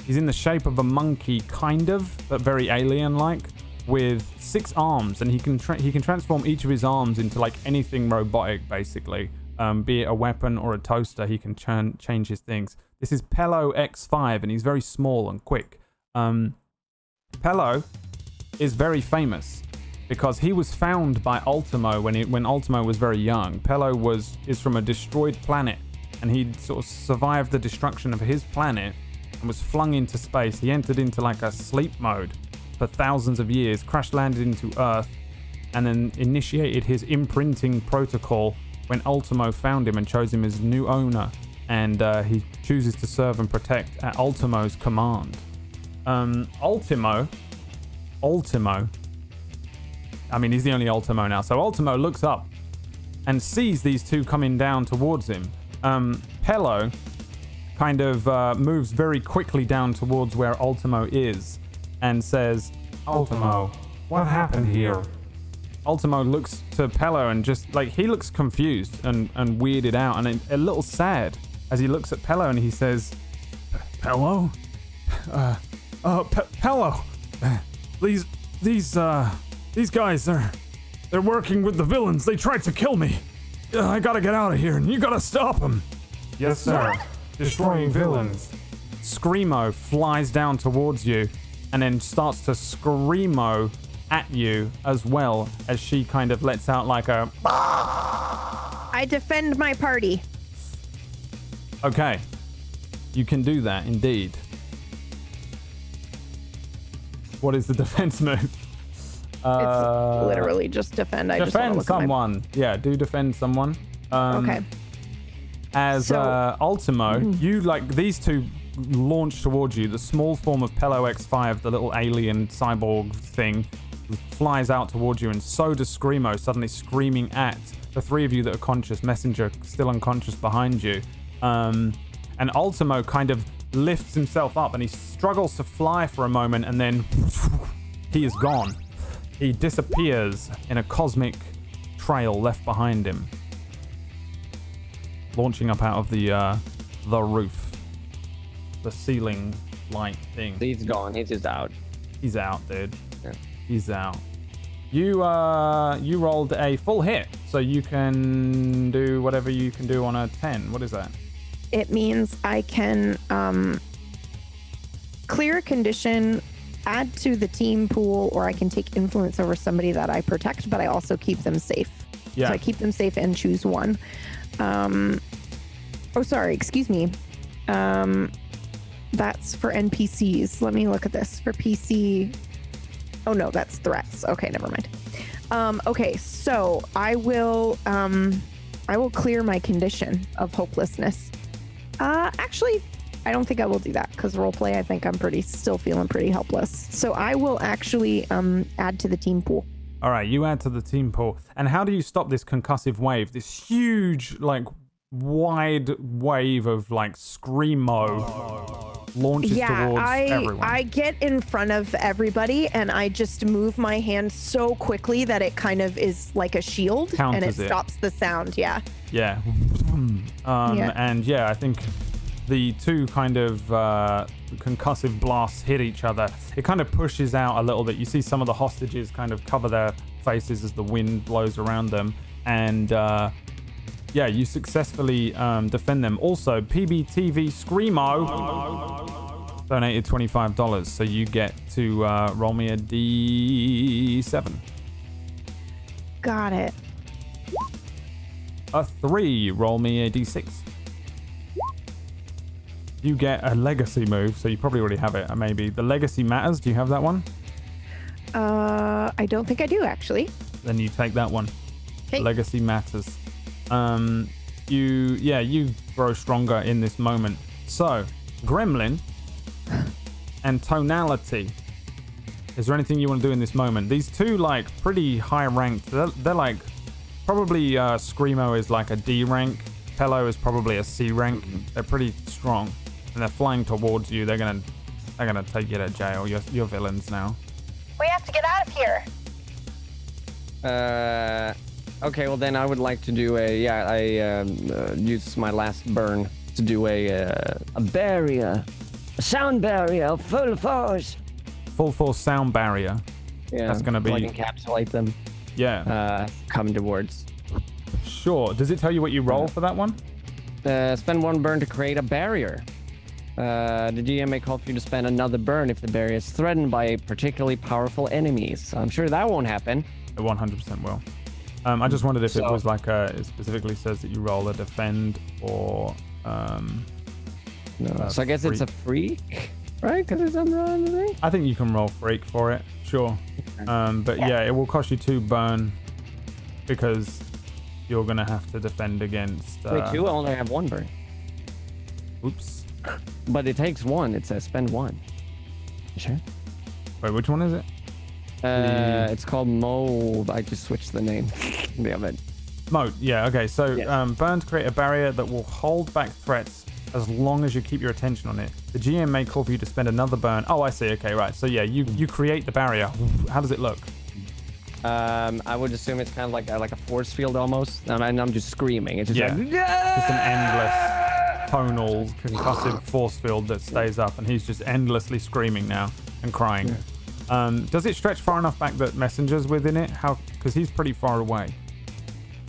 He's in the shape of a monkey, kind of, but very alien-like, with 6 arms, and he can transform each of his arms into like anything robotic, basically. Be it a weapon or a toaster, he can change his things. This is Pello X5, and he's very small and quick. Pello is very famous because he was found by Ultimo when Ultimo was very young. Pello is from a destroyed planet, and he sort of survived the destruction of his planet and was flung into space. He entered into like a sleep mode for thousands of years, crash landed into Earth, and then initiated his imprinting protocol when Ultimo found him and chose him as new owner, and he chooses to serve and protect at Ultimo's command. Ultimo, I mean, he's the only Ultimo now, so Ultimo looks up and sees these two coming down towards him. Pello kind of moves very quickly down towards where Ultimo is and says, "Ultimo, what happened here?" Ultimo looks to Pello and just like, he looks confused and weirded out and a little sad as he looks at Pello, and he says, "Pello? Pello, these guys, they're working with the villains. They tried to kill me. I gotta get out of here, and you gotta stop them." "Yes, sir. Destroying villains." Screamo flies down towards you and then starts to screamo at you, as well as she kind of lets out like a... I defend my party. Okay. You can do that, indeed. What is the defense move? It's literally just defend. I just want to defend look at someone. Yeah, do defend someone. Okay. As Ultimo, you like these two launch towards you. The small form of Pello X5, the little alien cyborg thing, flies out towards you, and so does Screamo, suddenly screaming at the three of you that are conscious. Messenger still unconscious behind you. And Ultimo kind of lifts himself up, and he struggles to fly for a moment, and then he is gone. He disappears in a cosmic trail left behind him, launching up out of the roof, the ceiling light thing. He's gone. He's just out. He's out, dude. Yeah. He's out. You rolled a full hit, so you can do whatever you can do on a 10. What is that? It means I can clear a condition, add to the team pool, or I can take influence over somebody that I protect, but I also keep them safe. Yeah. So I keep them safe and choose one. Excuse me. That's for NPCs. Let me look at this. For PC. Oh no, that's threats. Okay, never mind. Okay, so I will clear my condition of hopelessness. Actually, I don't think I will do that because roleplay, I think I'm still feeling pretty helpless. So I will actually add to the team pool. All right, you add to the team pool. And how do you stop this concussive wave? This huge, like, wide wave of, like, screamo launches towards everyone. I get in front of everybody and I just move my hand so quickly that it kind of is like a shield. Counters and it stops the sound. Yeah. Yeah. And yeah, I think the two kind of concussive blasts hit each other. It kind of pushes out a little bit. You see some of the hostages kind of cover their faces as the wind blows around them. And yeah, you successfully defend them. Also, PBTV Screamo donated $25, so you get to roll me a D7. Got it. A 3, roll me a D6. You get a legacy move, so you probably already have it. Maybe the legacy matters. Do you have that one? I don't think I do actually. Then you take that one. Hey. Legacy matters. You grow stronger in this moment. So, Gremlin and Tonality. Is there anything you want to do in this moment? These two, like, pretty high ranked. They're like, probably Screamo is like a D rank. Pello is probably a C rank. They're pretty strong, and they're flying towards you. They're gonna take you to jail. You're villains now. We have to get out of here. Okay, well then I would like to do I use my last burn to do a barrier. A sound barrier, full force. Full force sound barrier. Yeah, that's gonna be like encapsulate them. Yeah. Coming towards. Sure. Does it tell you what you roll for that one? Spend one burn to create a barrier. The GM may call for you to spend another burn if the barrier is threatened by particularly powerful enemies. I'm sure that won't happen. It 100% will. I just wondered if it was like it specifically says that you roll a defend or no. So I guess it's a freak, right? Because it's on the thing. I think you can roll freak for it. Sure. But yeah, it will cost you 2 burn because you're gonna have to defend against. Wait, 2? I only have 1 burn. Oops. But it takes 1. It says spend 1. You sure? Wait, which one is it? It's called Mold. I just switched the name. Damn it. Moat. Yeah. Okay. So Yes. burn to create a barrier that will hold back threats as long as you keep your attention on it. The GM may call for you to spend another burn. Oh, I see. Okay, right. So yeah, you create the barrier. How does it look? I would assume it's kind of like a force field almost. And I'm just screaming. It's just like, just an endless tonal concussive force field that stays up, and he's just endlessly screaming now and crying. Does it stretch far enough back that Messenger's within it? How? Because he's pretty far away.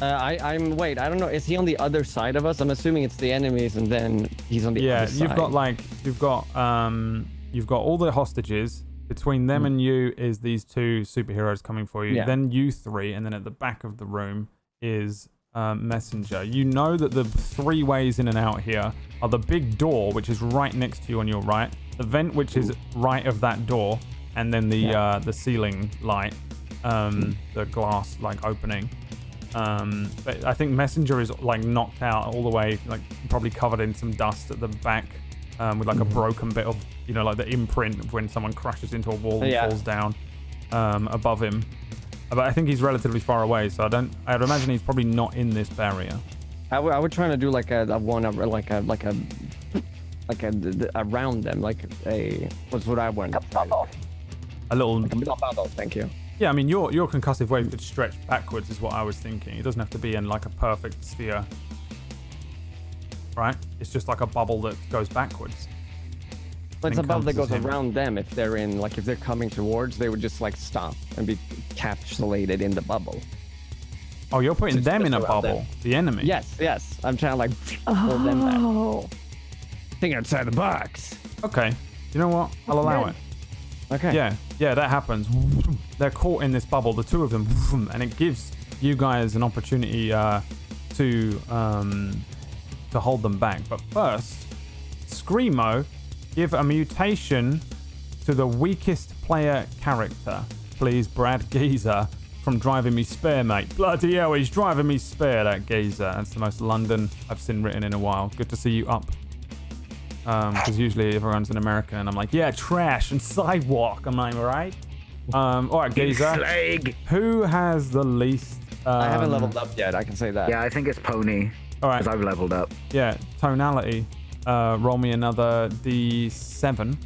Wait, I don't know. Is he on the other side of us? I'm assuming it's the enemies, and then he's on the other side. You've got all the hostages. Between them and you is these 2 superheroes coming for you. Yeah. Then you 3, and then at the back of the room is Messenger. You know that the 3 ways in and out here are the big door, which is right next to you on your right, the vent, which is right of that door, and then the ceiling light, the glass like opening. But I think Messenger is like knocked out all the way, like probably covered in some dust at the back, with like a broken bit of, like the imprint of when someone crashes into a wall and falls down. above him. But I think he's relatively far away, so I'd imagine he's probably not in this barrier. I would try to do like a one around them, like a what's what I want. A bubble. A little bubble. Thank you. Yeah, I mean your concussive wave could stretch backwards is what I was thinking. It doesn't have to be in like a perfect sphere. Right? It's just like a bubble that goes backwards. But it's a bubble that goes encompasses him. around them. If they're in, like, if they're coming towards, they would just like stop and be capsulated in the bubble. Oh, you're putting Just them in a around bubble, them. the enemy. Yes. I'm trying to like pull them back. Oh. Think outside the box. Okay. You know what? I'll allow it. Okay. Yeah, that happens. They're caught in this bubble, the two of them, and it gives you guys an opportunity to hold them back. But first, Screamo, give a mutation to the weakest player character. Please, Brad Geezer from Driving Me Spare, mate. Bloody hell, he's driving me spare, that geezer. That's the most London I've seen written in a while. Good to see you up. Because usually everyone's in America and I'm like, yeah, trash and sidewalk. I'm like, all right. All right, geezer. Slag. Who has the least? I haven't leveled up yet. I can say that. Yeah, I think it's Pony. All right. Because I've leveled up. Yeah, tonality. Roll me another D7.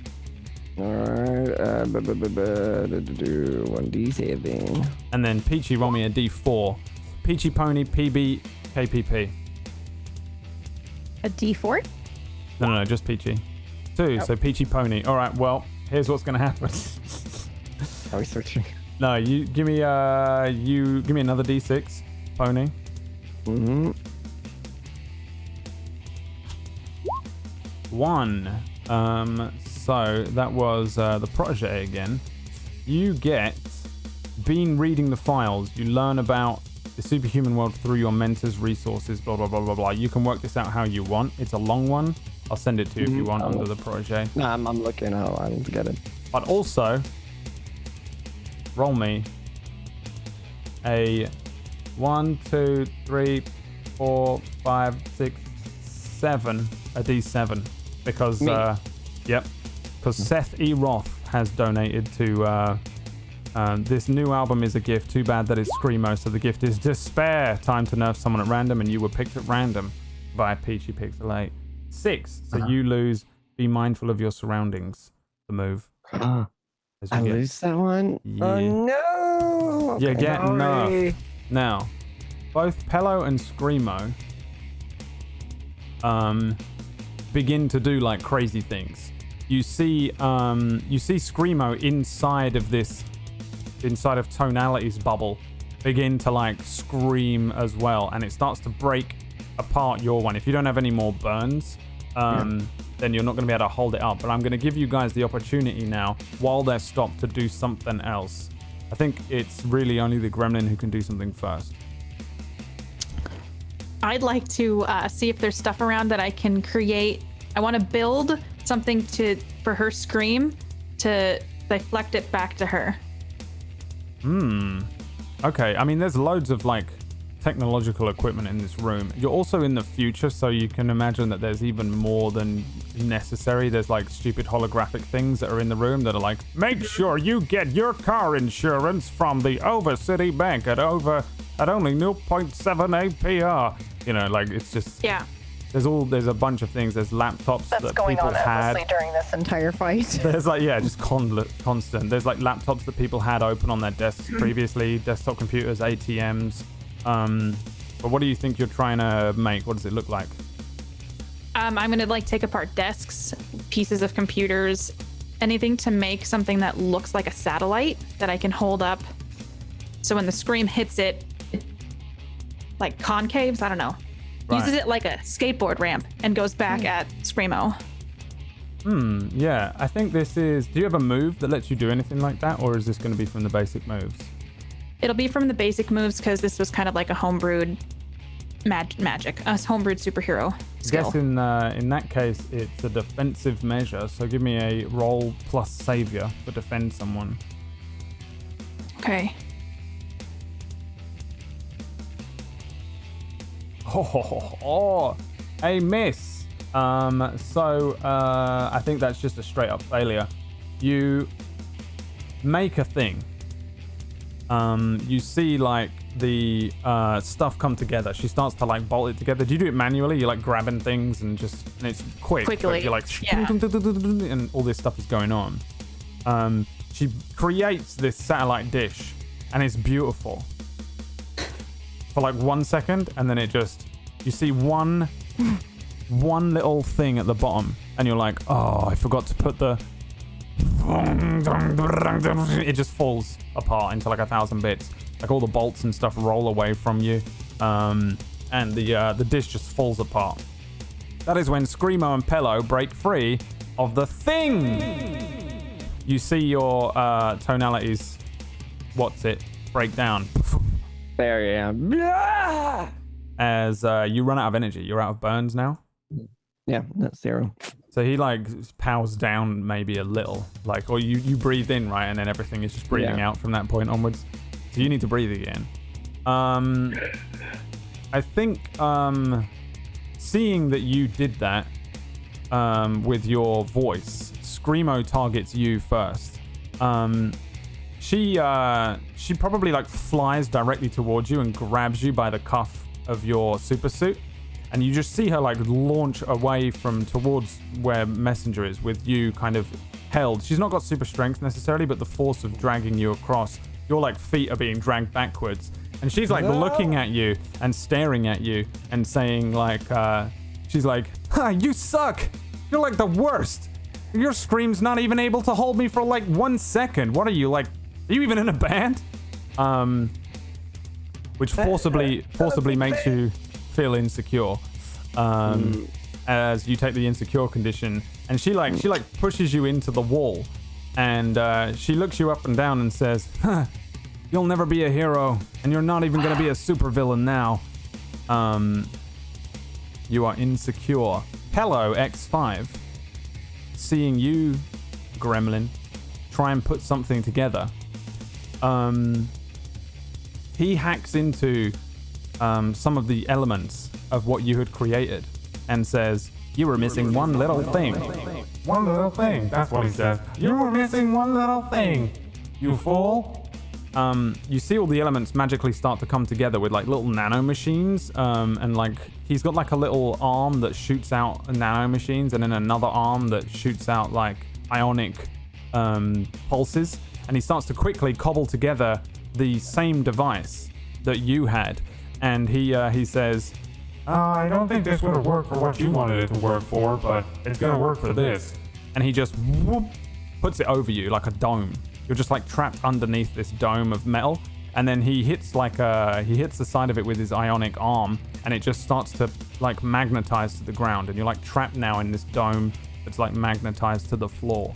Alright, 1d7. And then Peachy, roll me a D4. Peachy Pony, PB, KPP. A D4? No, just Peachy. 2, so Peachy Pony. All right, well, here's what's going to happen. Are we switching? No, you give me another D6, Pony. Mm-hmm. 1. So that was the protege again. You get, been reading the files, you learn about the superhuman world through your mentor's resources, blah, blah, blah, blah, blah. You can work this out how you want. It's a long one. I'll send it to you if you want under the protege. Nah, I'm looking how I will get it. But also, roll me a 1, 2, 3, 4, 5, 6, 7, a D7. Because, because Seth E. Roth has donated to this new album is a gift. Too bad that it's Screamo, so the gift is Despair. Time to nerf someone at random, and you were picked at random by Peachy Pixelate. 6, so you lose. Be mindful of your surroundings. The move. I lose that one? Yeah. Oh no! You get nerfed. Now, both Pello and Screamo begin to do like crazy things. You see Screamo inside of Tonality's bubble begin to like scream as well, and it starts to break apart your one. If you don't have any more burns, then you're not going to be able to hold it up. But I'm going to give you guys the opportunity now, while they're stopped, to do something else. I think it's really only the gremlin who can do something first. I'd like to see if there's stuff around that I can create. I want to build something for her scream to deflect it back to her. Okay, I mean, there's loads of like technological equipment in this room. You're also in the future, so you can imagine that there's even more than necessary. There's like stupid holographic things that are in the room that are like, make sure you get your car insurance from the Overcity Bank at only 0.7 APR. You know, like it's just There's a bunch of things. There's laptops That's that going people on had endlessly during this Entire fight. There's like just constant. There's like laptops that people had open on their desks previously, desktop computers, ATMs. But what do you think you're trying to make? What does it look like? I'm gonna like take apart desks, pieces of computers, anything to make something that looks like a satellite that I can hold up. So when the scream hits it, like concaves, I don't know. Right. Uses it like a skateboard ramp and goes back at Screamo. Yeah, I think this is... Do you have a move that lets you do anything like that, or is this going to be from the basic moves? It'll be from the basic moves because this was kind of like a homebrewed magic, a homebrewed superhero skill. I guess in that case, it's a defensive measure, so give me a roll plus savior for defend someone. Okay. Oh, a miss. So I think that's just a straight up failure. You make a thing. you see like the stuff come together. She starts to like bolt it together. Do you do it manually? You're like grabbing things and it's quick. Quickly, You're like, yeah. and all this stuff is going on. She creates this satellite dish, and it's beautiful for like 1 second, and then you see one little thing at the bottom, and you're like, oh, I forgot to put the. It just falls apart into like 1,000 bits. Like all the bolts and stuff roll away from you, and the dish just falls apart. That is when Screamo and Pello break free of the thing. You see your tonalities, break down. There I am. As you run out of energy. You're out of burns now. Yeah, that's 0. So he like powers down maybe a little, like, or you breathe in, right, and then everything is just breathing out from that point onwards. So you need to breathe again. I think seeing that you did that with your voice, Screamo targets you first. She probably like flies directly towards you and grabs you by the cuff of your super suit. And you just see her like launch away from towards where Messenger is, with you kind of held. She's not got super strength necessarily, but the force of dragging you across, your like feet are being dragged backwards. And she's like looking at you and staring at you and saying like, she's like, you suck. You're like the worst. Your scream's not even able to hold me for like 1 second. What are you, like, are you even in a band? Which forcibly makes you feel insecure, as you take the insecure condition, and she pushes you into the wall, and she looks you up and down and says, you'll never be a hero, and you're not even gonna be a supervillain now. You are insecure. Pello X5, seeing you, Gremlin, try and put something together, he hacks into some of the elements of what you had created and says, you were missing one little thing. One little thing, that's what he says. You were missing one little thing, you fool. You see all the elements magically start to come together with like little nano machines, and like he's got like a little arm that shoots out nano machines, and then another arm that shoots out like ionic pulses, and he starts to quickly cobble together the same device that you had. And he says, I don't think this would have worked for what you wanted it to work for, but it's gonna work for this. And he just puts it over you like a dome. You're just like trapped underneath this dome of metal. And then he hits the side of it with his ionic arm, and it just starts to like magnetize to the ground. And you're like trapped now in this dome that's like magnetized to the floor.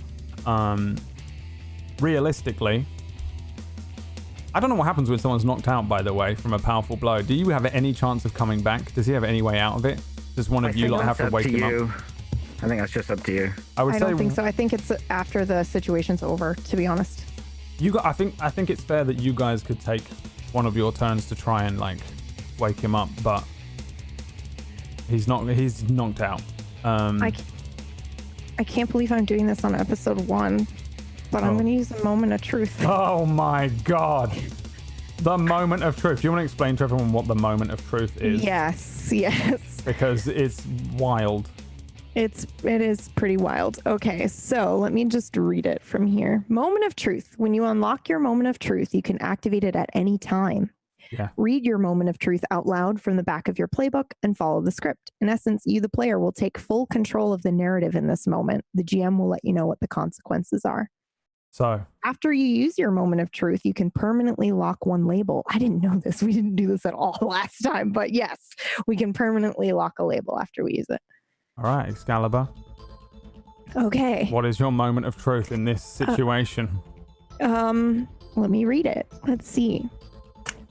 Realistically, I don't know what happens when someone's knocked out, by the way, from a powerful blow. Do you have any chance of coming back? Does he have any way out of it? Does one of you lot have to wake him up? I think that's just up to you. I don't think so. I think it's after the situation's over, to be honest. I think it's fair that you guys could take one of your turns to try and like wake him up, but he's knocked out. I can't believe I'm doing this on episode 1. But I'm going to use the moment of truth. Oh my god. The moment of truth. Do you want to explain to everyone what the moment of truth is? Yes. Because it's wild. It is pretty wild. Okay, so let me just read it from here. Moment of truth. When you unlock your moment of truth, you can activate it at any time. Yeah. Read your moment of truth out loud from the back of your playbook and follow the script. In essence, you, the player, will take full control of the narrative in this moment. The GM will let you know what the consequences are. So after you use your moment of truth, you can permanently lock one label. I didn't know this. We didn't do this at all last time, but yes, we can permanently lock a label after we use it. All right, Excalibur. Okay. What is your moment of truth in this situation? Let me read it. Let's see.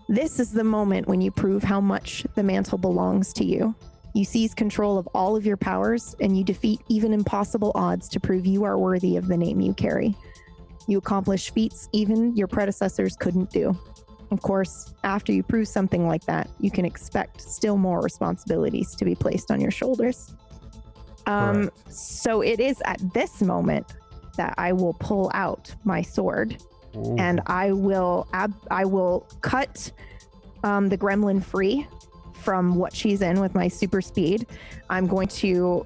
This is the moment when you prove how much the mantle belongs to you. You seize control of all of your powers, and you defeat even impossible odds to prove you are worthy of the name you carry. You accomplish feats even your predecessors couldn't do. Of course, after you prove something like that, you can expect still more responsibilities to be placed on your shoulders. So it is at this moment that I will pull out my sword Ooh. and I will cut the gremlin free from what she's in with my super speed. I'm going to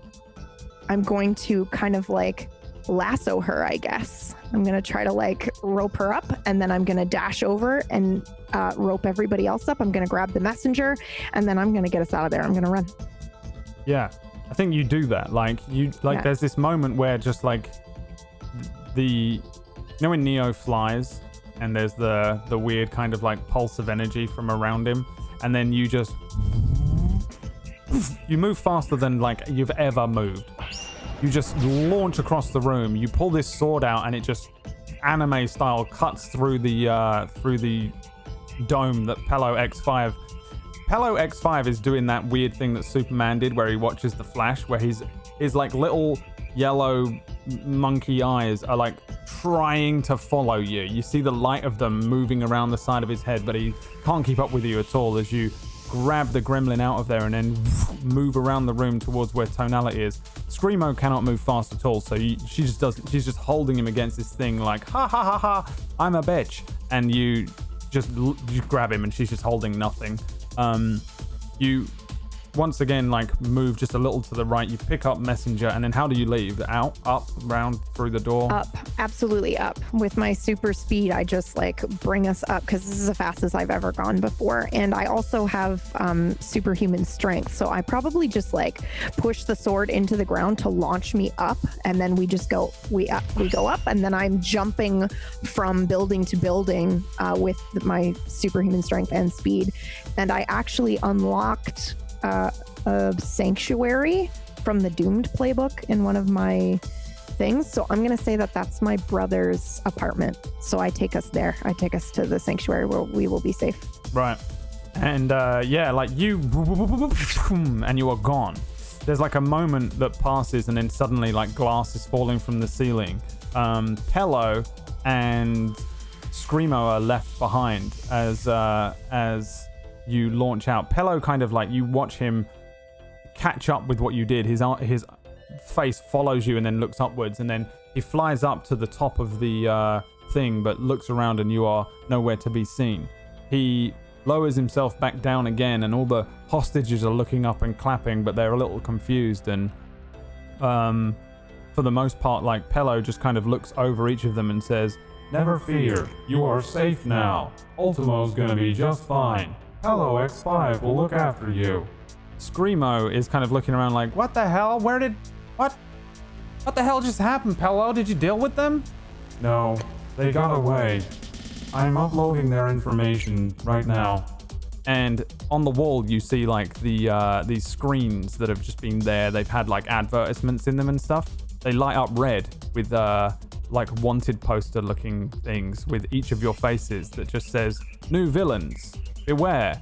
kind of like lasso her, I guess. I'm going to try to like rope her up, and then I'm going to dash over and rope everybody else up. I'm going to grab the messenger, and then I'm going to get us out of there. I'm going to run. Yeah, I think you do that. There's this moment where just like you know when Neo flies and there's the weird kind of like pulse of energy from around him, and then you just you move faster than like you've ever moved. You just launch across the room. You pull this sword out, and it just anime style cuts through the dome that Pello X5. Pello X5 is doing that weird thing that Superman did, where he watches the Flash, where his like little yellow monkey eyes are like trying to follow you. You see the light of them moving around the side of his head, but he can't keep up with you at all as you grab the gremlin out of there and then move around the room towards where Tonality is. Screamo cannot move fast at all, so she's just holding him against this thing like, ha ha ha ha, I'm a bitch. And you grab him, and she's just holding nothing. You once again like move just a little to the right, you pick up messenger, and then how do you leave? Out, up, round, through the door? Up, absolutely up. With my super speed, I just like bring us up, because this is the fastest I've ever gone before. And I also have superhuman strength, so I probably just like push the sword into the ground to launch me up, and then we go up, and then I'm jumping from building to building with my superhuman strength and speed. And I actually unlocked a sanctuary from the Doomed playbook in one of my things. So I'm going to say that that's my brother's apartment. So I take us there. I take us to the sanctuary where we will be safe. Right. And like you, and you are gone. There's like a moment that passes, and then suddenly like glass is falling from the ceiling. Pello and Screamo are left behind as you launch out. Pello kind of like, you watch him catch up with what you did. His face follows you and then looks upwards, and then he flies up to the top of the thing, but looks around and you are nowhere to be seen. He lowers himself back down again, and all the hostages are looking up and clapping, but they're a little confused. And for the most part, like, Pello just kind of looks over each of them and says, "Never fear, you are safe now. Ultimo's gonna be just fine. Hello, X5 will look after you." Screamo is kind of looking around like, what the hell? What the hell just happened, Pello? Did you deal with them? No, they got away. I'm uploading their information right now. And on the wall, you see like these screens that have just been there. They've had like advertisements in them and stuff. They light up red with like wanted poster looking things with each of your faces that just says, "New villains. Beware."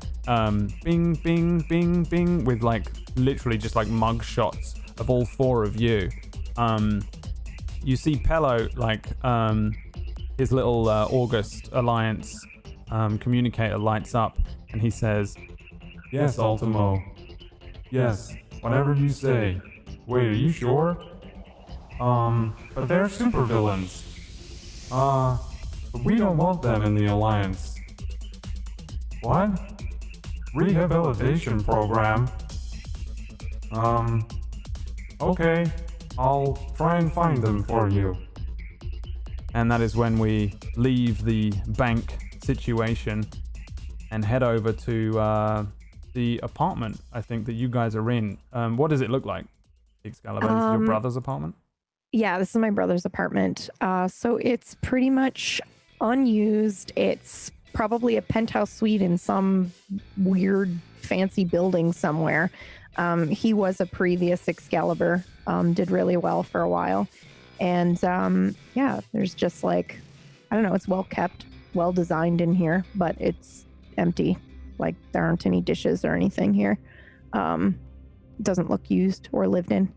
Bing, bing, bing, bing, with like literally just like mug shots of all four of you. You see Pello, like his little August Alliance communicator lights up, and he says, "Yes, Ultimo. Yes, whatever you say. Wait, are you sure? But they're supervillains. But we don't want them in the Alliance." "What? Rehabilitation program? Okay, I'll try and find them for you." And that is when we leave the bank situation and head over to the apartment, I think, that you guys are in. What does it look like, Excalibur? Is it your brother's apartment? Yeah, this is my brother's apartment. So it's pretty much unused. It's probably a penthouse suite in some weird fancy building somewhere. He was a previous Excalibur, did really well for a while. And yeah, there's just like, I don't know, it's well kept, well designed in here, but it's empty. Like there aren't any dishes or anything here. Doesn't look used or lived in.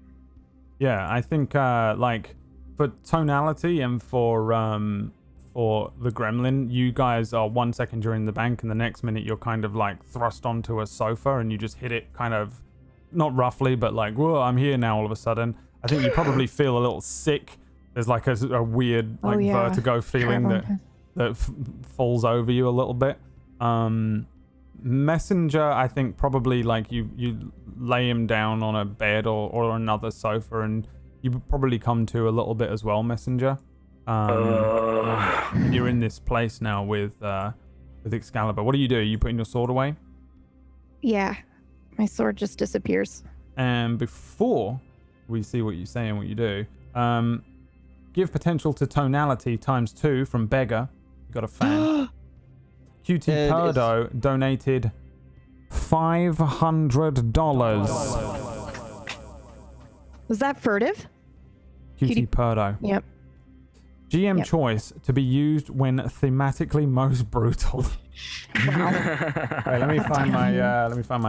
Yeah, I think like for tonality and for the gremlin, you guys are 1 second you're in the bank, and the next minute you're kind of like thrust onto a sofa, and you just hit it kind of, not roughly, but like, whoa, I'm here now all of a sudden. I think you probably feel a little sick. There's like a weird like vertigo feeling that that falls over you a little bit. Messenger, I think probably like you lay him down on a bed or another sofa, and you probably come to a little bit as well, Messenger. You're in this place now with Excalibur. What do? You putting your sword away? Yeah, my sword just disappears. And before we see what you say and what you do, give potential to tonality ×2 from Beggar. You got a fan. QT Perdo donated $500. Was that furtive? QT Perdo. Yep. GM choice to be used when thematically most brutal. Wow. Wait, let me find my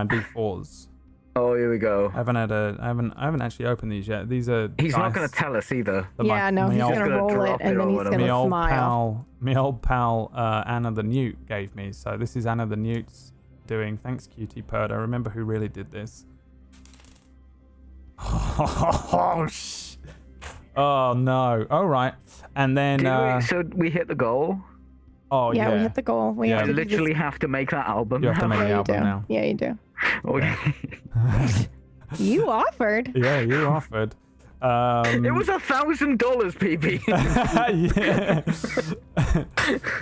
D4s. Oh, here we go. I haven't actually opened these yet. These are He's not dice going to tell us either. that Yeah, no, he's old- gonna roll it drop and it then or he's whatever. gonna me old smile. pal Anna the Newt gave me. So this is Anna the Newt's doing. Thanks, QT Perdo. Remember who really did this? Oh no! All right, and then So we hit the goal. oh Yeah, we hit the goal. We Yeah. have I to do literally this. have to make that album. You have to make Yeah, the you album do. now. Yeah, you do. Okay. You offered. Yeah, you offered. It was $1,000, PB.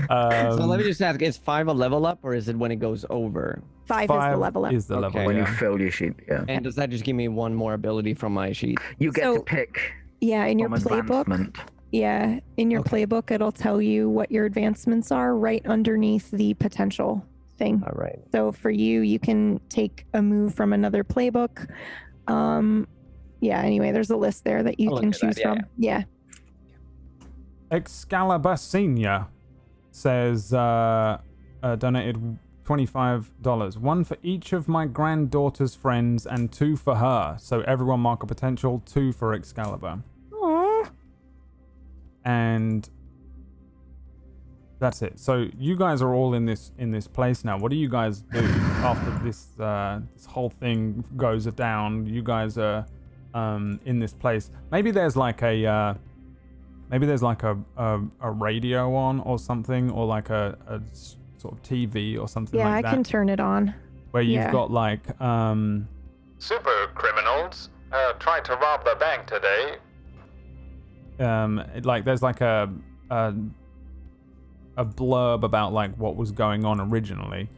yeah. So let me just ask: is 5 a level up, or is it when it goes over? 5 is the level up. Is the level Okay. When you yeah. fill your sheet, yeah. And does that just give me one more ability from my sheet? You get to So- pick Yeah, in your from playbook. advancement. Yeah, in your playbook, it'll tell you what your advancements are right underneath the potential thing. All right. So for you, you can take a move from another playbook. Yeah, anyway, there's a list there that you I'll can look at that, choose from. Yeah. Excalibur Senior says donated $25. 1 for each of my granddaughter's friends and 2 for her. So everyone mark a potential, 2 for Excalibur. Aww. And that's it. So you guys are all in this place now. What do you guys do after this this whole thing goes down? You guys are in this place. Maybe there's like a radio on or something, or like a sort of TV or something Yeah, like that. I can turn it on. Where you've yeah. got like Super criminals tried to rob the bank today. like there's like a blurb about like what was going on originally.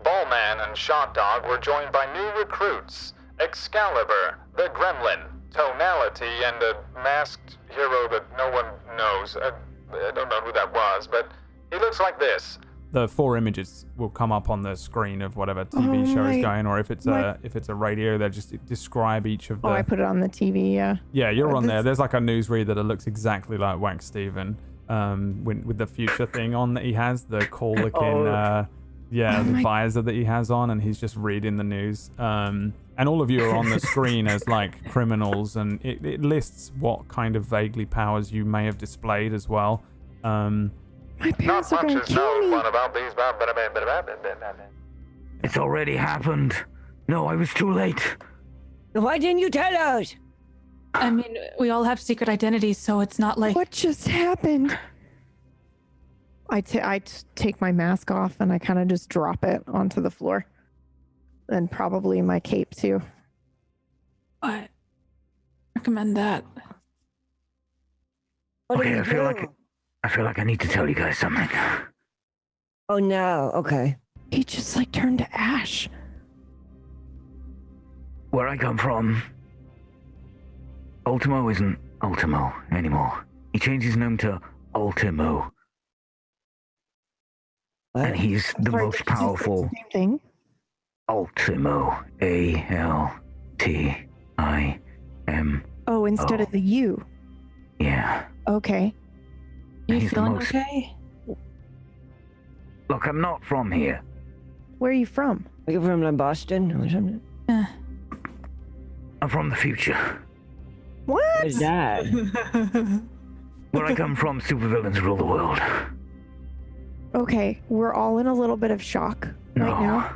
Ballman and Shot Dog were joined by new recruits: Excalibur, the Gremlin, Tonality, and a masked hero that no one knows. I don't know who that was, but he looks like this. The 4 images will come up on the screen of whatever TV show is going, or if it's a radio, they just describe each of the. Oh, I put it on the TV. Yeah. Yeah, you're on this- there. There's like a newsreader that looks exactly like Wax Steven, with the future thing on that he has, the cool looking, the visor that he has on, and he's just reading the news. And all of you are on the screen as like criminals, and it lists what kind of vaguely powers you may have displayed as well. My parents Not are much going to is kill known me. about these. It's already happened. No, I was too late. Why didn't you tell us? I mean, we all have secret identities, so it's not like. What just happened? I take my mask off and I kind of just drop it onto the floor. And probably my cape too. I recommend that. What Okay, did I you feel do? like I need to tell you guys something. Oh no. Okay. He just like turned to ash. Where I come from, Ultimo isn't Ultimo anymore. He changed his name to Ultimo. What? And he's the Sorry, most did you say the powerful. Same thing. Ultimo. ALTIM. Oh, instead of the U. Yeah. Okay. You He's the feeling most- okay? Look, I'm not from here. Where are you from? Are you from like Boston or something? I'm from the future. What? What is that? Where I come from, supervillains rule the world. Okay, we're all in a little bit of shock No, right now.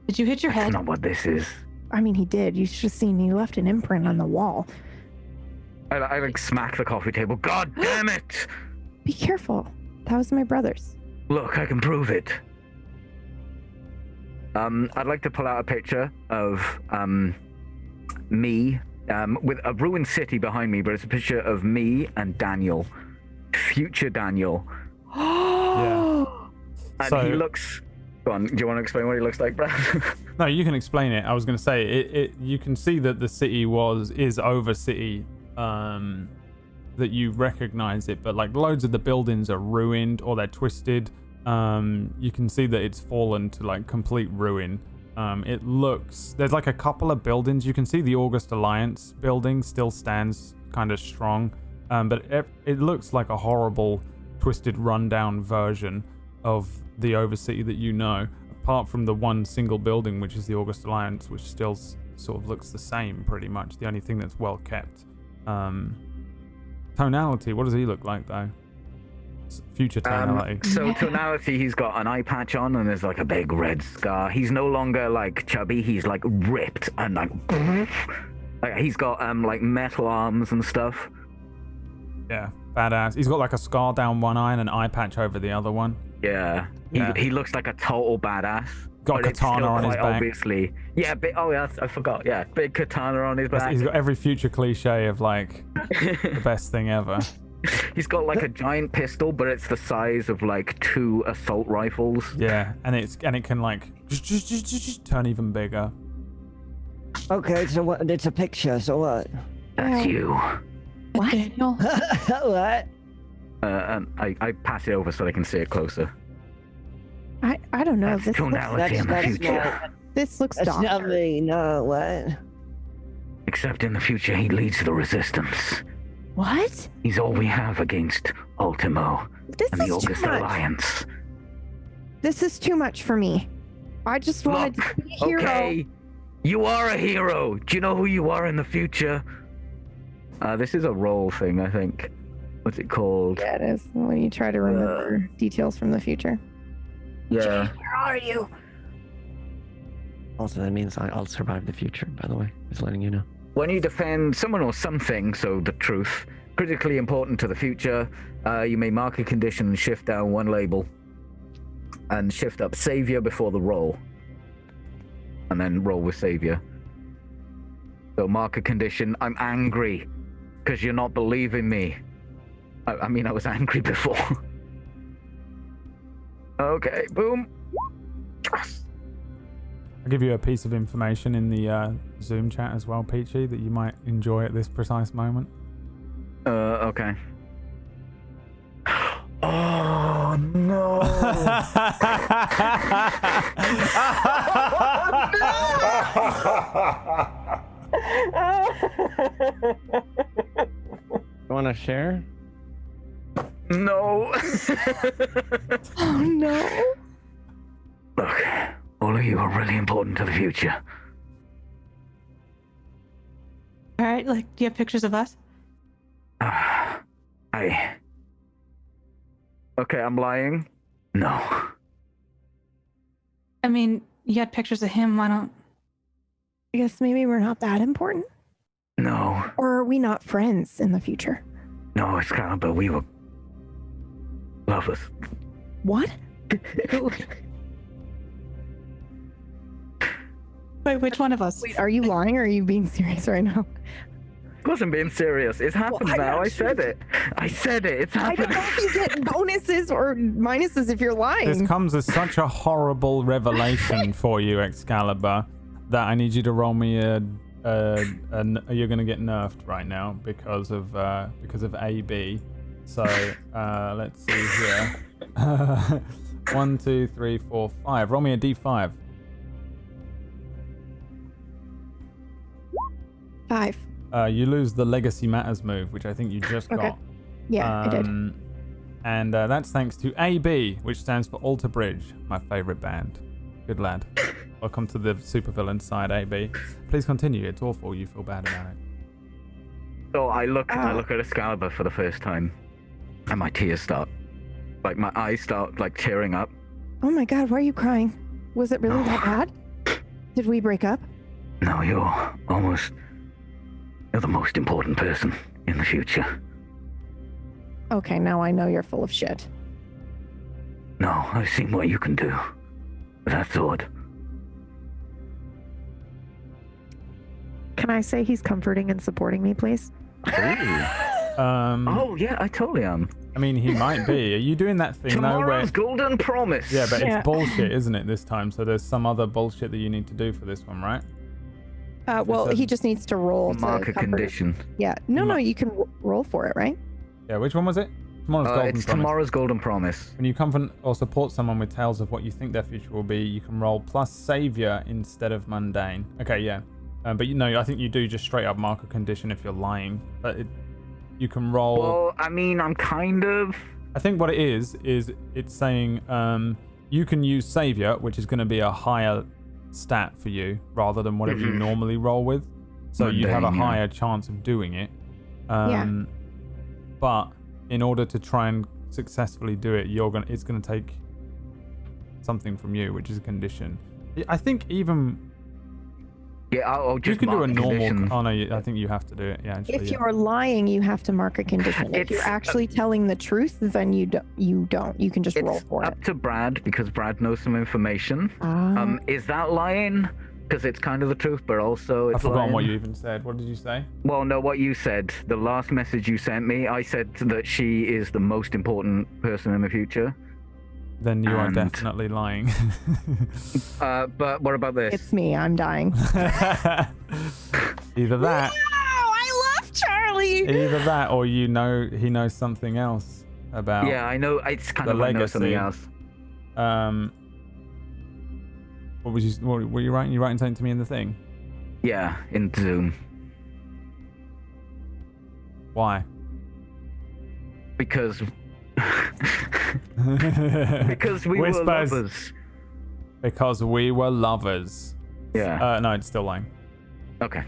Did you hit your that's head? not what this is. I mean, he did. You should have seen. He left an imprint on the wall. I like smack the coffee table. God damn it! Be careful. That was my brother's. Look, I can prove it. I'd like to pull out a picture of me with a ruined city behind me, but it's a picture of me and Daniel, future Daniel. Yeah. And So- he looks. Go on. Do you want to explain what he looks like, Brad? No, you can explain it. I was going to say it. You can see that the city is Overcity. That you recognize it, but like loads of the buildings are ruined or they're twisted. You can see that it's fallen to like complete ruin. It looks, there's like a couple of buildings. You can see the August Alliance building still stands kind of strong, but it looks like a horrible, twisted, rundown version of the Overcity that you know, apart from the one single building, which is the August Alliance, which still sort of looks the same pretty much. The only thing that's well kept. Tonality, what does he look like though? Future tonality. So tonality, he's got an eye patch on and there's like a big red scar. He's no longer like chubby, he's like ripped and like he's got like metal arms and stuff. Yeah, badass. He's got like a scar down one eye and an eye patch over the other one. Yeah. He looks like a total badass. Got a but it's katana still on his quite back. Obviously. Yeah, oh yeah, I forgot. Yeah, big katana on his back. He's got every future cliche of like the best thing ever. He's got like a giant pistol, but it's the size of like 2 assault rifles. Yeah, and it can like just turn even bigger. Okay, so what? It's a picture. So what? That's you. What? Daniel. What? And I pass it over so they can see it closer. I don't know. That's tonality in the future. This looks That's dark. not me. No, what? Except in the future, he leads the resistance. What? He's all we have against Ultimo This and the is too August much. Alliance. This is too much for me. I just wanted Look, to be a hero. okay, you are a hero. Do you know who you are in the future? This is a role thing, I think. What's it called? Yeah, it is. When you try to remember details from the future. Yeah. Where are you? Also, that means I'll survive the future, by the way. Just letting you know. When you defend someone or something, so the truth, critically important to the future, you may mark a condition and shift down 1 label. And shift up Savior before the roll. And then roll with Savior. So mark a condition, I'm angry, because you're not believing me. I mean, I was angry before. Okay, boom. I'll give you a piece of information in the Zoom chat as well, Peachy, that you might enjoy at this precise moment. Okay. Oh no! You want to share? No! Oh no! Look, all of you are really important to the future. All right, like, do you have pictures of us? Okay, I'm lying. No. I mean, you had pictures of him. Why don't? I guess maybe we're not that important. No. Or are we not friends in the future? No, Excalibur, we were lovers. What? Wait, which one of us? Wait, are you lying or are you being serious right now? I wasn't being serious. It's happened Well, I'm now. not I sure. said it. I said it. It's I happened. don't know if you get bonuses or minuses if you're lying. This comes as such a horrible revelation for you, Excalibur, that I need you to roll me a you're gonna get nerfed right now because of AB. So let's see here. 1, 2, 3, 4, 5. Roll me a D5. 5. You lose the Legacy Matters move, which I think you just Okay. got. Yeah, I did. And that's thanks to AB, which stands for Alter Bridge, my favorite band. Good lad. Welcome to the Supervillains side, AB. Please continue. It's awful. You feel bad about it. So I look at Excalibur for the first time, and my tears start, like my eyes start like tearing up. Oh my god, why are you crying? Was it really that bad? Did we break up? No, you're the most important person in the future. Okay, now I know you're full of shit. No, I've seen what you can do with that sword. Can I say he's comforting and supporting me, please? Oh, yeah, I totally am. I mean, he might be. Are you doing that thing though where... Tomorrow's golden promise. Yeah, but Yeah. it's bullshit, isn't it, this time? So there's some other bullshit that you need to do for this one, right? Well, he just needs to roll Mark to a comfort. condition. Yeah. No, you can roll for it, right? Yeah, which one was it? Tomorrow's golden It's promise. tomorrow's golden promise. When you comfort or support someone with tales of what you think their future will be, you can roll plus savior instead of mundane. Okay, yeah. But you know, I think you do just straight up mark a condition if you're lying. But you can roll... Well, I mean, I'm kind of... I think what it is it's saying you can use savior, which is going to be a higher stat for you rather than whatever you normally roll with. So you'd have a Mundane, yeah. higher chance of doing it. Yeah. But in order to try and successfully do it, it's going to take something from you, which is a condition. I think even... Yeah, I'll just you can do a mark normal... condition. Oh, no, I think you have to do it. Yeah, actually, If yeah. you're lying, you have to mark a condition. If you're It's- actually telling the truth, then you don't. You can just roll It's for it. up to Brad because Brad knows some information. Ah. Is that lying? Because it's kind of the truth, but also it's I've forgotten lying. what you even said. What did you say? Well, no, what you said. The last message you sent me, I said that she is the most important person in the future. Then you are And- definitely lying. But what about this? It's me. I'm dying. Either that, I love Charlie. either that, or he knows something else about. Yeah, I know. It's kind The of like I know something legacy. else. What were you writing? You writing something to me in the thing? Yeah, in Zoom. Why? Because because we were Whispers. lovers. Because we were lovers. Yeah. No, it's still lying. Okay.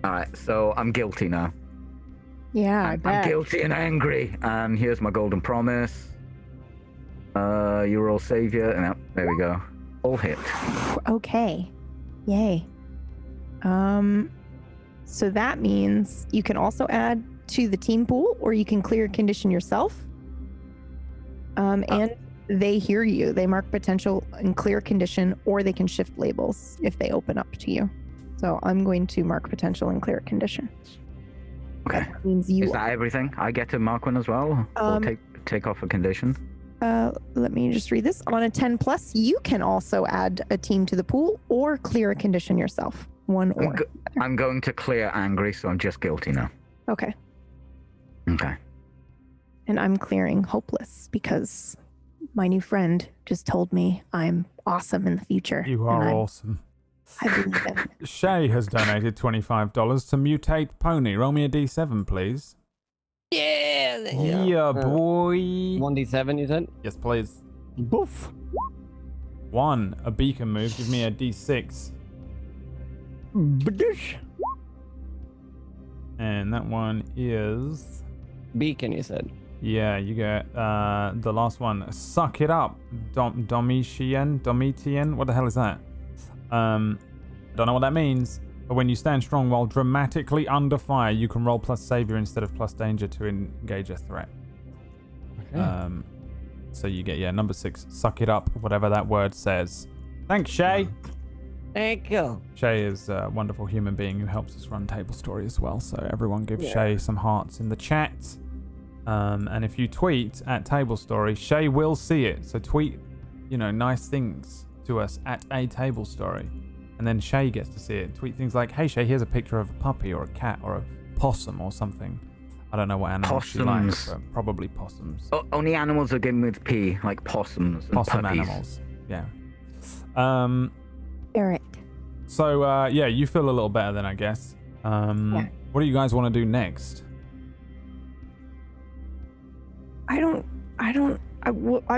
All right. So I'm guilty now. Yeah, I bet. I'm guilty and angry. And here's my golden promise. You roll savior, and there we go. All hit. Okay. Yay. So that means you can also add to the team pool, or you can clear a condition yourself. And they hear you. They mark potential and clear condition, or they can shift labels if they open up to you. So I'm going to mark potential and clear condition. Okay. That means you. Is that everything? I get to mark one as well, or take off a condition. Let me just read this. On a 10 plus, you can also add a team to the pool or clear a condition yourself. One or. I'm going to clear angry, so I'm just guilty now. Okay. Okay. And I'm clearing hopeless because my new friend just told me I'm awesome in the future. You are and awesome. I believe it. Shay has donated $25 to Mutate Pony. Roll me a D7, please. Yeah, boy. 1d7, you said? Yes, please. Boof. 1. A beacon move. Give me a D6. Bdish. And that one is... Beacon, you said. Yeah, you get the last one. Suck it up, Domitian. What the hell is that? Don't know what that means. But when you stand strong while dramatically under fire, you can roll plus savior instead of plus danger to engage a threat. Okay. So you get number 6. Suck it up, whatever that word says. Thanks, Shay. Thank you. Shay is a wonderful human being who helps us run Table Story as well. So everyone give Shay some hearts in the chat. And if you tweet at Table Story, Shay will see it. So tweet, nice things to us at a Table Story. And then Shay gets to see it. Tweet things like, hey Shay, here's a picture of a puppy or a cat or a possum or something. I don't know what animal she likes, but probably possums. Only animals are given with P, like possums and Possum puppies. animals. Yeah. Barrett. So, you feel a little better then, I guess. What do you guys want to do next? I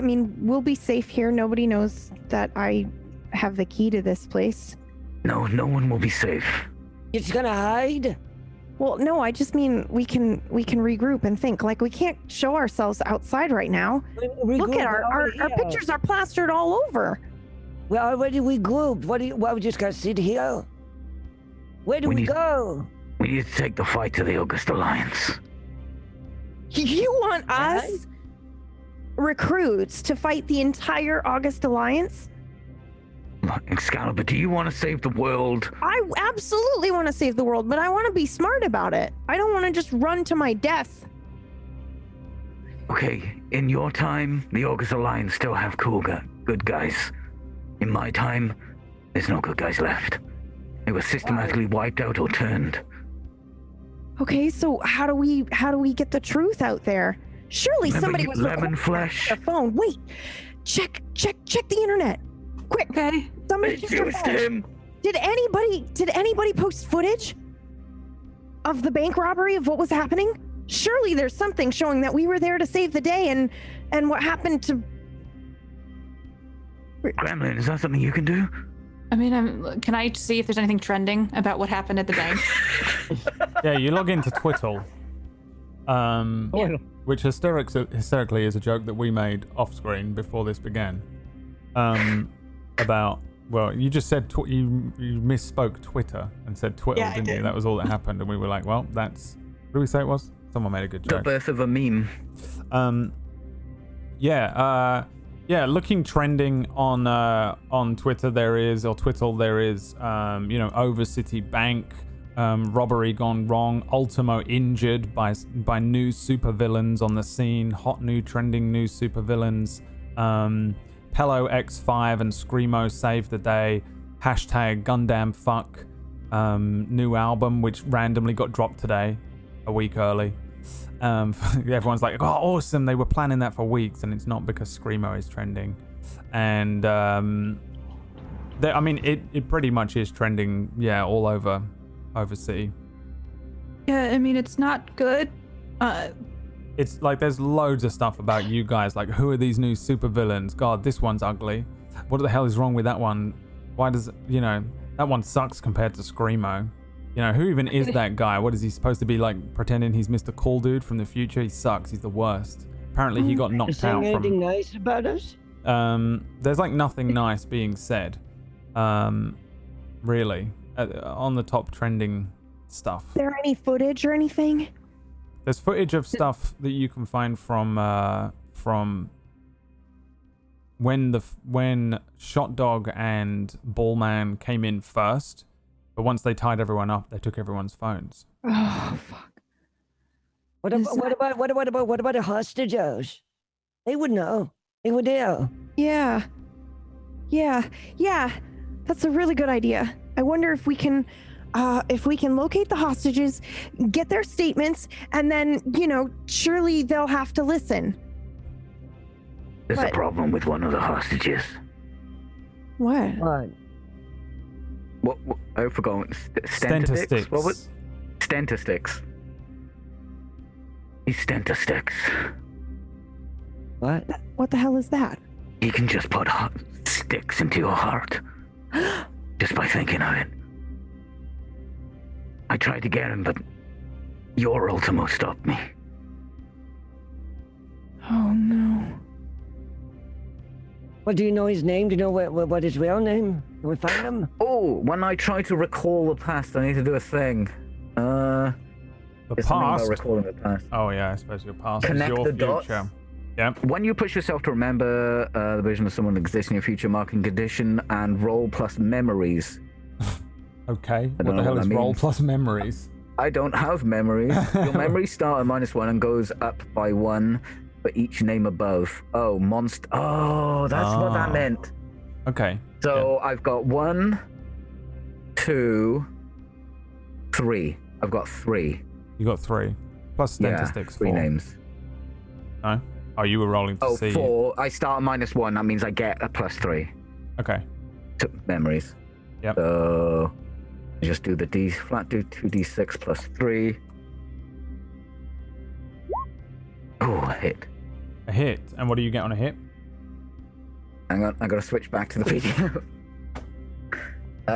mean, we'll be safe here. Nobody knows that I have the key to this place. No one will be safe. You're just gonna hide? Well, no, I just mean we can regroup and think. Like, we can't show ourselves outside right now. Look at our pictures are plastered all over. We already regrouped. What we just gotta sit here? Where do we go? We need to take the fight to the August Alliance. You want us? recruits to fight the entire August Alliance? Excalibur, do you want to save the world? I absolutely want to save the world, but I want to be smart about it. I don't want to just run to my death. Okay, in your time, the August Alliance still have good guys. In my time, there's no good guys left. They were systematically wiped out or turned. Okay, so how do we get the truth out there? Surely somebody was Lemon Flesh. Their phone. Wait, check the internet, quick. Okay. Somebody check their phone. Did anybody post footage of the bank robbery, of what was happening? Surely there's something showing that we were there to save the day, and what happened to Gremlin, is that something you can do? I mean, can I see if there's anything trending about what happened at the bank? Yeah, you log into Twiddle, which hysterically is a joke that we made off screen before this began. About, well, you just said you misspoke Twitter and said Twiddle, Yeah, didn't you? That was all that happened, and we were like, well, that's, what did we say it was? Someone made a good joke. The birth of a meme. Looking trending on Twitter there is Overcity Bank robbery gone wrong, Ultimo injured by new supervillains on the scene, hot new trending new supervillains, Pello X5 and Screamo save the day, hashtag Gundam fuck, new album which randomly got dropped today, a week early. Everyone's like, oh, awesome, they were planning that for weeks, and it's not because Screamo is trending. And it pretty much is trending, all over Overcity. Yeah, I mean, it's not good. It's like there's loads of stuff about you guys, like, who are these new supervillains? God, this one's ugly. What the hell is wrong with that one? Why does, that one sucks compared to Screamo. Who even is that guy? What is he supposed to be, like, pretending he's Mr. Cool Dude from the future? He sucks. He's the worst. Apparently he got knocked out from... anything nice about us? There's, like, nothing nice being said. Really. On the top trending stuff. Is there any footage or anything? There's footage of stuff that you can find from when Shot Dog and Ballman came in first. But once they tied everyone up, they took everyone's phones. Oh, fuck. What about the hostages? They would know. They would know. Yeah. That's a really good idea. I wonder if we can locate the hostages, get their statements, and then, surely they'll have to listen. There's a problem with one of the hostages. What? What? I forgot. Stentistics. What was? Stentistics. He's Stentistics. What? What the hell is that? He can just put hot sticks into your heart. Just by thinking of it. I tried to get him, but your Ultimo stopped me. Oh no. Well, do you know his name? Do you know what his real name? Can we find him? Oh, when I try to recall the past, I need to do a thing. The There's something past. about recalling the past. Oh yeah, I suppose your past Connect is your the future. dots. Yep. When you push yourself to remember the version of someone existing in your future, marking condition and roll plus memories. Okay. What the hell is roll plus memories? I don't have memories. Your memories start at -1 and goes up by 1 for each name above. Oh, monster. Oh, that's what that meant. Okay. So I've got 1, 2, 3. I've got 3. You got 3. Plus statistics. 3 4. names. No? Oh, you were rolling to see. 4. I start at -1. That means I get a +3. Okay. To memories. Yep. So I just do the D flat, do 2d6 plus 3. Oh, a hit. A hit. And what do you get on a hit? Hang on, I gotta switch back to the PDF.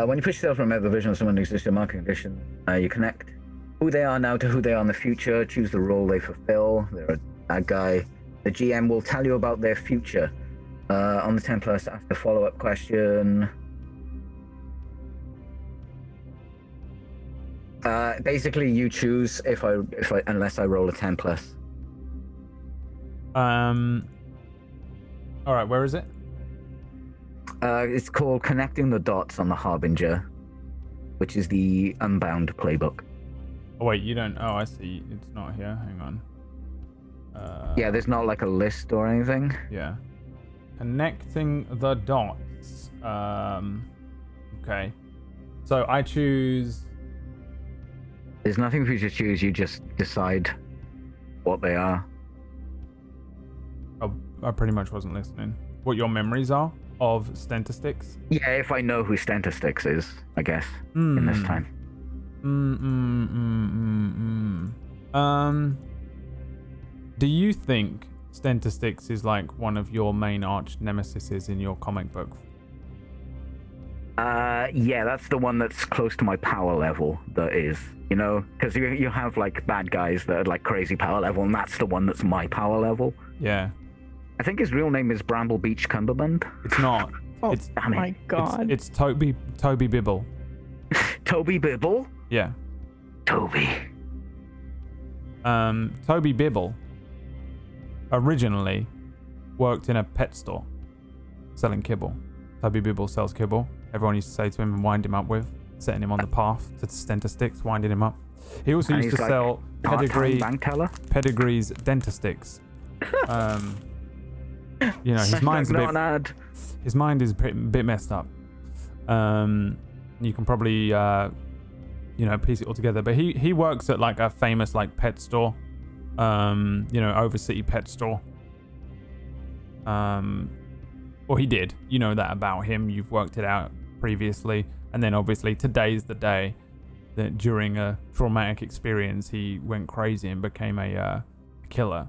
When you push yourself to remember the vision of someone who exists in market condition, you connect who they are now to who they are in the future, choose the role they fulfill. They're a bad guy. The GM will tell you about their future. On the 10 plus, ask a follow-up question. Basically, you choose if I unless I roll a 10 plus. All right, where is it? It's called Connecting the Dots on the Harbinger, which is the Unbound playbook. Oh wait, you don't. Oh, I see. It's not here. Hang on. Yeah, there's not like a list or anything. Yeah. Connecting the dots. Okay. So I choose. There's nothing for you to choose. You just decide what they are. Oh, I pretty much wasn't listening. What your memories are of Stentistics? Yeah, if I know who Stentistics is, I guess, in this time. Do you think Stentistics is like one of your main arch nemesises in your comic book? Yeah, that's the one that's close to my power level. That is, you know, because you have like bad guys that are like crazy power level, and that's the one that's my power level. Yeah. I think his real name is Bramble Beach Cumberbund. It's not. Oh It's my god. it's Toby Bibble. Toby Bibble? Yeah. Toby. Toby Bibble originally worked in a pet store selling kibble. Toby Bibble sells kibble. Everyone used to say to him and wind him up with, setting him on the path to Stentistics, winding him up. He also used to sell bank teller? Pedigree's Dentistix. You know, his mind's his mind is a bit messed up. You can probably piece it all together. But he works at like a famous like pet store, Overcity pet store. Or he did. You know that about him. You've worked it out previously. And then obviously today's the day that during a traumatic experience he went crazy and became a killer,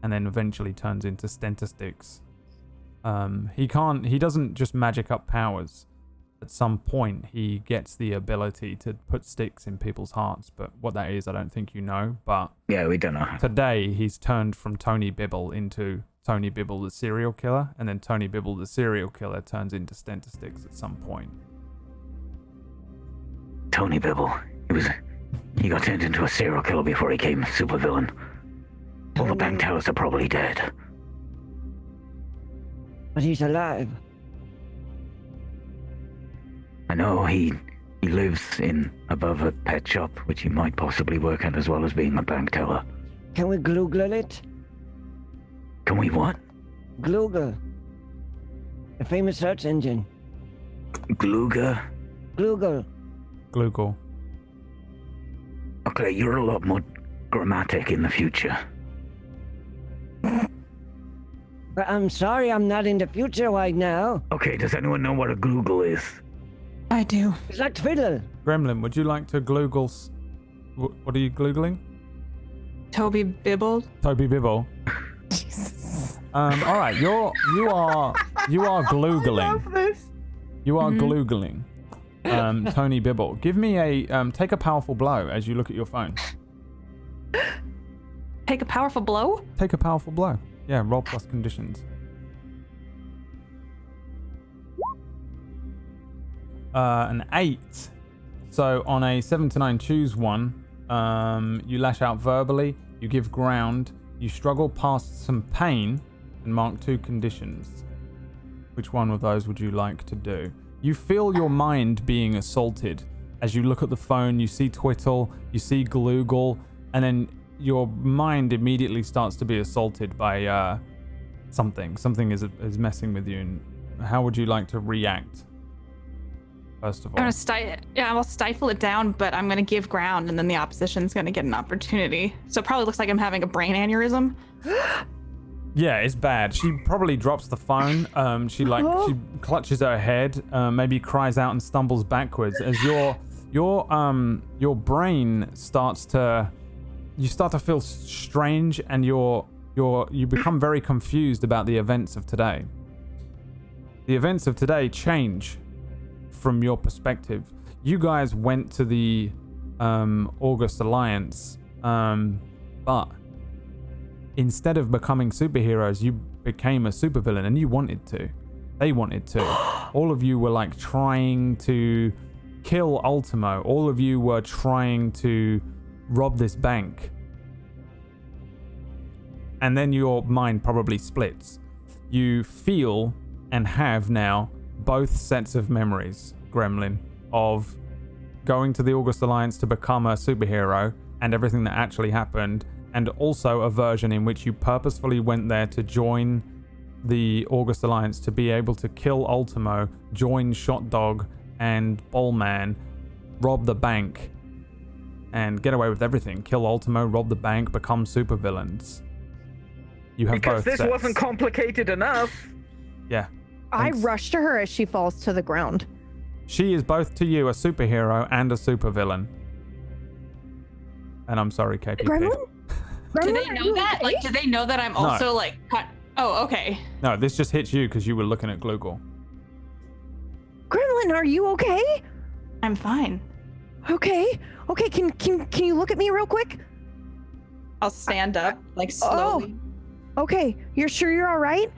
and then eventually turns into Stentistics. He doesn't just magic up powers. At some point he gets the ability to put sticks in people's hearts, but what that is I don't think you know. But yeah, we don't know. Today he's turned from Tony Bibble into Tony Bibble the serial killer, and then Tony Bibble the serial killer turns into Stentistics at some point. Tony Bibble. He got turned into a serial killer before he became a supervillain. All the bank tellers are probably dead. But he's alive. I know he lives in above a pet shop, which he might possibly work at as well as being a bank teller. Can we Google it? Can we what? Google. A famous search engine. Glooga? Google. Gloogle. Okay, you're a lot more grammatic in the future. But I'm sorry, I'm not in the future right now. Okay, does anyone know what a Google is? I do. It's like fiddle. Gremlin, would you like to Google? What are you Googling? Toby Bibble. Toby Bibble. All right, you are Gloogling. You are Gloogling. Tony Bibble. Give me a take a powerful blow as you look at your phone. Take a powerful blow? Take a powerful blow. Yeah, roll plus conditions. An 8. So on a 7 to 9, choose one. You lash out verbally. You give ground. You struggle past some pain and mark 2 conditions. Which one of those would you like to do? You feel your mind being assaulted. As you look at the phone, you see Twittle, you see Gloogle, and then your mind immediately starts to be assaulted by something. Something is messing with you. And how would you like to react? First of all, I'll stifle it down, but I'm gonna give ground, and then the opposition's gonna get an opportunity. So it probably looks like I'm having a brain aneurysm. Yeah, it's bad. She probably drops the phone. She clutches her head, maybe cries out and stumbles backwards as your brain starts to feel strange, and you become very confused about the events of today. The events of today change from your perspective. You guys went to the August Alliance, but instead of becoming superheroes, you became a supervillain, and you wanted to. They wanted to. All of you were like trying to kill Ultimo. All of you were trying to rob this bank. And then your mind probably splits. you feel and have now both sets of memories, Gremlin, of going to the August Alliance to become a superhero and everything that actually happened, and also a version in which you purposefully went there to join the August Alliance to be able to kill Ultimo, join Shot Dog and Ballman, rob the bank, and get away with everything. Kill Ultimo, rob the bank, become supervillains. You have Because both this sets. wasn't complicated enough. Yeah. I Thanks. rush to her as she falls to the ground. She is both to you a superhero and a supervillain. And I'm sorry, KPP. Gremlin? Do Gremlin, they are know you that? okay? Like, do they know that I'm also like cut? Oh, okay. No, this just hits you because you were looking at Glugor. Gremlin, are you okay? I'm fine. Okay. Okay, can you look at me real quick? I'll stand up, like slowly. Okay, you're sure you're all right?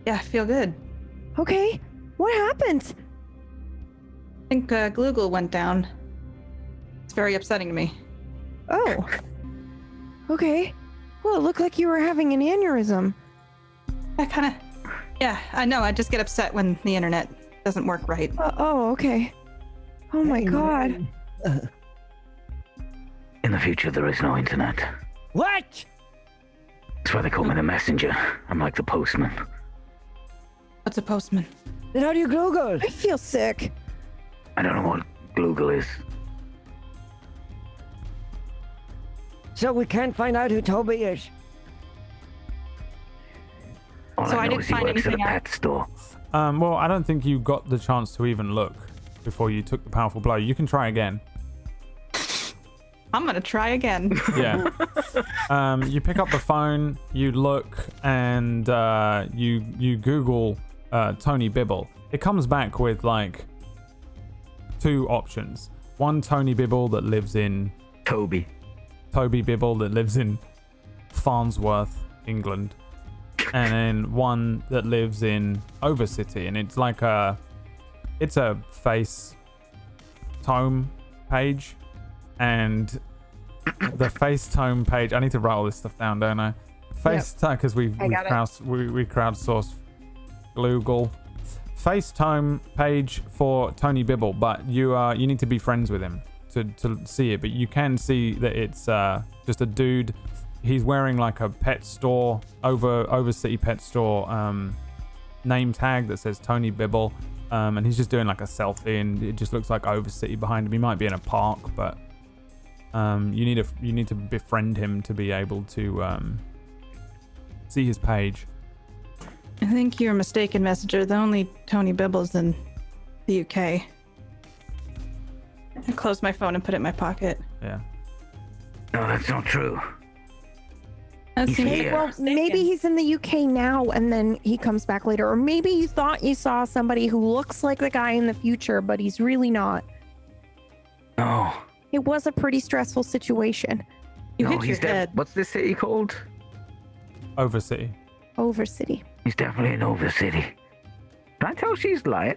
Yeah, I feel good. Okay. What happened? I think Glugel went down. It's very upsetting to me. Oh. Okay. Well, it looked like you were having an aneurysm. I kind of, yeah, I know. I just get upset when the internet doesn't work right. Oh, okay. Oh my god. In the future, there is no internet. What? That's why they call me the messenger. I'm like the postman. What's a postman? Then how do you Google? I feel sick. I don't know what Google is. So we can't find out who Toby is. All So I I know didn't is he find works at a anything out. pet store. Well, I don't think you got the chance to even look before you took the powerful blow. You can try again. I'm gonna try again. Yeah. You pick up the phone, you look, and you Google Tony Bibble. It comes back with like two options. One Tony Bibble that lives in Toby Bibble that lives in Farnsworth, England, and then one that lives in Overcity, and it's like it's a face tome page, and the face tome page. I need to write all this stuff down, don't I? Face tome, because we crowdsource Google. FaceTime page for Tony Bibble, but you need to be friends with him to see it. But you can see that it's just a dude. He's wearing like a pet store Overcity pet store name tag that says Tony Bibble, and he's just doing like a selfie, and it just looks like Overcity behind him. He might be in a park, but you need to befriend him to be able to see his page. I think you're mistaken, messenger. The only Tony Bibble's in the UK. I closed my phone and put it in my pocket. Yeah. No, that's not true. That He's seems here. Well, mistaken. maybe he's in the UK now and then he comes back later. Or maybe you thought you saw somebody who looks like the guy in the future, but he's really not. No. It was a pretty stressful situation. You No, hit your he's head. What's this city called? Overcity. Overcity. He's definitely in Overcity. Can I tell she's lying?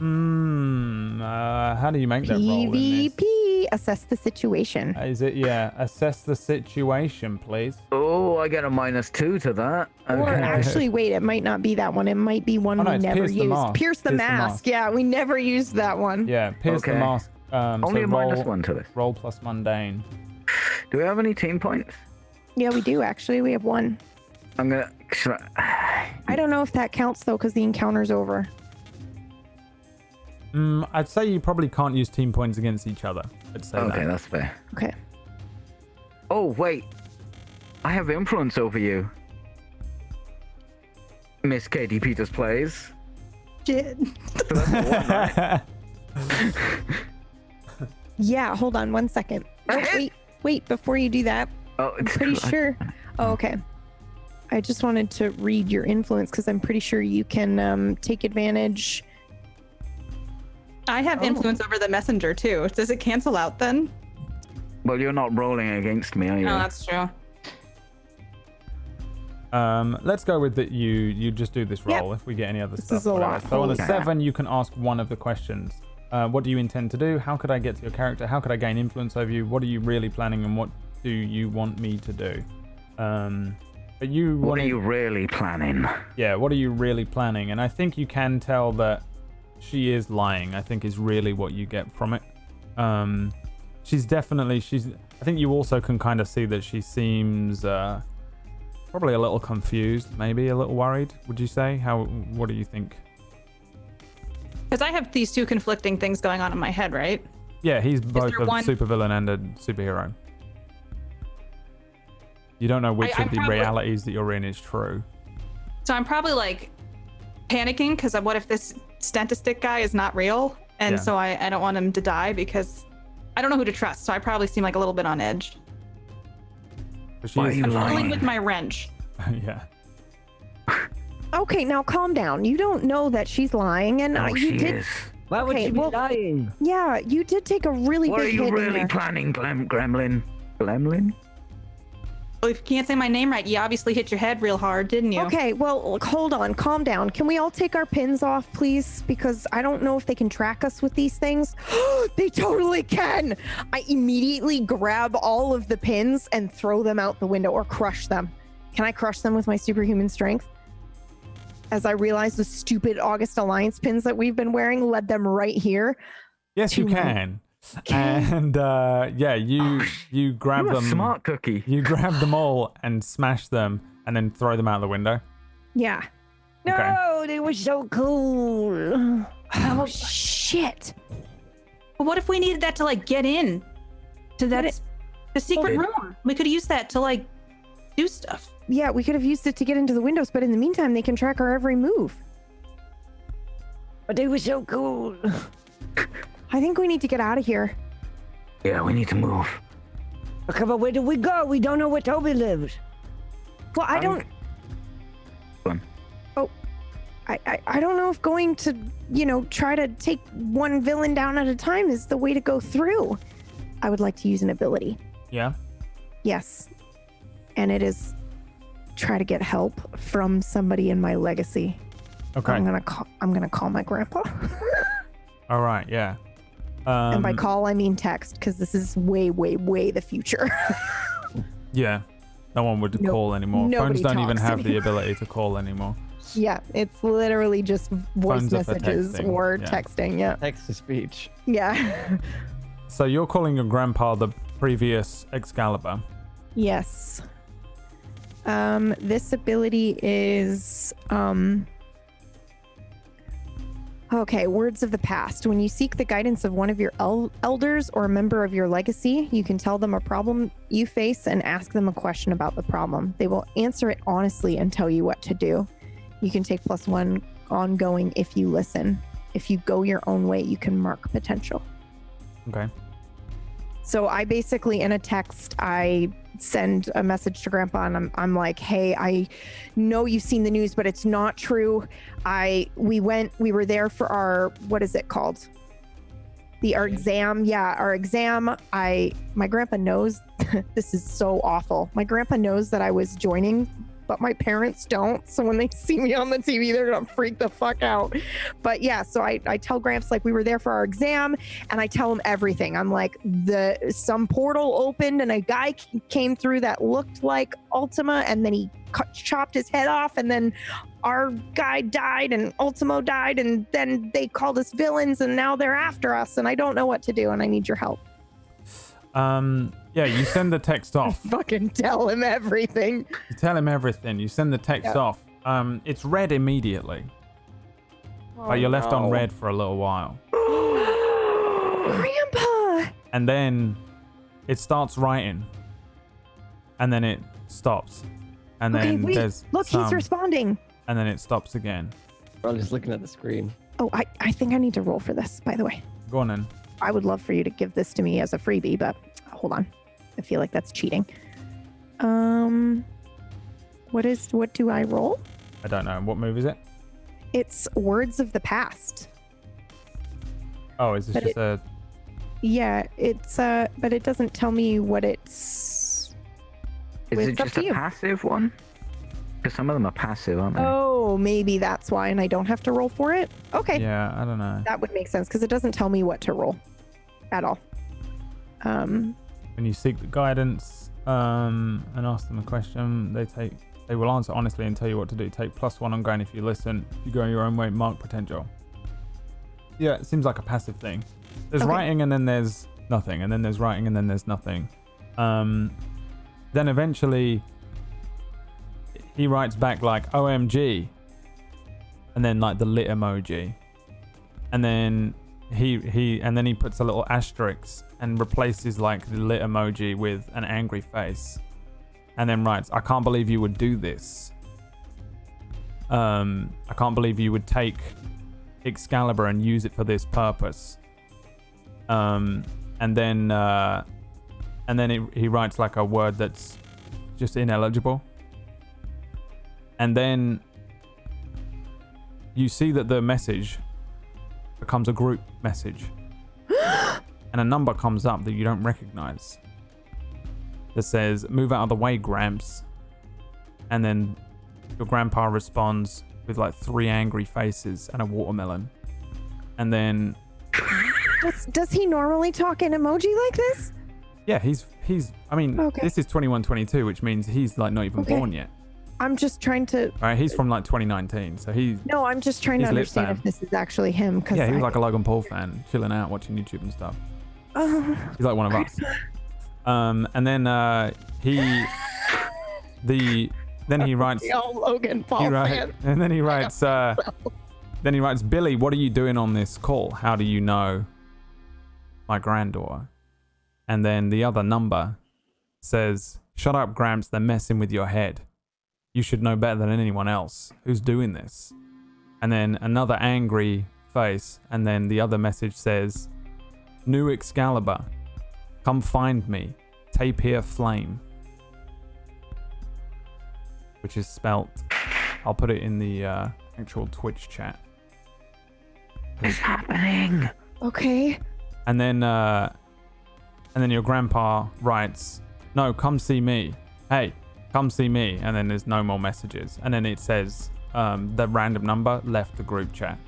How do you make that roll in this? PvP. Assess the situation. Is it, yeah, assess the situation, please. Oh, I get a -2 to that. Or Okay. actually, wait, it might not be that one. It might be one Oh, no, we it's never Pierce the used. Mask. Pierce the mask. Yeah, we never used that one. Yeah, pierce the Okay. mask. Only so a roll, -1 to this. roll plus mundane. Do we have any team points? Yeah, we do actually. We have one. I'm gonna. I don't know if that counts though, because the encounter's over. I'd say you probably can't use team points against each other. I'd say Okay, that. that's fair. Okay. Oh wait, I have influence over you, Miss Katie Peters plays. Shit. So that's a 1, right? Yeah, hold on 1 second. Oh, wait, before you do that, Oh, I'm it's pretty sure. Oh, okay. I just wanted to read your influence because I'm pretty sure you can take advantage. I have influence over the messenger too. Does it cancel out then? Well, you're not rolling against me, are you? Oh, that's true. Let's go with that. You just do this roll. If we get any other stuff. is a whatever. lot. So on a Okay. 7, you can ask one of the questions. What do you intend to do? How could I get to your character? How could I gain influence over you? What are you really planning, and what do you want me to do? But you What want are you really planning? Yeah, what are you really planning? And I think you can tell that she is lying, I think is really what you get from it. She's I think you also can kind of see that she seems probably a little confused, maybe a little worried, would you say? What do you think? Because I have these two conflicting things going on in my head, right? Yeah, he's both there a one- supervillain and a superhero. You don't know which I'm of the probably- realities that you're in is true. So I'm probably like panicking because what if this statistic guy is not real? And Yeah. so I don't want him to die because I don't know who to trust. So I probably seem like a little bit on edge. But she Why are is you confused. lying? Dealing with my wrench. Yeah. Okay, now calm down. You don't know that she's lying, and Oh, you she did. is. Why would Okay, she be well- lying? Yeah, you did take a really What are big you hit in really there. planning, Gremlin? Gremlin? Well, if you can't say my name right, you obviously hit your head real hard, didn't you? Okay, well, look, hold on, calm down. Can we all take our pins off, please? Because I don't know if they can track us with these things. They totally can. I immediately grab all of the pins and throw them out the window or crush them. Can I crush them with my superhuman strength? As I realize the stupid August Alliance pins that we've been wearing led them right here. Yes, you Too can. Okay. And yeah, you grab You're a them. smart cookie. You grab them all and smash them, and then throw them out the window. Yeah. No, Okay. they were so cool. Oh, shit. But what if we needed that to like get in to that the secret Well, room? We could use that to like do stuff. Yeah, we could have used it to get into the windows, but in the meantime, they can track our every move. But they were so cool. I think we need to get out of here. Yeah, we need to move. Okay, but where do we go? We don't know where Toby lives. Well, I don't. Go on. Oh, I don't know if going to, try to take one villain down at a time is the way to go through. I would like to use an ability. Yeah. Yes. And it is try to get help from somebody in my legacy. Okay. I'm gonna call my grandpa. All right. Yeah. And by call I mean text, because this is way, way, way the future. Yeah. No one would Nope. call anymore. Nobody Phones don't even talks have the anymore. ability to call anymore. Yeah, it's literally just voice Phones are for messages texting, or yeah. texting. Yeah. Text to speech. Yeah. So you're calling your grandpa the previous Excalibur. Yes. This ability is okay, words of the past. When you seek the guidance of one of your elders or a member of your legacy, you can tell them a problem you face and ask them a question about the problem. They will answer it honestly and tell you what to do. You can take +1 ongoing if you listen. If you go your own way, you can mark potential. Okay. So I basically, in a text, I send a message to Grandpa, and I'm like, "Hey, I know you've seen the news, but it's not true. We were there for our, what is it called? Our exam. Yeah, our exam. My grandpa knows this is so awful. My grandpa knows that I was joining, but my parents don't. So when they see me on the TV, they're gonna freak the fuck out. But yeah, so I tell Gramps, like, we were there for our exam, and I tell him everything. I'm like, some portal opened and a guy came through that looked like Ultima, and then he chopped his head off, and then our guy died and Ultimo died, and then they called us villains, and now they're after us, and I don't know what to do, and I need your help. Yeah, you send the text off. Fucking tell him everything. You tell him everything. You send the text Yeah. off. It's read immediately. But you're left on red for a little while. Grandpa! And then it starts writing. And then it stops. And then Okay, wait. there's Look, some, he's responding. and then it stops again. We're all just looking at the screen. Oh, I think I need to roll for this, by the way. Go on then. I would love for you to give this to me as a freebie, but hold on. I feel like that's cheating. What do I roll? I don't know. What move is it? It's Words of the Past. Oh, is this But just a... Yeah, it's but it doesn't tell me what it's. Is It's it up just to a you. passive one? Because some of them are passive, aren't they? Oh, maybe that's why, and I don't have to roll for it. Okay, Yeah, I don't know. that would make sense because it doesn't tell me what to roll at all. When you seek the guidance and ask them a question, they take They will answer honestly and tell you what to do. Take +1 ongoing if you listen. If you go your own way, mark potential. Yeah, it seems like a passive thing. There's writing and then there's nothing, and then there's writing and then there's nothing. Then eventually he writes back like OMG, and then like the lit emoji, and then he puts a little asterisk and replaces like the lit emoji with an angry face, and then writes, I can't believe you would do this. I can't believe you would take Excalibur and use it for this purpose. And then he writes like a word that's just ineligible. And then you see that the message becomes a group message. And a number comes up that you don't recognize that says, move out of the way, Gramps. And then your grandpa responds with like 3 angry faces and a watermelon. And then Does he normally talk in emoji like this? yeah, he's I mean, this is 2122, which means he's like not even born yet. I'm just trying to. All right, he's from like 2019, so he's. No, I'm just trying to understand if this is actually him. Yeah, he was like a Logan Paul fan, chilling out, watching YouTube and stuff. He's like one of us. And then then he writes. Logan Paul fan. And then he writes. Then he writes, Billy, what are you doing on this call? How do you know my granddaughter? And then the other number says, shut up, Gramps, they're messing with your head. You should know better than anyone else. Who's doing this? And then another angry face. And then the other message says, new Excalibur, come find me. Tape here, flame. Which is spelt. I'll put it in the actual Twitch chat. What's happening? Okay. And then your grandpa writes, no, come see me. Hey, come see me. And then there's no more messages. And then it says the random number left the group chat.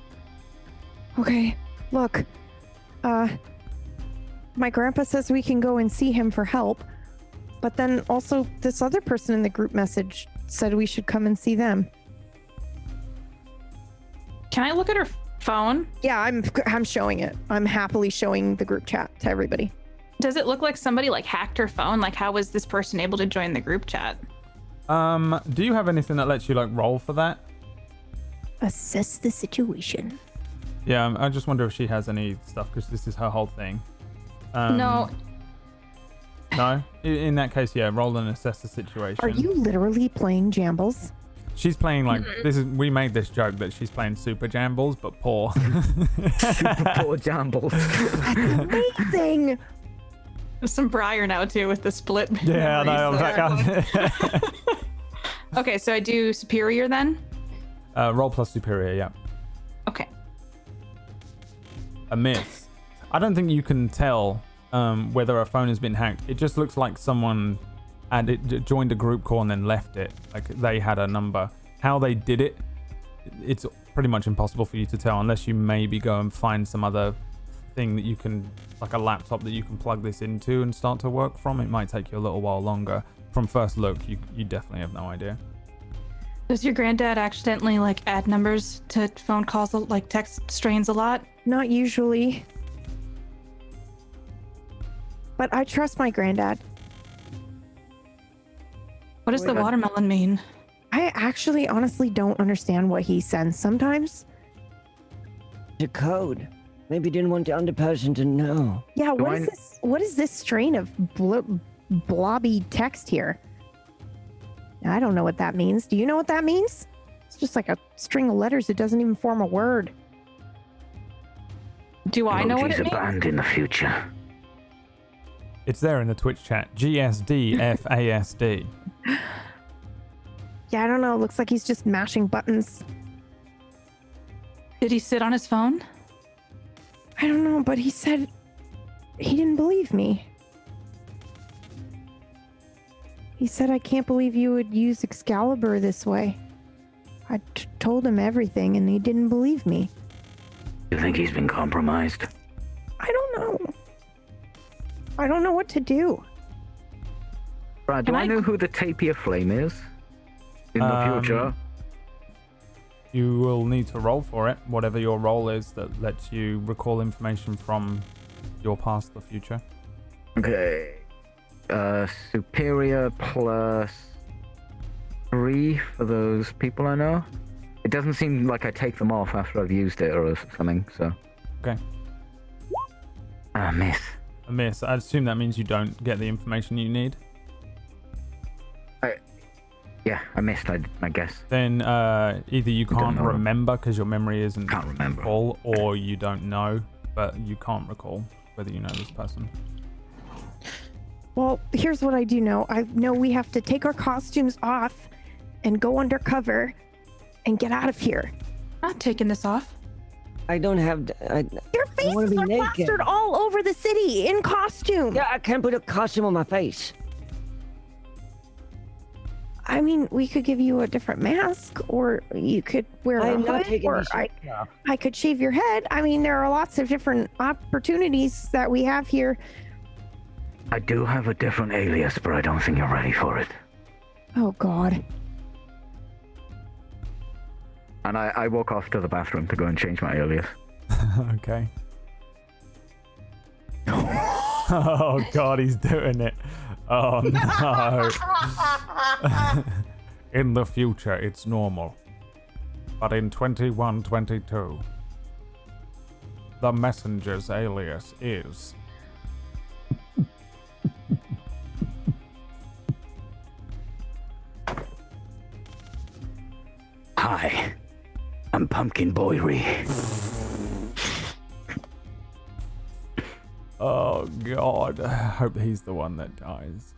Okay. Look, my grandpa says we can go and see him for help. But then also this other person in the group message said we should come and see them. Can I look at her phone? Yeah, I'm showing it. I'm happily showing the group chat to everybody. Does it look like somebody like hacked her phone? Like, how was this person able to join the group chat? Do you have anything that lets you like roll for that? Assess the situation. Yeah, I just wonder if she has any stuff because this is her whole thing. No. No? In that case, yeah, roll and assess the situation. Are you literally playing Jambles? She's playing like we made this joke that she's playing Super Jambles, but poor. Super poor Jambles. That's amazing. There's some Briar now too with the split. Yeah, no, Okay, so I do superior then? Roll plus superior, yeah. Okay. A miss. I don't think you can tell whether a phone has been hacked. It just looks like someone joined a group call and then left it. Like they had a number. How they did it, it's pretty much impossible for you to tell unless you maybe go and find some other thing that you can, like a laptop that you can plug this into and start to work from. It might take you a little while longer. From first look, you definitely have no idea. Does your granddad accidentally like add numbers to phone calls, like text strains a lot? Not usually. But I trust my granddad. What does the watermelon mean? I actually honestly don't understand what he sends sometimes. The code. Maybe didn't want the other person to know. Yeah, what is this strain of blobby text here? I don't know what that means. Do you know what that means? It's just like a string of letters. It doesn't even form a word. Do I know what it means? Banned in the future. It's there in the Twitch chat. GSDFASD. Yeah, I don't know. It looks like he's just mashing buttons. Did he sit on his phone? I don't know, but he said he didn't believe me. He said, I can't believe you would use Excalibur this way. I told him everything and he didn't believe me. You think he's been compromised? I don't know. I don't know what to do. Brad, do I know who the Tapir Flame is? in the future. You will need to roll for it, whatever your role is that lets you recall information from your past or future. Okay. Superior plus 3 for those people I know. It doesn't seem like I take them off after I've used it or something, so. Okay. Miss. A miss. I assume that means you don't get the information you need. Yeah, I missed, I guess. Then either you can't know. remember because your memory isn't Can't remember. full, or you don't know, but you can't recall whether you know this person. Well, here's what I do know. I know we have to take our costumes off and go undercover and get out of here. I'm not taking this off. I don't have. Your wanna faces be are naked. plastered all over the city in costume. Yeah, I can't put a costume on my face. I mean, we could give you a different mask, or you could wear a I'm not hood, taking or these shirts off. I could shave your head. I mean, there are lots of different opportunities that we have here. I do have a different alias, but I don't think you're ready for it. Oh, God. And I walk off to the bathroom to go and change my alias. Okay. Oh God, he's doing it. Oh no. In the future, it's normal. But in 2122, the messenger's alias is... Hi, I'm Pumpkin Boyery. Oh God, I hope he's the one that dies.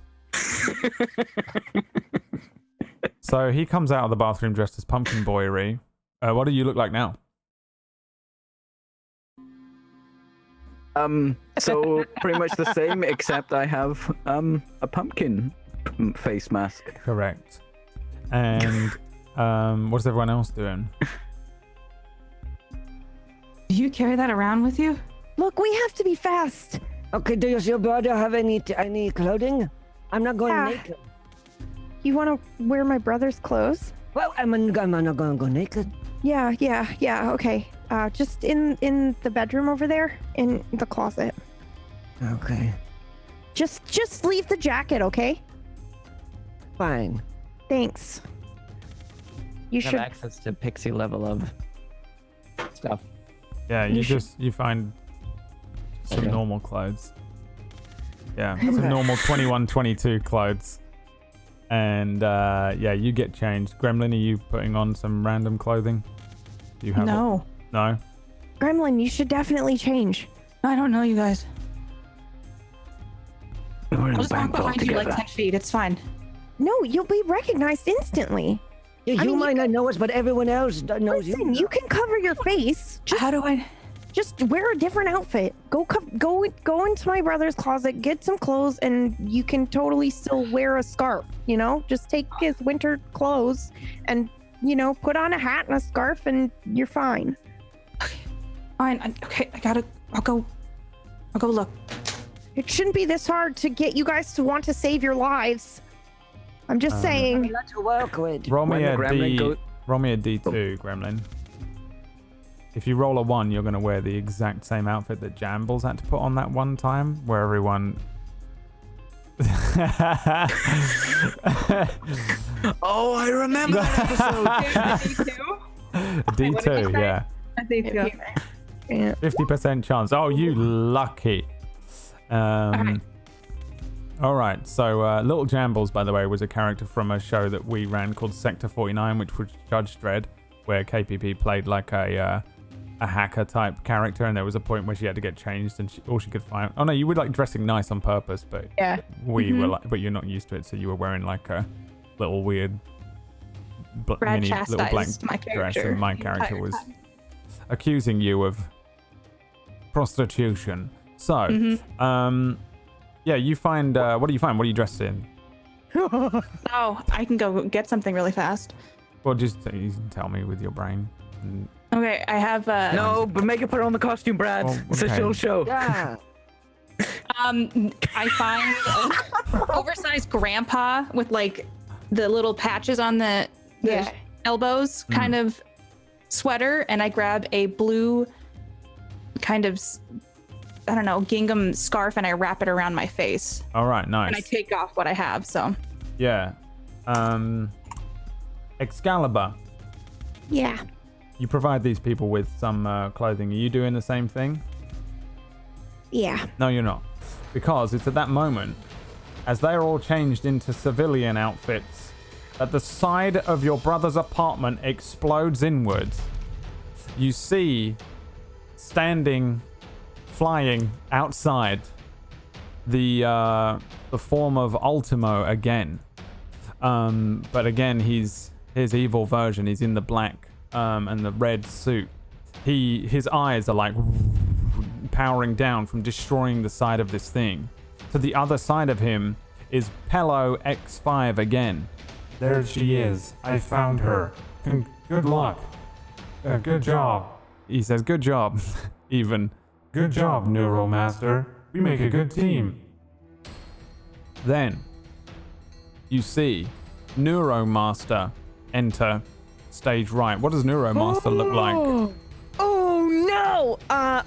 So he comes out of the bathroom dressed as Pumpkin Boyery. What do you look like now? So pretty much the same, except I have a pumpkin face mask. Correct. And what's everyone else doing? Do you carry that around with you? Look, we have to be fast. Okay, does your brother have any clothing? I'm not going Yeah. naked. You want to wear my brother's clothes? Well, I'm not going to go naked. Yeah, okay. Just in the bedroom over there, in the closet. Okay, Just leave the jacket, okay? fine. Thanks. You Have should. access to pixie level of stuff. Yeah, You you find some Okay. normal clothes. Yeah, some normal 21, 22 clothes. And yeah, you get changed. Gremlin, are you putting on some random clothing? Do you have No. No? Gremlin, you should definitely change. I don't know you guys. We're in I'll a just walk bank vault behind you like together. 10 feet. It's fine. No, you'll be recognized instantly. Yeah, I you mean, might not know us, but everyone else knows Listen, you can cover your face. How do I? Just wear a different outfit. Go into my brother's closet, get some clothes, and you can totally still wear a scarf. You know, just take his winter clothes and put on a hat and a scarf, and you're fine. Fine. Okay, I'll go look. It shouldn't be this hard to get you guys to want to save your lives. I'm just saying. Not to work with. Roll me When the a gremlin D. Roll me a D2, Gremlin. If you roll a 1, you're going to wear the exact same outfit that Jambles had to put on that one time, where everyone... Oh, I remember that episode. D2, yeah. Yeah. 50% chance. Oh, you lucky. All right. So, Little Jambles, by the way, was a character from a show that we ran called Sector 49, which was Judge Dredd, where KPP played like a hacker type character, and there was a point where she had to get changed, and all she could find. Oh no, you were like dressing nice on purpose, but Yeah. we were like, but you're not used to it, so you were wearing like a little weird Brad little black chastised my dress, character. and my the character entire was time. accusing you of prostitution. So, yeah, you find what do you find? What are you dressed in? Oh, I can go get something really fast. Well, just you can tell me with your brain. And, Okay, I have No, but make her put on the costume, Brad. Oh, It's a okay. chill show. Yeah. I find an oversized grandpa with like the little patches on the Yeah. elbows kind of sweater, and I grab a blue kind of, I don't know, gingham scarf, and I wrap it around my face. All right, nice. And I take off what I have, so. Yeah. Excalibur, Yeah. you provide these people with some clothing. Are you doing the same thing? Yeah. No, you're not. Because it's at that moment, as they're all changed into civilian outfits, that the side of your brother's apartment explodes inwards. You see, standing, flying outside, the form of Ultimo again. But again, he's his evil version. He's in the black and the red suit. His eyes are like powering down from destroying the side of this thing. To the other side of him is Pello X5 again. There she is. I found her. Good luck. Good job. He says, good job, even. Good job, Neuromaster. We make a good team. Then, you see Neuromaster enter stage right. What does Neuromaster look like? Oh no!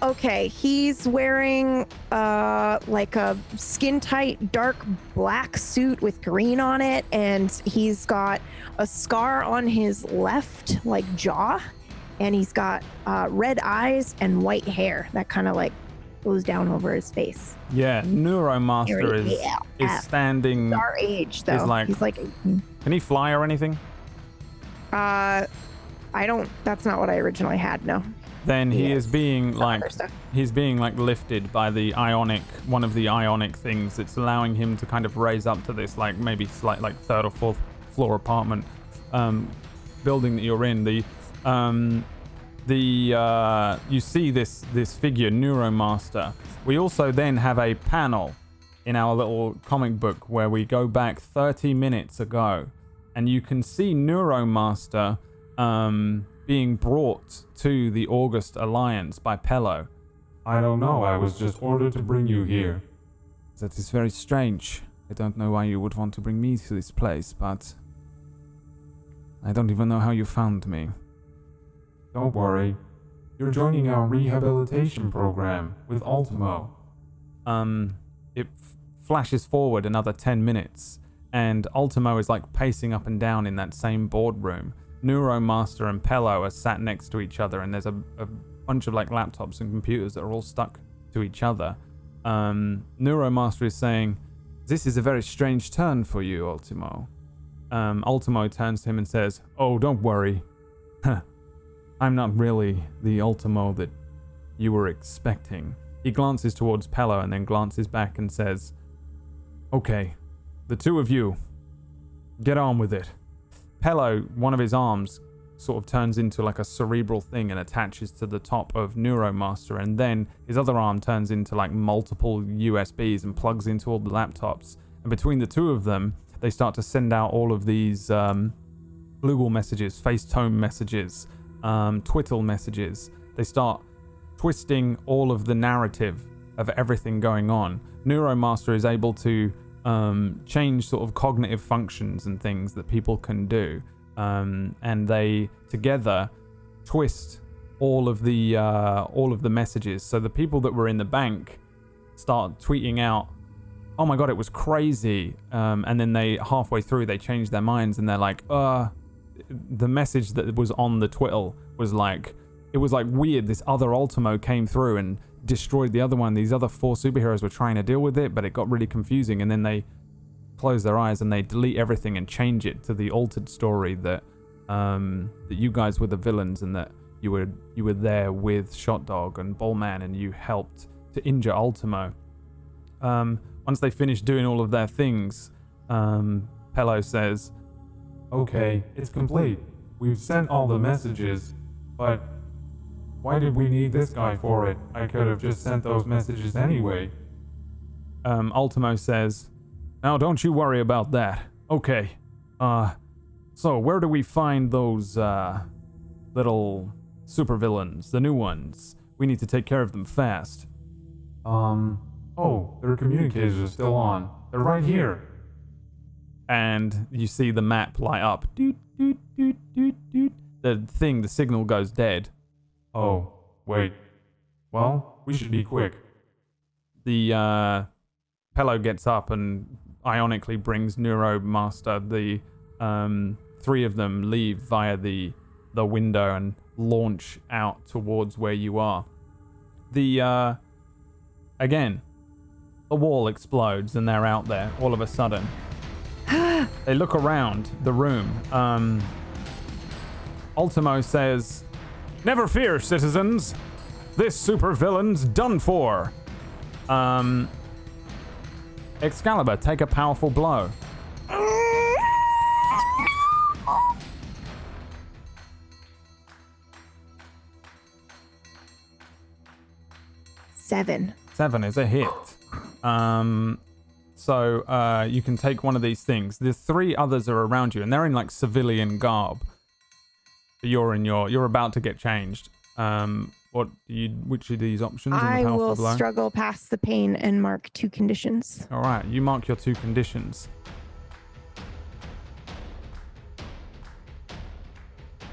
Okay, he's wearing like a skin tight dark black suit with green on it, and he's got a scar on his left like jaw, and he's got red eyes and white hair that kind of like goes down over his face. Yeah, Neuromaster is standing. Our age though. He's like 18. Can he fly or anything? I don't. That's not what I originally had. No. Then he is being like lifted by the ionic, one of the ionic things that's allowing him to kind of raise up to this like maybe slight like third or fourth floor apartment building that you're in. You see this figure Neuromaster. We also then have a panel in our little comic book where we go back 30 minutes ago, and you can see Neuromaster being brought to the August Alliance by Pello. I don't know, I was just ordered to bring you here. That is very strange. I don't know why you would want to bring me to this place, but I don't even know how you found me. Don't worry. You're joining our rehabilitation program with Ultimo. It flashes forward another 10 minutes, and Ultimo is like pacing up and down in that same boardroom. Neuromaster and Pello are sat next to each other, and there's a bunch of like laptops and computers that are all stuck to each other. Neuromaster is saying, "This is a very strange turn for you, Ultimo." Ultimo turns to him and says, "Oh, don't worry. I'm not really the Ultimo that you were expecting." He glances towards Pello and then glances back and says, "Okay, the two of you, get on with it." Pello, one of his arms, sort of turns into like a cerebral thing and attaches to the top of Neuromaster, and then his other arm turns into like multiple USBs and plugs into all the laptops. And between the two of them, they start to send out all of these Google messages, FaceTime messages, Twitter messages. They start twisting all of the narrative of everything going on. Neuromaster is able to change sort of cognitive functions and things that people can do, and they together twist all of the messages. So the people that were in the bank start tweeting out, "Oh my god, it was crazy," and then they halfway through they change their minds and they're like, the message that was on the Twitter was like, it was like weird. This other Ultimo came through and destroyed the other one. These other four superheroes were trying to deal with it, but it got really confusing. And then they close their eyes and they delete everything and change it to the altered story that that you guys were the villains and that you were there with Shot Dog and Bullman and you helped to injure Ultimo. Once they finish doing all of their things, Pello says, "Okay, it's complete. We've sent all the messages, but why did we need this guy for it? I could have just sent those messages anyway." Ultimo says, "Now don't you worry about that. Okay. So where do we find those little supervillains, the new ones? We need to take care of them fast." Oh, their communicators are still on. They're right here. And you see the map light up. Doot, doot, doot, doot, doot. The signal goes dead. Oh, wait. Well, we should be quick. The Pello gets up and ionically brings Neuromaster. The three of them leave via the window and launch out towards where you are. Again, the wall explodes and they're out there all of a sudden. They look around the room. Ultimo says, "Never fear, citizens. This supervillain's done for." Excalibur, take a powerful blow. Seven. 7 is a hit. So you can take one of these things. The three others are around you, and they're in like civilian garb. But you're about to get changed. Which of these options? I will struggle past the pain and mark 2 conditions. All right, you mark your 2 conditions.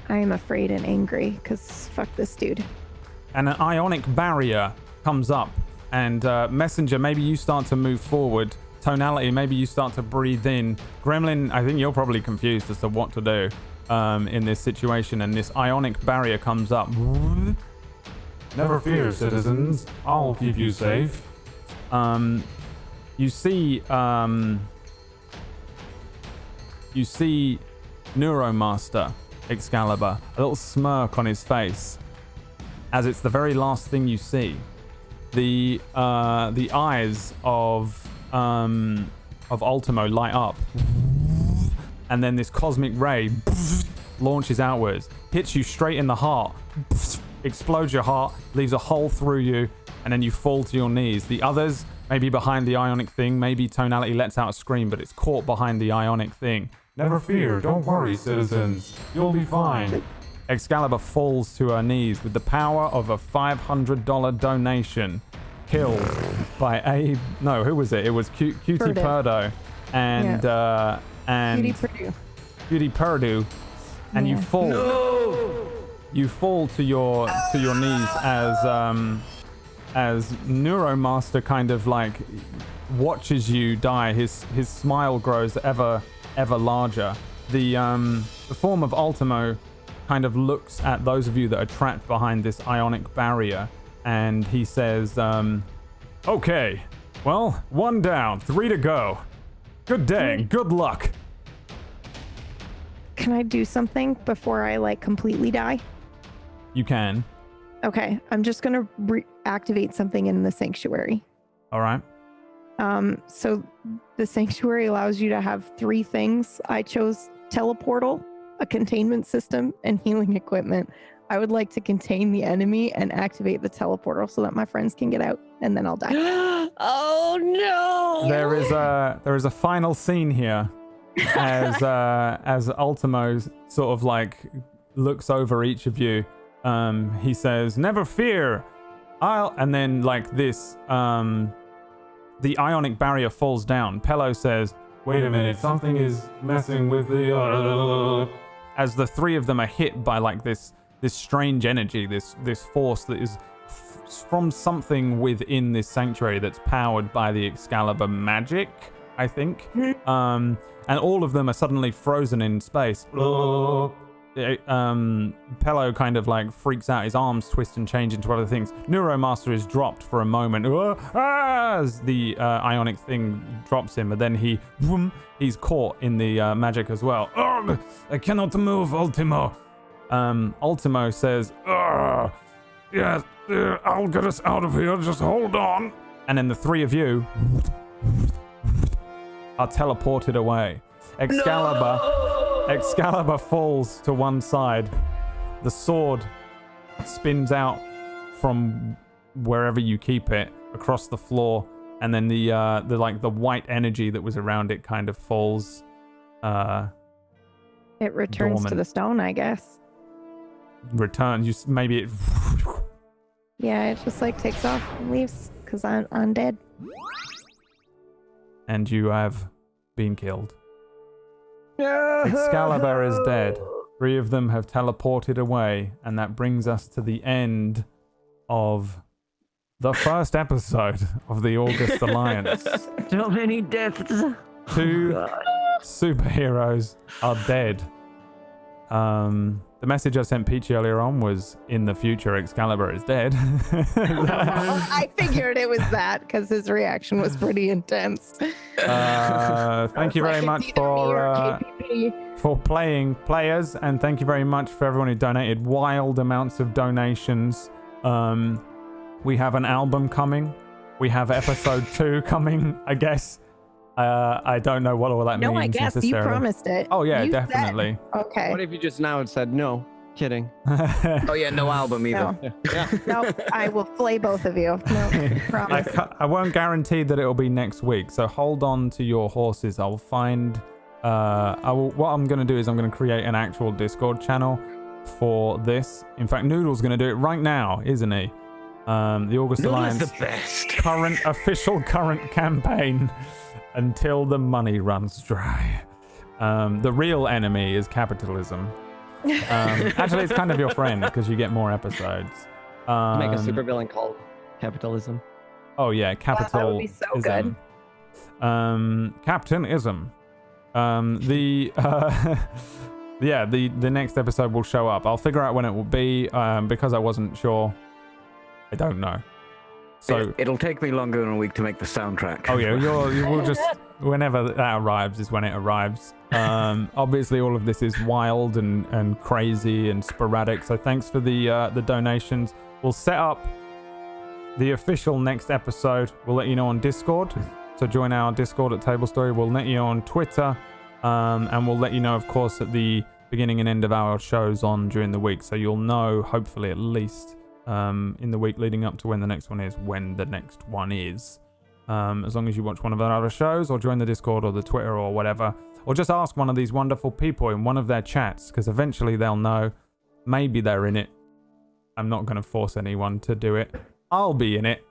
I am afraid and angry because fuck this dude. And an ionic barrier comes up, and Messenger, maybe you start to move forward. Tonality, maybe you start to breathe in. Gremlin, I think you're probably confused as to what to do in this situation, and this ionic barrier comes up. Never fear, citizens. I'll keep you safe. You see Neuromaster Excalibur, a little smirk on his face, as it's the very last thing you see. The eyes of Ultimo light up, and then this cosmic ray launches outwards, hits you straight in the heart, explodes your heart, leaves a hole through you, and then you fall to your knees. The others, maybe behind the ionic thing, maybe Tonality lets out a scream, but it's caught behind the ionic thing. Never fear, don't worry, citizens. You'll be fine. Excalibur falls to her knees with the power of a $500 donation, killed by who was it? It was Cutie Purdo and Cutie Purdo, and you fall. No! You fall to your knees as Neuromaster kind of like watches you die. His smile grows ever larger. The form of Ultimo kind of looks at those of you that are trapped behind this ionic barrier, and he says, "Okay, well, 1 down, 3 to go. Good day, and good luck." Can I do something before I like completely die? You can. Okay, I'm just gonna activate something in the sanctuary. All right. So the sanctuary allows you to have 3 things. I chose teleportal, a containment system, and healing equipment. I would like to contain the enemy and activate the teleportal so that my friends can get out, and then I'll die. Oh no! There is a final scene here, as Ultimo sort of like looks over each of you. He says, "Never fear, and then like this, the ionic barrier falls down. Pello says, "Wait a minute, something is messing with the as the 3 of them are hit by like this strange energy, this force that is from something within this sanctuary that's powered by the Excalibur magic, I think. And all of them are suddenly frozen in space. Pello kind of like freaks out, his arms twist and change into other things. Neuromaster is dropped for a moment as the ionic thing drops him, but then he's caught in the magic as well. I cannot move, Ultimo. Ultimo says, "Yes, I'll get us out of here, just hold on." And then the 3 of you are teleported away. Excalibur falls to one side. The sword spins out from wherever you keep it across the floor, and then the white energy that was around it kind of falls. It returns dormant. to the stone, I guess. Returns. Maybe it. Yeah, it just like takes off and leaves because I'm undead. And you have been killed. Excalibur is dead. 3 of them have teleported away, and that brings us to the end of the first episode of the August Alliance. So many deaths. 2 superheroes are dead. The message I sent Peachy earlier on was, in the future, Excalibur is dead. I figured it was that because his reaction was pretty intense. Thank you very much for playing, players, and thank you very much for everyone who donated wild amounts of donations. We have an album coming. We have episode 2 coming, I guess. I don't know what all that means. No, I guess you promised it. Oh yeah, You definitely. Said, okay. What if you just now said no? Kidding. Oh yeah, no album either. No, I will flay both of you. No, promise. I won't guarantee that it'll be next week, so hold on to your horses. I'll find. What I'm going to do is I'm going to create an actual Discord channel for this. In fact, Noodle's going to do it right now, isn't he? The August Alliance the best. current campaign until the money runs dry. The real enemy is capitalism. Actually, it's kind of your friend because you get more episodes. Make a supervillain called capitalism. Oh yeah, capitalism. That would be so good. Capitainism. The next episode will show up. I'll figure out when it will be. Because I wasn't sure. I don't know. So it'll take me longer than a week to make the soundtrack. Oh yeah, you will just whenever that arrives is when it arrives. Obviously, all of this is wild and crazy and sporadic. So thanks for the donations. We'll set up the official next episode. We'll let you know on Discord. So join our Discord at Table Story. We'll let you know on Twitter, and we'll let you know, of course, at the beginning and end of our shows on during the week. So you'll know, hopefully, at least. In the week leading up to when the next one is, as long as you watch one of our other shows or join the Discord or the Twitter or whatever, or just ask one of these wonderful people in one of their chats, because eventually they'll know. Maybe they're in it. I'm not going to force anyone to do it. I'll be in it,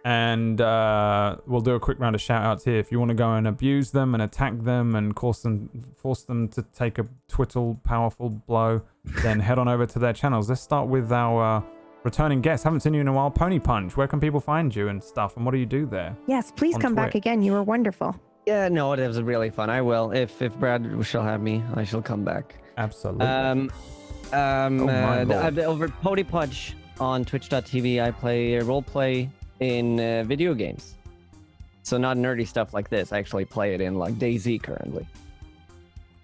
and we'll do a quick round of shout outs here. If you want to go and abuse them and attack them and force them to take a twittle powerful blow, then head on over to their channels. Let's start with our returning guest. Haven't seen you in a while. Pony Punch, where can people find you and stuff, and what do you do there? Yes, please come back again. You were wonderful. Yeah, no, it was really fun. I will. If Brad shall have me, I shall come back. Absolutely. Over Pony Punch on twitch.tv, I play roleplay in video games. So not nerdy stuff like this. I actually play it in like DayZ currently.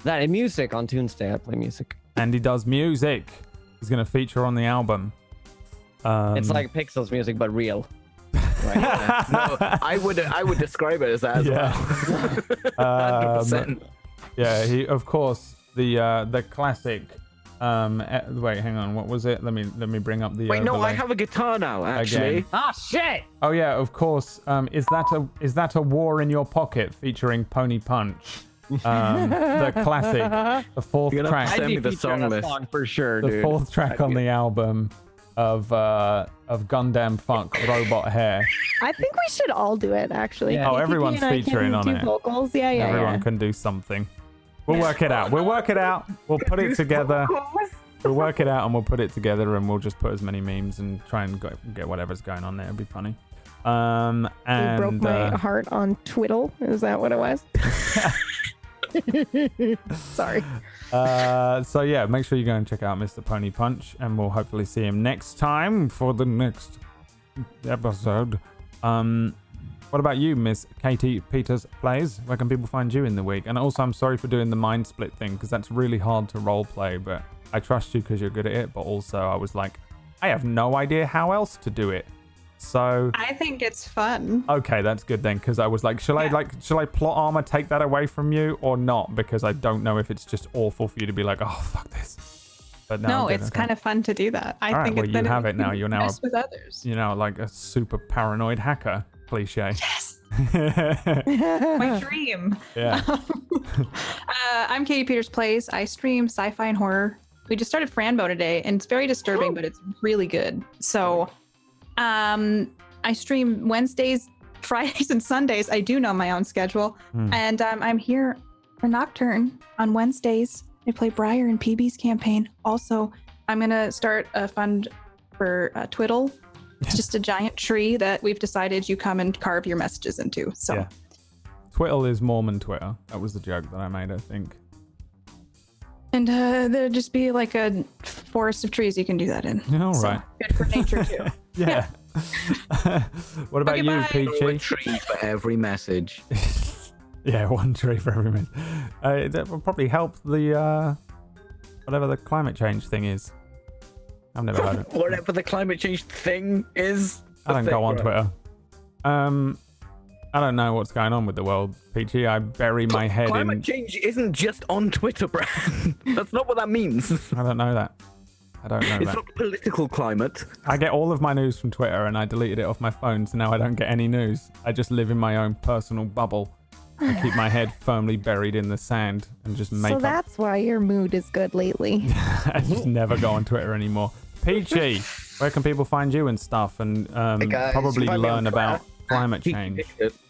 That and music on Tuesday. I play music. And he does music. He's going to feature on the album. It's like Pixels music, but real. Right. No, I would describe it as that as well. 100%. Yeah, he of course the classic. Wait, hang on. What was it? Let me bring up the. Wait, no, I have a guitar now. Actually. Ah, shit. Oh yeah, of course. Is that a War in Your Pocket featuring Pony Punch? The classic, the fourth track. Send me the song list for sure. The fourth track on the album of Gundam Funk Robot Hair. I think we should all do it actually. Yeah. Oh, everyone's featuring on it. Vocals. Yeah. Everyone can do something. We'll work it out. We'll put it together. We'll work it out and we'll put it together and we'll just put as many memes and try and get whatever's going on there. It'd be funny. And you broke my heart on Twiddle. Is that what it was? Sorry. So yeah, make sure you go and check out Mr. Pony Punch, and we'll hopefully see him next time for the next episode. What about you, Miss Katie Peters Plays? Where can people find you in the week? And also, I'm sorry for doing the mind split thing because that's really hard to role play, but I trust you because you're good at it. But also, I was like, I have no idea how else to do it. So I think it's fun. Okay, that's good then, because I was like, shall I plot armor take that away from you or not? Because I don't know if it's just awful for you to be like, oh fuck this. But no, it's kind of fun to do that. I think well, you have it now. You're now with others. You're now like a super paranoid hacker cliche. Yes. My dream. Yeah. I'm Katie Peters Plays. I stream sci-fi and horror. We just started Franbo today, and it's very disturbing, but it's really good. So. I stream Wednesdays, Fridays, and Sundays. I do know my own schedule, and I'm here for Nocturne on Wednesdays, I play Briar in PB's campaign. Also, I'm gonna start a fund for Twiddle. It's just a giant tree that we've decided you come and carve your messages into. So, Yeah. Twiddle is Mormon Twitter. That was the joke that I made, I think. and there'd just be like a forest of trees you can do that in. All right. Good for nature too. Yeah. What about Okay, you, bye. Throw a Peachy? tree for every message. Yeah, one tree for every minute. That will probably help the whatever the climate change thing is. I've never heard it. Whatever the climate change thing is. I don't go on Twitter. I don't know what's going on with the world, Peachy. I bury my head Climate in. change isn't just on Twitter, Brad. That's not what that means. I don't know that. I don't know It's that. not political climate. I get all of my news from Twitter, and I deleted it off my phone, so now I don't get any news. I just live in my own personal bubble. I keep my head firmly buried in the sand and just make So up. that's why your mood is good lately. I just never go on Twitter anymore. Peachy, where can people find you and stuff, and Hey guys, probably you find me on learn about Twitter. climate change?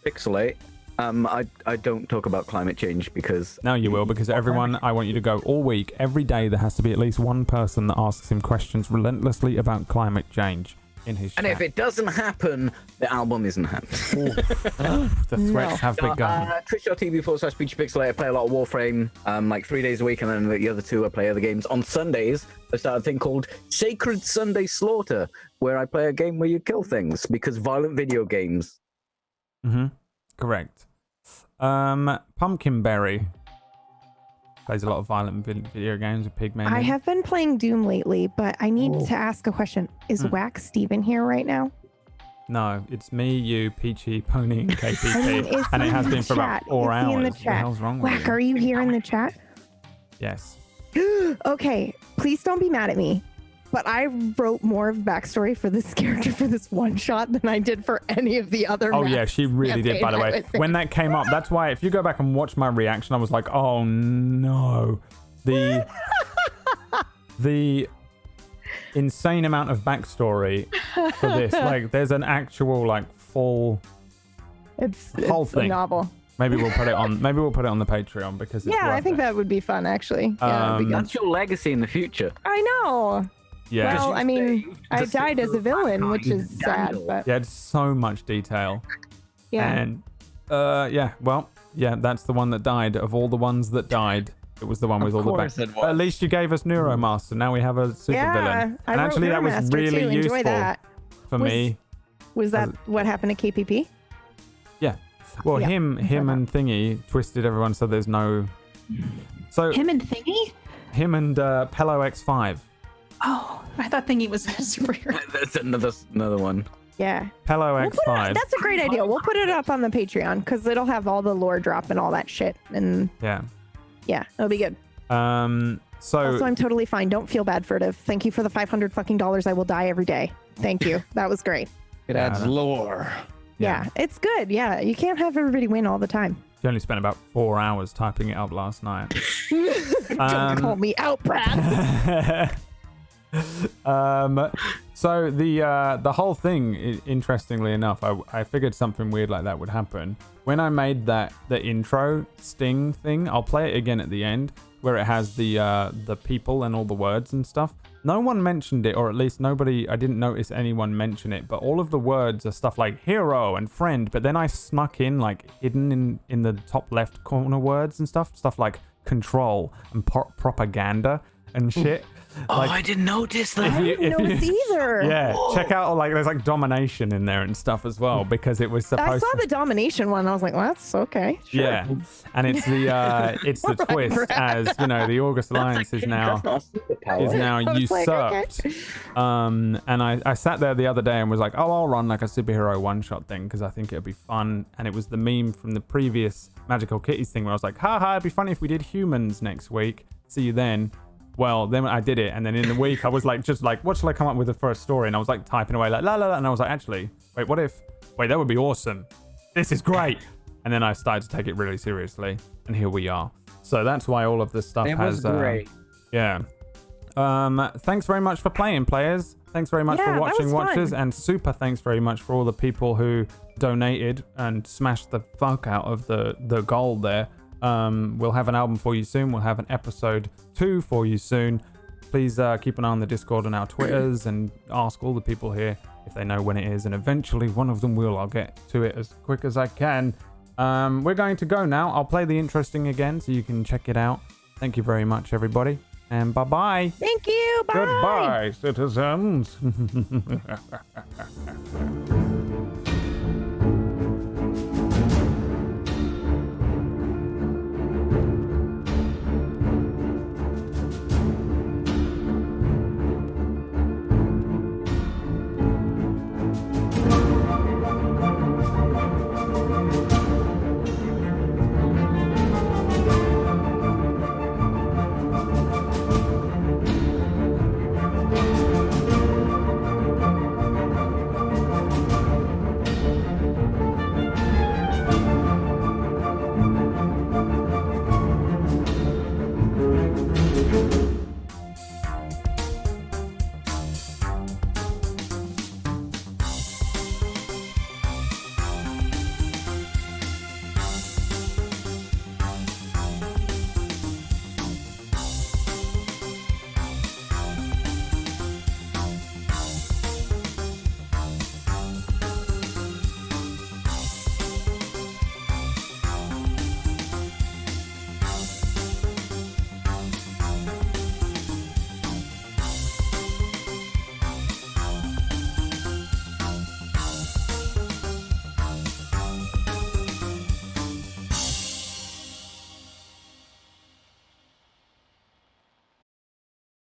Pixelate. I don't talk about climate change because No, you will, because everyone, I want you to go all week, every day. There has to be at least one person that asks him questions relentlessly about climate change in his and chat. if it doesn't happen, the album isn't happening. The threats have begun. Twitch.tv/PeachyPixelate. I play a lot of Warframe, like 3 days a week, and then the other 2 I play other games. On Sundays, I started a thing called Sacred Sunday Slaughter, where I play a game where you kill things because violent video games. Correct. Pumpkinberry plays a lot of violent video games with Pigman. I have been playing Doom lately, but I need to ask a question. Is Wax Steven here right now? No, it's me, you, Peachy, Pony, and KPP, I mean, is and it he has in been the for about chat? 4 Is hours. he in the What the chat? hell's wrong with Whack, you? are you here in the chat? Yes. Okay, please don't be mad at me, but I wrote more of backstory for this character for this one shot than I did for any of the other. Oh yeah, she really did, by the way. When that came up, that's why if you go back and watch my reaction, I was like, oh no. The insane amount of backstory for this. Like there's an actual like full it's whole a thing. novel. Maybe we'll put it on the Patreon because it's Yeah, I worth think it. that would be fun actually. Yeah, that'd be good. That's your legacy in the future. I know. Yeah. Well, I mean, I died as a villain, which is sad, but Yeah, it's so much detail. yeah. And that's the one that died. Of all the ones that died, it was the one with all the course it was. At least you gave us Neuromaster. Now we have a super Yeah, villain. I And wrote actually that was Neuromaster really too. useful Enjoy that. for me. Was that what happened to KPP? Yeah. Well, Yeah, him and Thingy twisted everyone so there's no. So Him and Thingy? him and Pello X5. Oh, I thought Thingy was a superhero. That's another one. Yeah. Pello We'll put it, X5. that's a great idea. We'll put it up on the Patreon because it'll have all the lore drop and all that shit. And Yeah. yeah, it'll be good. So Also, I'm totally fine. Don't feel bad, Furtive. Thank you for the $500 fucking dollars. I will die every day. Thank you. That was great. It adds lore. Yeah, it's good. Yeah, you can't have everybody win all the time. you only spent about 4 hours typing it up last night. Don't call me out, Brad. So the whole thing, interestingly enough, I figured something weird like that would happen. When I made the intro sting thing, I'll play it again at the end, where it has the people and all the words and stuff. No one mentioned it, or at least I didn't notice anyone mention it, but all of the words are stuff like hero and friend, but then I snuck in, like, hidden in the top left corner words and stuff like control and propaganda and shit. Like, I didn't notice that. I didn't notice either. Yeah, check out, like, there's like domination in there and stuff as well, because it was supposed I saw the domination one. I was like, well, that's okay. Sure. Yeah, and it's the twist, as you know, the August Alliance is now was like, usurped. okay. And I sat there the other day and was like, oh, I'll run like a superhero one-shot thing because I think it'll be fun. And it was the meme from the previous Magical Kitties thing where I was like, haha, it'd be funny if we did humans next week. See you then. Well, then I did it, and then in the week I was like, just like, what shall I come up with the first story? And I was like typing away like la la la, and I was like, actually, wait, that would be awesome. This is great. And then I started to take it really seriously, and here we are. So that's why all of this stuff Was great. Yeah. Thanks very much for playing, players. Thanks very much Yeah, for that watching, was watchers, fun. and super thanks very much for all the people who donated and smashed the fuck out of the goal there. We'll have an album for you soon. We'll have an episode 2 for you soon. Please keep an eye on the Discord and our Twitters and ask all the people here if they know when it is. And eventually one of them will. I'll get to it as quick as I can. We're going to go now. I'll play the interesting again so you can check it out. Thank you very much, everybody. And bye-bye. Thank you. Bye. Goodbye, citizens.